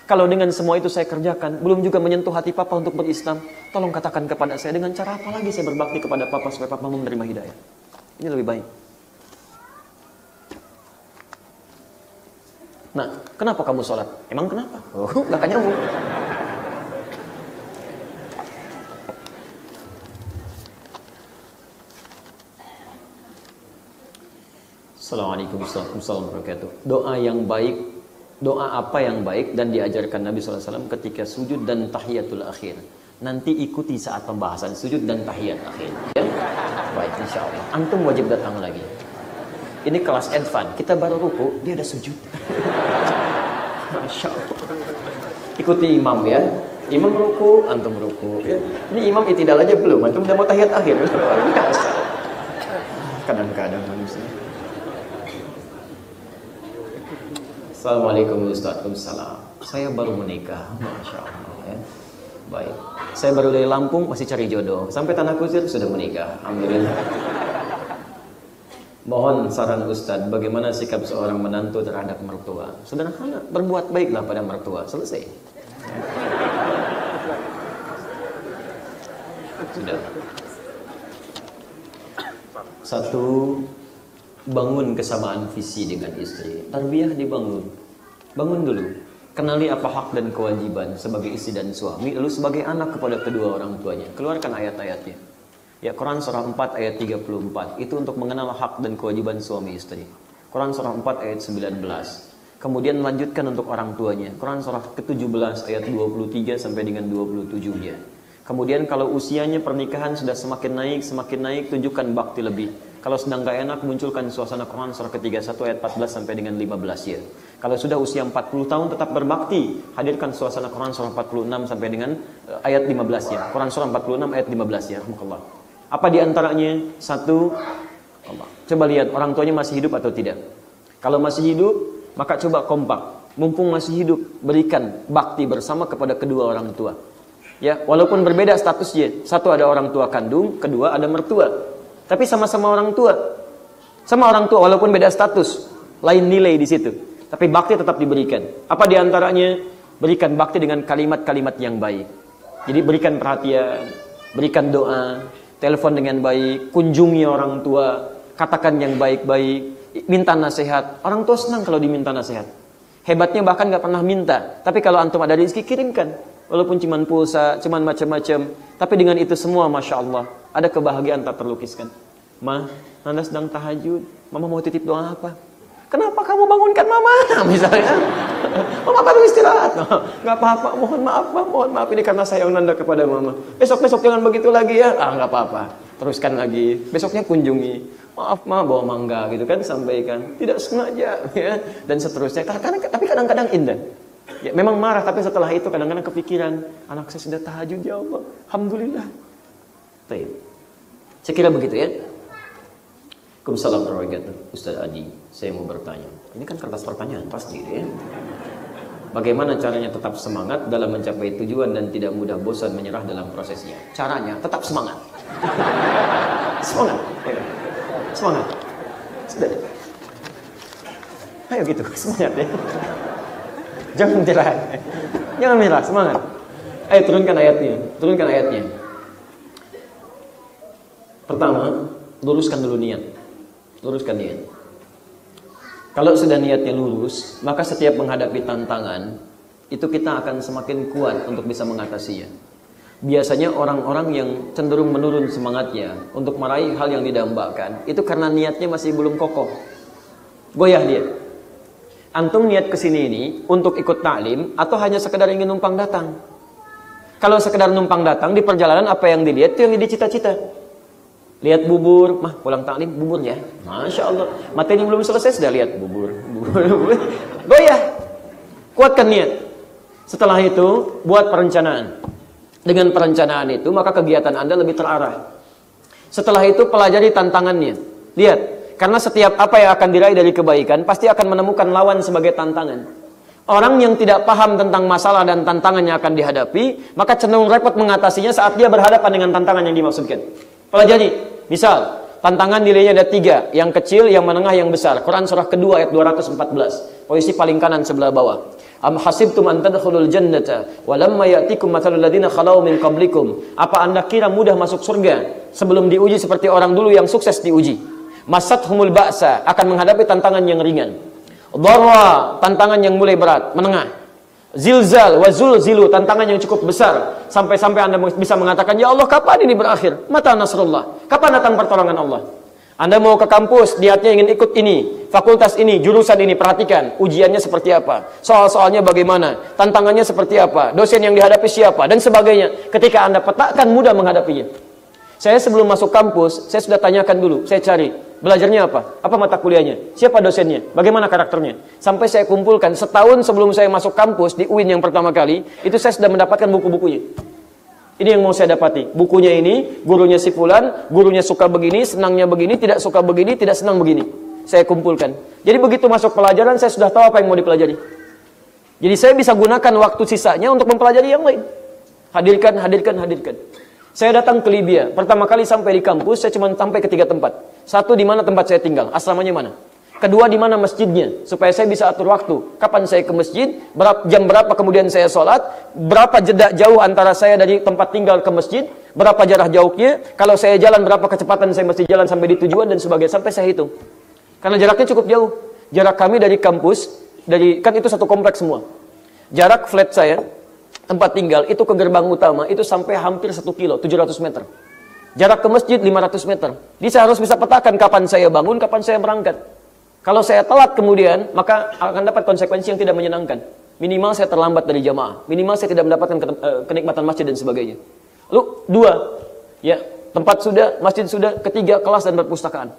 Kalau dengan semua itu saya kerjakan, belum juga menyentuh hati papa untuk berislam, tolong katakan kepada saya dengan cara apa lagi saya berbakti kepada papa supaya papa menerima hidayah. Ini lebih baik. Nah, kenapa kamu sholat? Emang kenapa? Oh, gak akan nyambung. Assalamualaikum warahmatullahi wabarakatuh. Doa yang baik, doa apa yang baik dan diajarkan Nabi SAW ketika sujud dan tahiyatul akhir. Nanti ikuti saat pembahasan sujud dan tahiyat akhir. Ya? Baik, insya Allah. Antum wajib datang lagi. Ini kelas advance. Kita baru ruku, dia ada sujud. Masya Allah. Ikuti imam ya. Imam ruku, antum ruku. Ya. Ini imam itidal aja belum. Antum udah mau tahiyat akhir. Kadang-kadang manusia. Assalamualaikum Ustaz. Waalaikumsalam. Saya baru menikah. Masya Allah ya. Baik. Saya baru dari Lampung masih cari jodoh. Sampai Tanah Kusir sudah menikah. Alhamdulillah. Mohon saran Ustaz, bagaimana sikap seorang menantu terhadap mertua? Sederhana, berbuat baiklah pada mertua. Selesai. Sudah. Satu, bangun kesamaan visi dengan istri. Tarbiyah dibangun. Bangun dulu. Kenali apa hak dan kewajiban sebagai istri dan suami, lalu sebagai anak kepada kedua orang tuanya. Keluarkan ayat-ayatnya. Ya, Quran surah 4 ayat 34. Itu untuk mengenal hak dan kewajiban suami istri. Quran surah 4 ayat 19. Kemudian lanjutkan untuk orang tuanya. Quran surah ke-17 ayat 23 sampai dengan 27-nya. Kemudian kalau usianya pernikahan sudah semakin naik, tunjukkan bakti lebih. Kalau sedang gak enak, munculkan suasana Quran surah ke-31 ayat 14 sampai dengan 15 ya. Kalau sudah usia 40 tahun tetap berbakti, hadirkan suasana Quran surah 46 sampai dengan ayat 15 ya. Quran surah 46 ayat 15 ya. Rahmatullah. Apa diantaranya? Satu, Allah. Coba lihat orang tuanya masih hidup atau tidak. Kalau masih hidup, maka coba kompak. Mumpung masih hidup, berikan bakti bersama kepada kedua orang tua. Ya, walaupun berbeda statusnya. Satu ada orang tua kandung, kedua ada mertua. Tapi sama-sama orang tua. Sama orang tua walaupun beda status, lain nilai di situ. Tapi bakti tetap diberikan. Apa diantaranya? Berikan bakti dengan kalimat-kalimat yang baik. Jadi berikan perhatian, berikan doa, telepon dengan baik, kunjungi orang tua, katakan yang baik-baik, minta nasihat. Orang tua senang kalau diminta nasihat. Hebatnya bahkan gak pernah minta. Tapi kalau antum ada rezeki, kirimkan. Walaupun cuman pulsa, cuman macam-macam, tapi dengan itu semua, Masya Allah, ada kebahagiaan tak terlukiskan. Ma, Nanda sedang tahajud, Mama mau titip doa apa? Kenapa kamu bangunkan Mama? Misalnya, Mama baru istirahat. Gak apa-apa, mohon maaf ini karena sayang Nanda kepada Mama. Besok jangan begitu lagi ya. Gak apa-apa, teruskan lagi. Besoknya kunjungi. Maaf Ma, bawa mangga gitu kan, sampaikan. Tidak sengaja ya, dan seterusnya. Tapi kadang-kadang indah. Ya, memang marah, tapi setelah itu kadang-kadang kepikiran, anak saya sudah tahajud ya Allah, alhamdulillah. Baik. Saya kira begitu ya. Waalaikumsalam warahmatullahi wabarakatuh. Ustaz Adi, saya mau bertanya. Ini kan kertas pertanyaan pasti ya. Bagaimana caranya tetap semangat dalam mencapai tujuan dan tidak mudah bosan menyerah dalam prosesnya? Caranya tetap semangat. Semangat. Ya. Semangat. Sudah. Ayo gitu, semangat ya. Jangan menyerah, semangat. Ayo turunkan ayatnya. Pertama, luruskan dulu niat. Kalau sudah niatnya lurus, maka setiap menghadapi tantangan, itu kita akan semakin kuat untuk bisa mengatasinya. Biasanya orang-orang yang cenderung menurun semangatnya untuk meraih hal yang didambakan, itu karena niatnya masih belum kokoh. Goyah dia. Antum niat kesini ini untuk ikut taklim atau hanya sekedar ingin numpang datang? Kalau sekedar numpang datang, di perjalanan apa yang dilihat itu yang dicita-cita. Lihat bubur, mah pulang taklim buburnya. Masya Allah, materi belum selesai sudah lihat bubur. Goyah, kuatkan niat. Setelah itu buat perencanaan. Dengan perencanaan itu maka kegiatan Anda lebih terarah. Setelah itu pelajari tantangannya. Lihat. Karena setiap apa yang akan diraih dari kebaikan pasti akan menemukan lawan sebagai tantangan. Orang yang tidak paham tentang masalah dan tantangan yang akan dihadapi, maka cenderung repot mengatasinya saat dia berhadapan dengan tantangan yang dimaksudkan. Pelajari, misal tantangan nilainya ada 3, yang kecil, yang menengah, yang besar. Quran surah kedua ayat 214, posisi paling kanan sebelah bawah. Am hasibtum an tadkhulul jannata wa lamma ya'tikum mathalul ladzina khalau min qablikum. Apa Anda kira mudah masuk surga sebelum diuji seperti orang dulu yang sukses diuji? Masathumul ba'sa, akan menghadapi tantangan yang ringan. Dharra, tantangan yang mulai berat, menengah. Zilzal wa zulzilu, tantangan yang cukup besar, sampai-sampai Anda bisa mengatakan, ya Allah, kapan ini berakhir? Mata nasrullah, kapan datang pertolongan Allah? Anda mau ke kampus, niatnya ingin ikut ini, fakultas ini, jurusan ini, perhatikan ujiannya seperti apa, soal-soalnya bagaimana, tantangannya seperti apa, dosen yang dihadapi siapa, dan sebagainya. Ketika Anda petakan, mudah menghadapinya. Saya sebelum masuk kampus, saya sudah tanyakan dulu, saya cari belajarnya apa mata kuliahnya, siapa dosennya, bagaimana karakternya. Sampai saya kumpulkan setahun sebelum saya masuk kampus di UIN yang pertama kali, itu saya sudah mendapatkan buku-bukunya. Ini yang mau saya dapati. Bukunya ini, gurunya si fulan, gurunya suka begini, senangnya begini, tidak suka begini, tidak senang begini. saya kumpulkan. Jadi begitu masuk pelajaran, saya sudah tahu apa yang mau dipelajari. Jadi saya bisa gunakan waktu sisanya untuk mempelajari yang lain. Hadirkan. Saya datang ke Libya. Pertama kali sampai di kampus, saya cuma sampai ke 3 tempat. Satu, di mana tempat saya tinggal, asramanya mana. Kedua, di mana masjidnya, supaya saya bisa atur waktu. Kapan saya ke masjid, jam berapa kemudian saya sholat, berapa jeda jauh antara saya dari tempat tinggal ke masjid, berapa jarak jauhnya, kalau saya jalan berapa kecepatan saya mesti jalan sampai di tujuan dan sebagainya, sampai saya hitung. Karena jaraknya cukup jauh. Jarak kami dari kampus, kan itu satu kompleks semua. Jarak flat saya, tempat tinggal, itu ke gerbang utama, itu sampai hampir 1 kilo, 700 meter. Jarak ke masjid 500 meter. Jadi saya harus bisa petakan kapan saya bangun, kapan saya berangkat. Kalau saya telat kemudian, maka akan dapat konsekuensi yang tidak menyenangkan. Minimal saya terlambat dari jamaah. Minimal saya tidak mendapatkan kenikmatan masjid dan sebagainya. Lalu 2, ya, tempat sudah, masjid sudah, 3, kelas dan perpustakaan.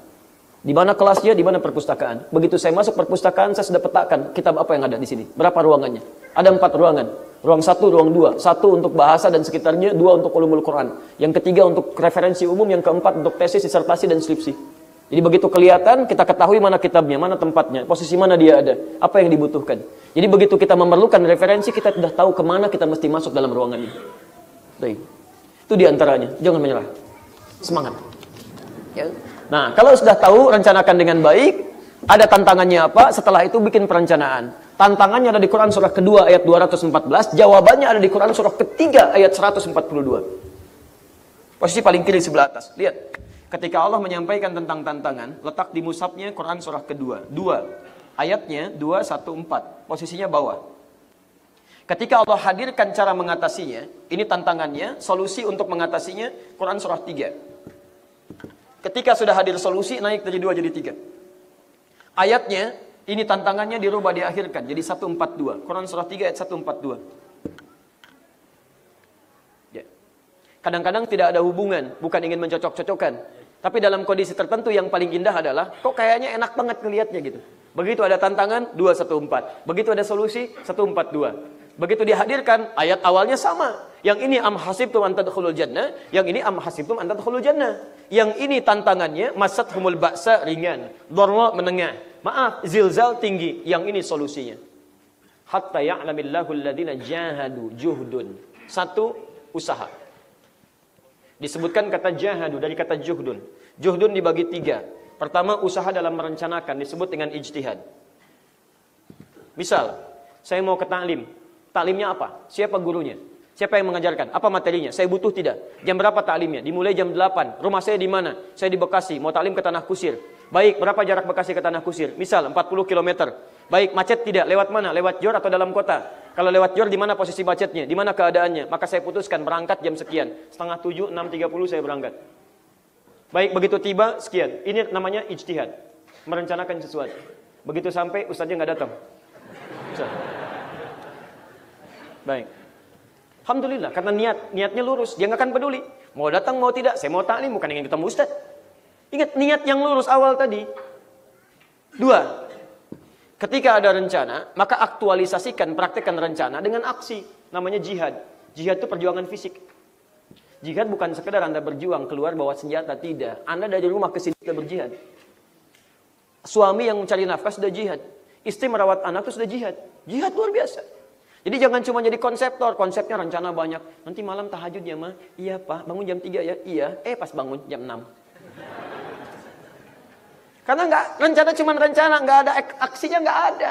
Di mana kelasnya, di mana perpustakaan. Begitu saya masuk perpustakaan, saya sudah petakan kitab apa yang ada di sini. Berapa ruangannya? Ada 4 ruangan. Ruang 1, ruang 2. 1 untuk bahasa dan sekitarnya, 2 untuk ulumul Quran. Yang 3 untuk referensi umum, yang 4 untuk tesis, disertasi dan skripsi. Jadi begitu kelihatan, kita ketahui mana kitabnya, mana tempatnya, posisi mana dia ada, apa yang dibutuhkan. Jadi begitu kita memerlukan referensi, kita sudah tahu kemana kita mesti masuk dalam ruangan ini. Baik. Itu diantaranya, jangan menyerah. Semangat. Ya. Nah, kalau sudah tahu, rencanakan dengan baik. Ada tantangannya apa? Setelah itu bikin perencanaan. Tantangannya ada di Quran surah kedua ayat 214, jawabannya ada di Quran surah ketiga ayat 142. Posisi paling kiri sebelah atas. Lihat. Ketika Allah menyampaikan tentang tantangan, letak di mushafnya Quran surah kedua. 2. Ayatnya 214. Posisinya bawah. Ketika Allah hadirkan cara mengatasinya, ini tantangannya, solusi untuk mengatasinya, Quran surah 3. Ketika sudah hadir solusi, naik dari 2 jadi 3. Ayatnya, ini tantangannya dirubah, diakhirkan. Jadi 142. Quran surah 3 ayat 142. Kadang-kadang tidak ada hubungan, bukan ingin mencocok-cocokkan. Tapi dalam kondisi tertentu yang paling indah adalah, kok kayaknya enak banget ngelihatnya gitu. Begitu ada tantangan, 214. Begitu ada solusi, 142. Begitu dihadirkan, ayat awalnya sama. Yang ini am hasibtum an tadkhulul jannah, yang ini am hasibtum an tadkhulul jannah. Yang ini tantangannya, masathumul ba'sa ringan, dharra menengah. Maaf, zilzal tinggi, yang ini solusinya. Hatta ya'lamillahu alladhina jahadu juhdun. 1, usaha. Disebutkan kata jahadu dari kata juhdun. Juhdun dibagi 3. Pertama, usaha dalam merencanakan, disebut dengan ijtihad. Misal, saya mau ke taklim. Taklimnya apa? Siapa gurunya? Siapa yang mengajarkan? Apa materinya? Saya butuh tidak? Jam berapa taklimnya? Dimulai jam 8. Rumah saya di mana? Saya di Bekasi. Mau taklim ke Tanah Kusir. Baik, berapa jarak Bekasi ke Tanah Kusir? Misal 40 km. Baik, macet tidak? Lewat mana? Lewat jor atau dalam kota? Kalau lewat jor, di mana posisi macetnya? Di mana keadaannya? Maka saya putuskan berangkat jam sekian. 6:30, 6:30 saya berangkat. Baik, begitu tiba, sekian. Ini namanya ijtihad. Merencanakan sesuatu. Begitu sampai, ustaznya nggak datang. Ustaz. Baik. Alhamdulillah, karena niatnya lurus. Dia nggak akan peduli. Mau datang, mau tidak. Saya mau taklim, bukan ingin ketemu ustaz. Ingat, niat yang lurus awal tadi. 2. Ketika ada rencana, maka aktualisasikan, praktekkan rencana dengan aksi. Namanya jihad. Jihad itu perjuangan fisik. Jihad bukan sekedar Anda berjuang, keluar bawa senjata. Tidak. Anda dari rumah ke sini sudah berjihad. Suami yang mencari nafkah sudah jihad. Istri merawat anak itu sudah jihad. Jihad luar biasa. Jadi jangan cuma jadi konseptor. Konsepnya rencana banyak. Nanti malam tahajud ya ma? Iya pak, bangun jam 3 ya? Iya. Pas bangun jam 6. Karena rencana cuma rencana, nggak ada aksinya, nggak ada.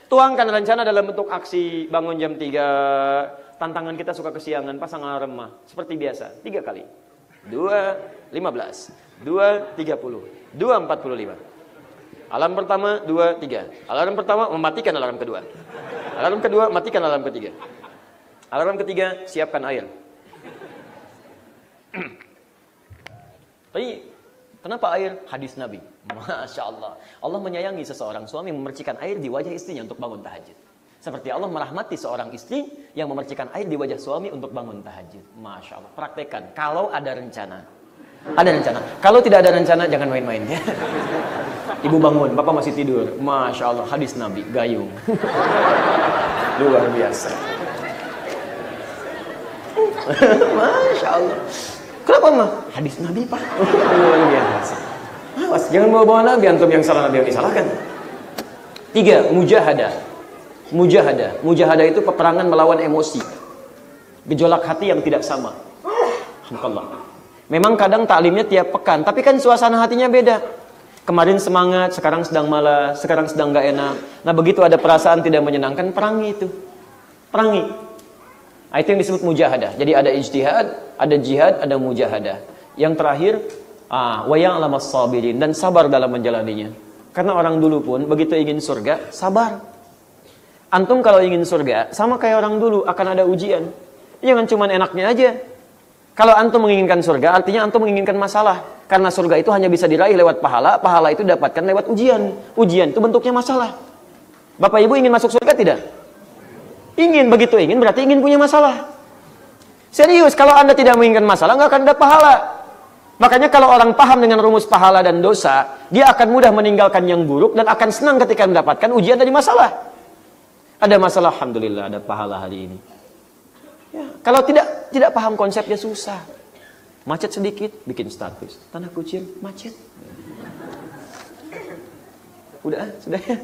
Tuangkan rencana dalam bentuk aksi. Bangun jam 3, tantangan kita suka kesiangan, pasang alarm mah. Seperti biasa, 3 kali. 2:15, 2:30, 2:45. Alarm pertama, 2:3. Alarm pertama, mematikan alarm kedua. Alarm kedua, matikan alarm ketiga. Alarm ketiga, siapkan air. Tapi kenapa air? Hadis Nabi. Masya Allah. Allah menyayangi seseorang suami memercikan air di wajah istrinya untuk bangun tahajud. Seperti Allah merahmati seorang istri yang memercikan air di wajah suami untuk bangun tahajud. Masya Allah. Praktekkan. Kalau ada rencana. Ada rencana. Kalau tidak ada rencana, jangan main-main. Ya. Ibu bangun, bapak masih tidur. Masya Allah. Hadis Nabi. Gayung. Luar biasa. Masya Allah. Kenapa mah? Hadis Nabi pak. Luar biasa. Awas, jangan bawa-bawa Nabi, antum yang salah Nabi yang disalahkan. 3, mujahadah. Mujahadah itu peperangan melawan emosi. Gejolak hati yang tidak sama. Alhamdulillah. Memang kadang taklimnya tiap pekan, tapi kan suasana hatinya beda. Kemarin semangat, sekarang sedang malas, sekarang sedang gak enak. Nah begitu ada perasaan tidak menyenangkan, perangi itu. Perangi. Nah, itu yang disebut mujahadah. Jadi ada ijtihad, ada jihad, ada mujahadah. Yang terakhir, wa ya'lamas sabirin, dan sabar dalam menjalaninya. Karena orang dulu pun begitu ingin surga, sabar. Antum kalau ingin surga, sama kayak orang dulu akan ada ujian. Jangan cuma enaknya aja. Kalau antum menginginkan surga, artinya antum menginginkan masalah. Karena surga itu hanya bisa diraih lewat pahala, pahala itu dapatkan lewat ujian. Ujian itu bentuknya masalah. Bapak Ibu ingin masuk surga tidak? Ingin, begitu ingin berarti ingin punya masalah. Serius, kalau Anda tidak menginginkan masalah, nggak akan ada pahala. Makanya kalau orang paham dengan rumus pahala dan dosa, dia akan mudah meninggalkan yang buruk dan akan senang ketika mendapatkan ujian dari masalah. Ada masalah, alhamdulillah ada pahala hari ini. Ya, kalau tidak paham konsepnya susah. Macet sedikit, bikin status. Tanah kucing, macet. Sudah ya.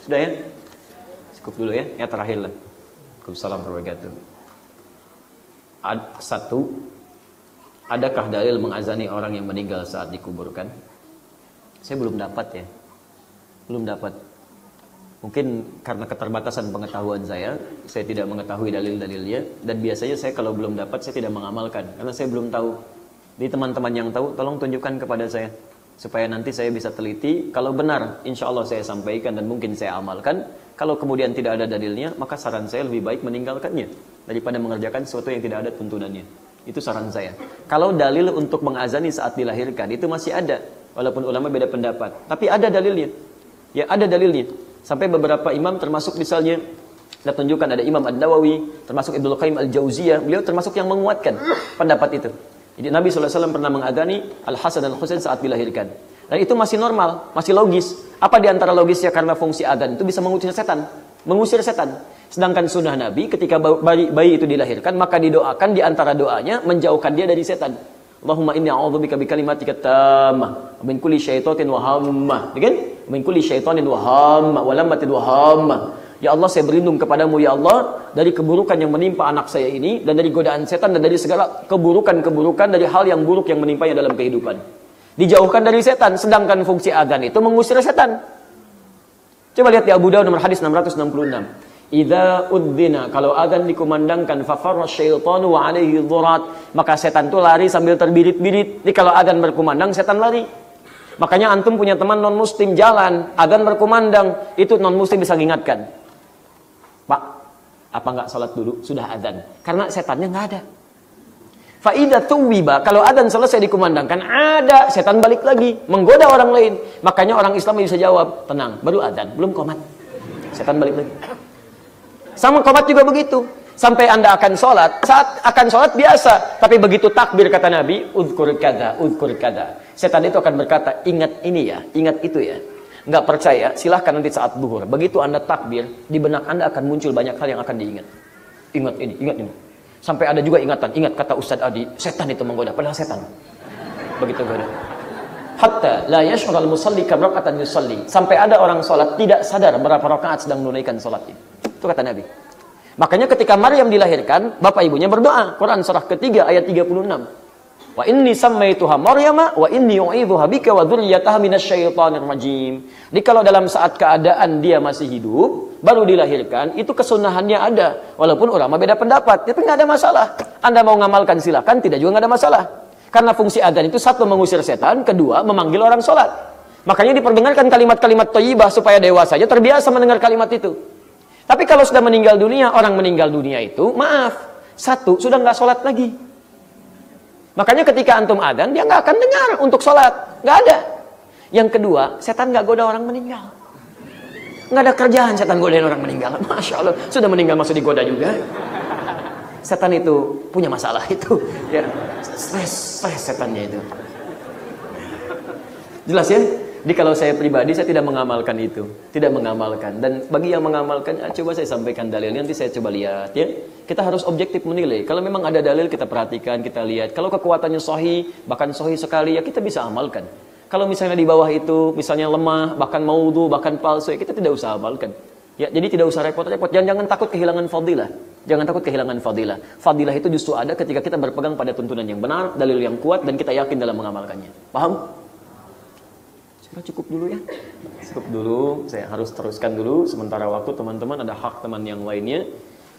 Sudah ya. Cukup dulu ya. Ya terakhir lah. Waalaikumsalam warahmatullahi wabarakatuh. 1. Adakah dalil mengazani orang yang meninggal saat dikuburkan? Saya belum dapat ya. Belum dapat. Mungkin karena keterbatasan pengetahuan saya tidak mengetahui dalil-dalilnya, dan biasanya saya kalau belum dapat saya tidak mengamalkan karena saya belum tahu. Jadi teman-teman yang tahu tolong tunjukkan kepada saya supaya nanti saya bisa teliti. Kalau benar insya Allah saya sampaikan dan mungkin saya amalkan. Kalau kemudian tidak ada dalilnya, maka saran saya lebih baik meninggalkannya daripada mengerjakan sesuatu yang tidak ada tuntunannya. Itu saran saya. Kalau dalil untuk mengazani saat dilahirkan itu masih ada, walaupun ulama beda pendapat, tapi ada dalilnya. Ya ada dalilnya. Sampai beberapa imam termasuk misalnya kita tunjukkan ada Imam An-Nawawi, termasuk Ibnu Qayyim Al-Jauziyah, beliau termasuk yang menguatkan pendapat itu. Jadi Nabi SAW pernah mengazani Al-Hasan dan Al-Husain saat dilahirkan. Dan itu masih normal, masih logis. Apa di antara logisnya? Karena fungsi adzan itu bisa mengusir setan. Mengusir setan. Sedangkan sunnah Nabi ketika bayi itu dilahirkan, maka didoakan di antara doanya menjauhkan dia dari setan. Allahumma inni a'udzubika bikalimatika tammah min kulli syaitanin wa hammah. Kan? Min kulli syaitanin wa hammah wa lammatin wa hammah. Ya Allah, saya berlindung kepadamu ya Allah dari keburukan yang menimpa anak saya ini, dan dari godaan setan, dan dari segala keburukan-keburukan, dari hal yang buruk yang menimpanya dalam kehidupan. Dijauhkan dari setan, sedangkan fungsi adzan itu mengusir setan. Coba lihat di Abu Dawud nomor hadis 666. Idza udzina, kalau adzan dikumandangkan, fafarra syaitanu wa alaihi dhurat, maka setan itu lari sambil terbirit-birit. Jadi kalau adzan berkumandang, setan lari. Makanya antum punya teman non muslim jalan, adzan berkumandang, itu non muslim bisa mengingatkan. Pak, apa enggak salat dulu? Sudah adzan. Karena setannya enggak ada. Fa idza tuwiba, kalau adzan selesai dikumandangkan, ada setan balik lagi menggoda orang lain. Makanya orang Islam bisa jawab, tenang, baru adzan, belum qomat. Setan balik lagi. Sama qomat juga begitu. Sampai Anda akan sholat, saat akan sholat biasa, tapi begitu takbir kata Nabi, uzkur kada, uzkur kada. Setan itu akan berkata, ingat ini ya, ingat itu ya. Nggak percaya, silahkan nanti saat zuhur. Begitu Anda takbir, di benak Anda akan muncul banyak hal yang akan diingat. Ingat ini, ingat ini. Sampai ada juga ingatan, ingat kata Ustadz Adi, setan itu menggoda, padahal setan. Begitu goda. Hatta la yash'urul musalli kam raka'atan yusalli. Sampai ada orang sholat tidak sadar berapa rakaat sedang menunaikan sholatnya. Itu kata Nabi. Makanya ketika Maryam dilahirkan, bapak ibunya berdoa. Quran surah ketiga ayat 36. Wa inni sammaituha Maryama wa inni u'idzuha bika wa dzurriyyataha minasyaitonir rajim. Jadi kalau dalam saat keadaan dia masih hidup, baru dilahirkan, itu kesunahannya ada. Walaupun ulama beda pendapat, tapi nggak ada masalah. Anda mau ngamalkan silakan, tidak juga nggak ada masalah. Karena fungsi adzan itu satu mengusir setan, kedua memanggil orang sholat. Makanya diperdengarkan kalimat-kalimat thayyibah supaya dewasa saja terbiasa mendengar kalimat itu. Tapi kalau sudah meninggal dunia, orang meninggal dunia itu, maaf, satu, sudah nggak sholat lagi. Makanya ketika antum adzan, dia nggak akan dengar untuk sholat. Nggak ada. Yang kedua, setan nggak goda orang meninggal. Nggak ada kerjaan setan godain orang meninggal. Masya Allah, sudah meninggal masih digoda juga. Setan itu punya masalah itu. Ya, stres setannya itu. Jelas ya? Jadi kalau saya pribadi, saya tidak mengamalkan itu. Tidak mengamalkan. Dan bagi yang mengamalkan, coba saya sampaikan dalilnya, nanti saya coba lihat ya. Kita harus objektif menilai. Kalau memang ada dalil, kita perhatikan, kita lihat. Kalau kekuatannya sahih, bahkan sahih sekali, ya kita bisa amalkan. Kalau misalnya di bawah itu, misalnya lemah, bahkan maudhu, bahkan palsu, ya kita tidak usah amalkan. Ya, jadi tidak usah repot-repot. Jangan takut kehilangan fadilah. Jangan takut kehilangan fadilah. Fadilah itu justru ada ketika kita berpegang pada tuntunan yang benar, dalil yang kuat, dan kita yakin dalam mengamalkannya. Paham? Cukup dulu ya. Cukup dulu. Saya harus teruskan dulu. Sementara waktu teman-teman ada hak teman yang lainnya.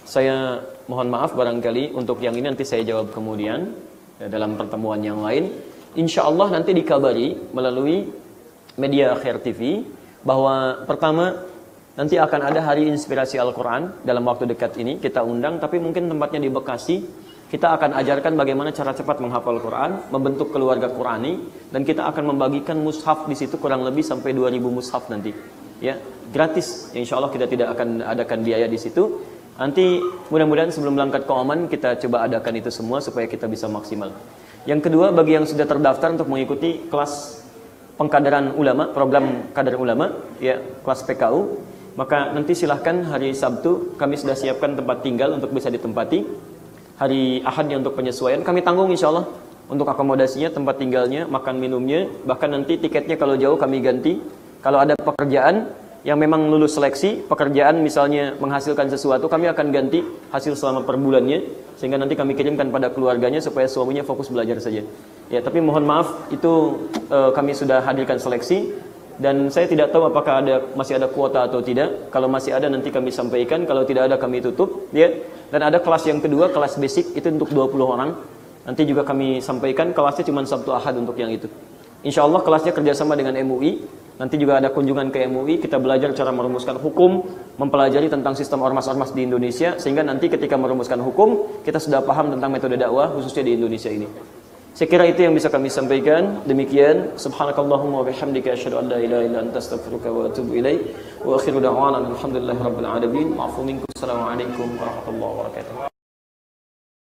Saya mohon maaf barangkali untuk yang ini nanti saya jawab kemudian ya, dalam pertemuan yang lain. Insya Allah nanti dikabari melalui media Khair TV bahwa pertama nanti akan ada hari inspirasi Al-Quran dalam waktu dekat ini kita undang, tapi mungkin tempatnya di Bekasi. Kita akan ajarkan bagaimana cara cepat menghafal Quran, membentuk keluarga Qurani, dan kita akan membagikan mushaf di situ kurang lebih sampai 2000 mushaf nanti. Ya, gratis. Insya Allah kita tidak akan adakan biaya di situ. Nanti mudah-mudahan sebelum berangkat ke Oman kita coba adakan itu semua supaya kita bisa maksimal. Yang kedua, bagi yang sudah terdaftar untuk mengikuti kelas pengkaderan ulama, program kader ulama, ya kelas PKU, maka nanti silahkan hari Sabtu kami sudah siapkan tempat tinggal untuk bisa ditempati. Hari Ahadnya untuk penyesuaian kami tanggung insya Allah untuk akomodasinya, tempat tinggalnya, makan minumnya, bahkan nanti tiketnya kalau jauh kami ganti. Kalau ada pekerjaan yang memang lulus seleksi, pekerjaan misalnya menghasilkan sesuatu, kami akan ganti hasil selama per bulannya, sehingga nanti kami kirimkan pada keluarganya supaya suaminya fokus belajar saja. Ya, tapi mohon maaf itu kami sudah hadirkan seleksi. Dan saya tidak tahu apakah masih ada kuota atau tidak. Kalau masih ada nanti kami sampaikan. Kalau tidak ada kami tutup ya. Dan ada kelas yang kedua, kelas basic itu untuk 20 orang. Nanti juga kami sampaikan kelasnya cuma Sabtu Ahad untuk yang itu. Insya Allah kelasnya kerjasama dengan MUI. Nanti juga ada kunjungan ke MUI. Kita belajar cara merumuskan hukum, mempelajari tentang sistem ormas-ormas di Indonesia. Sehingga nanti ketika merumuskan hukum, kita sudah paham tentang metode dakwah khususnya di Indonesia ini. Saya kira itu yang bisa kami sampaikan. Demikian, subhanakallahumma wa bihamdika asyhadu an la ilaha illa anta astaghfiruka wa atubu ilaik. Wa akhiru da'wana alhamdulillahirabbil alamin. Ma'fu minkum. Assalamualaikum warahmatullahi wabarakatuh.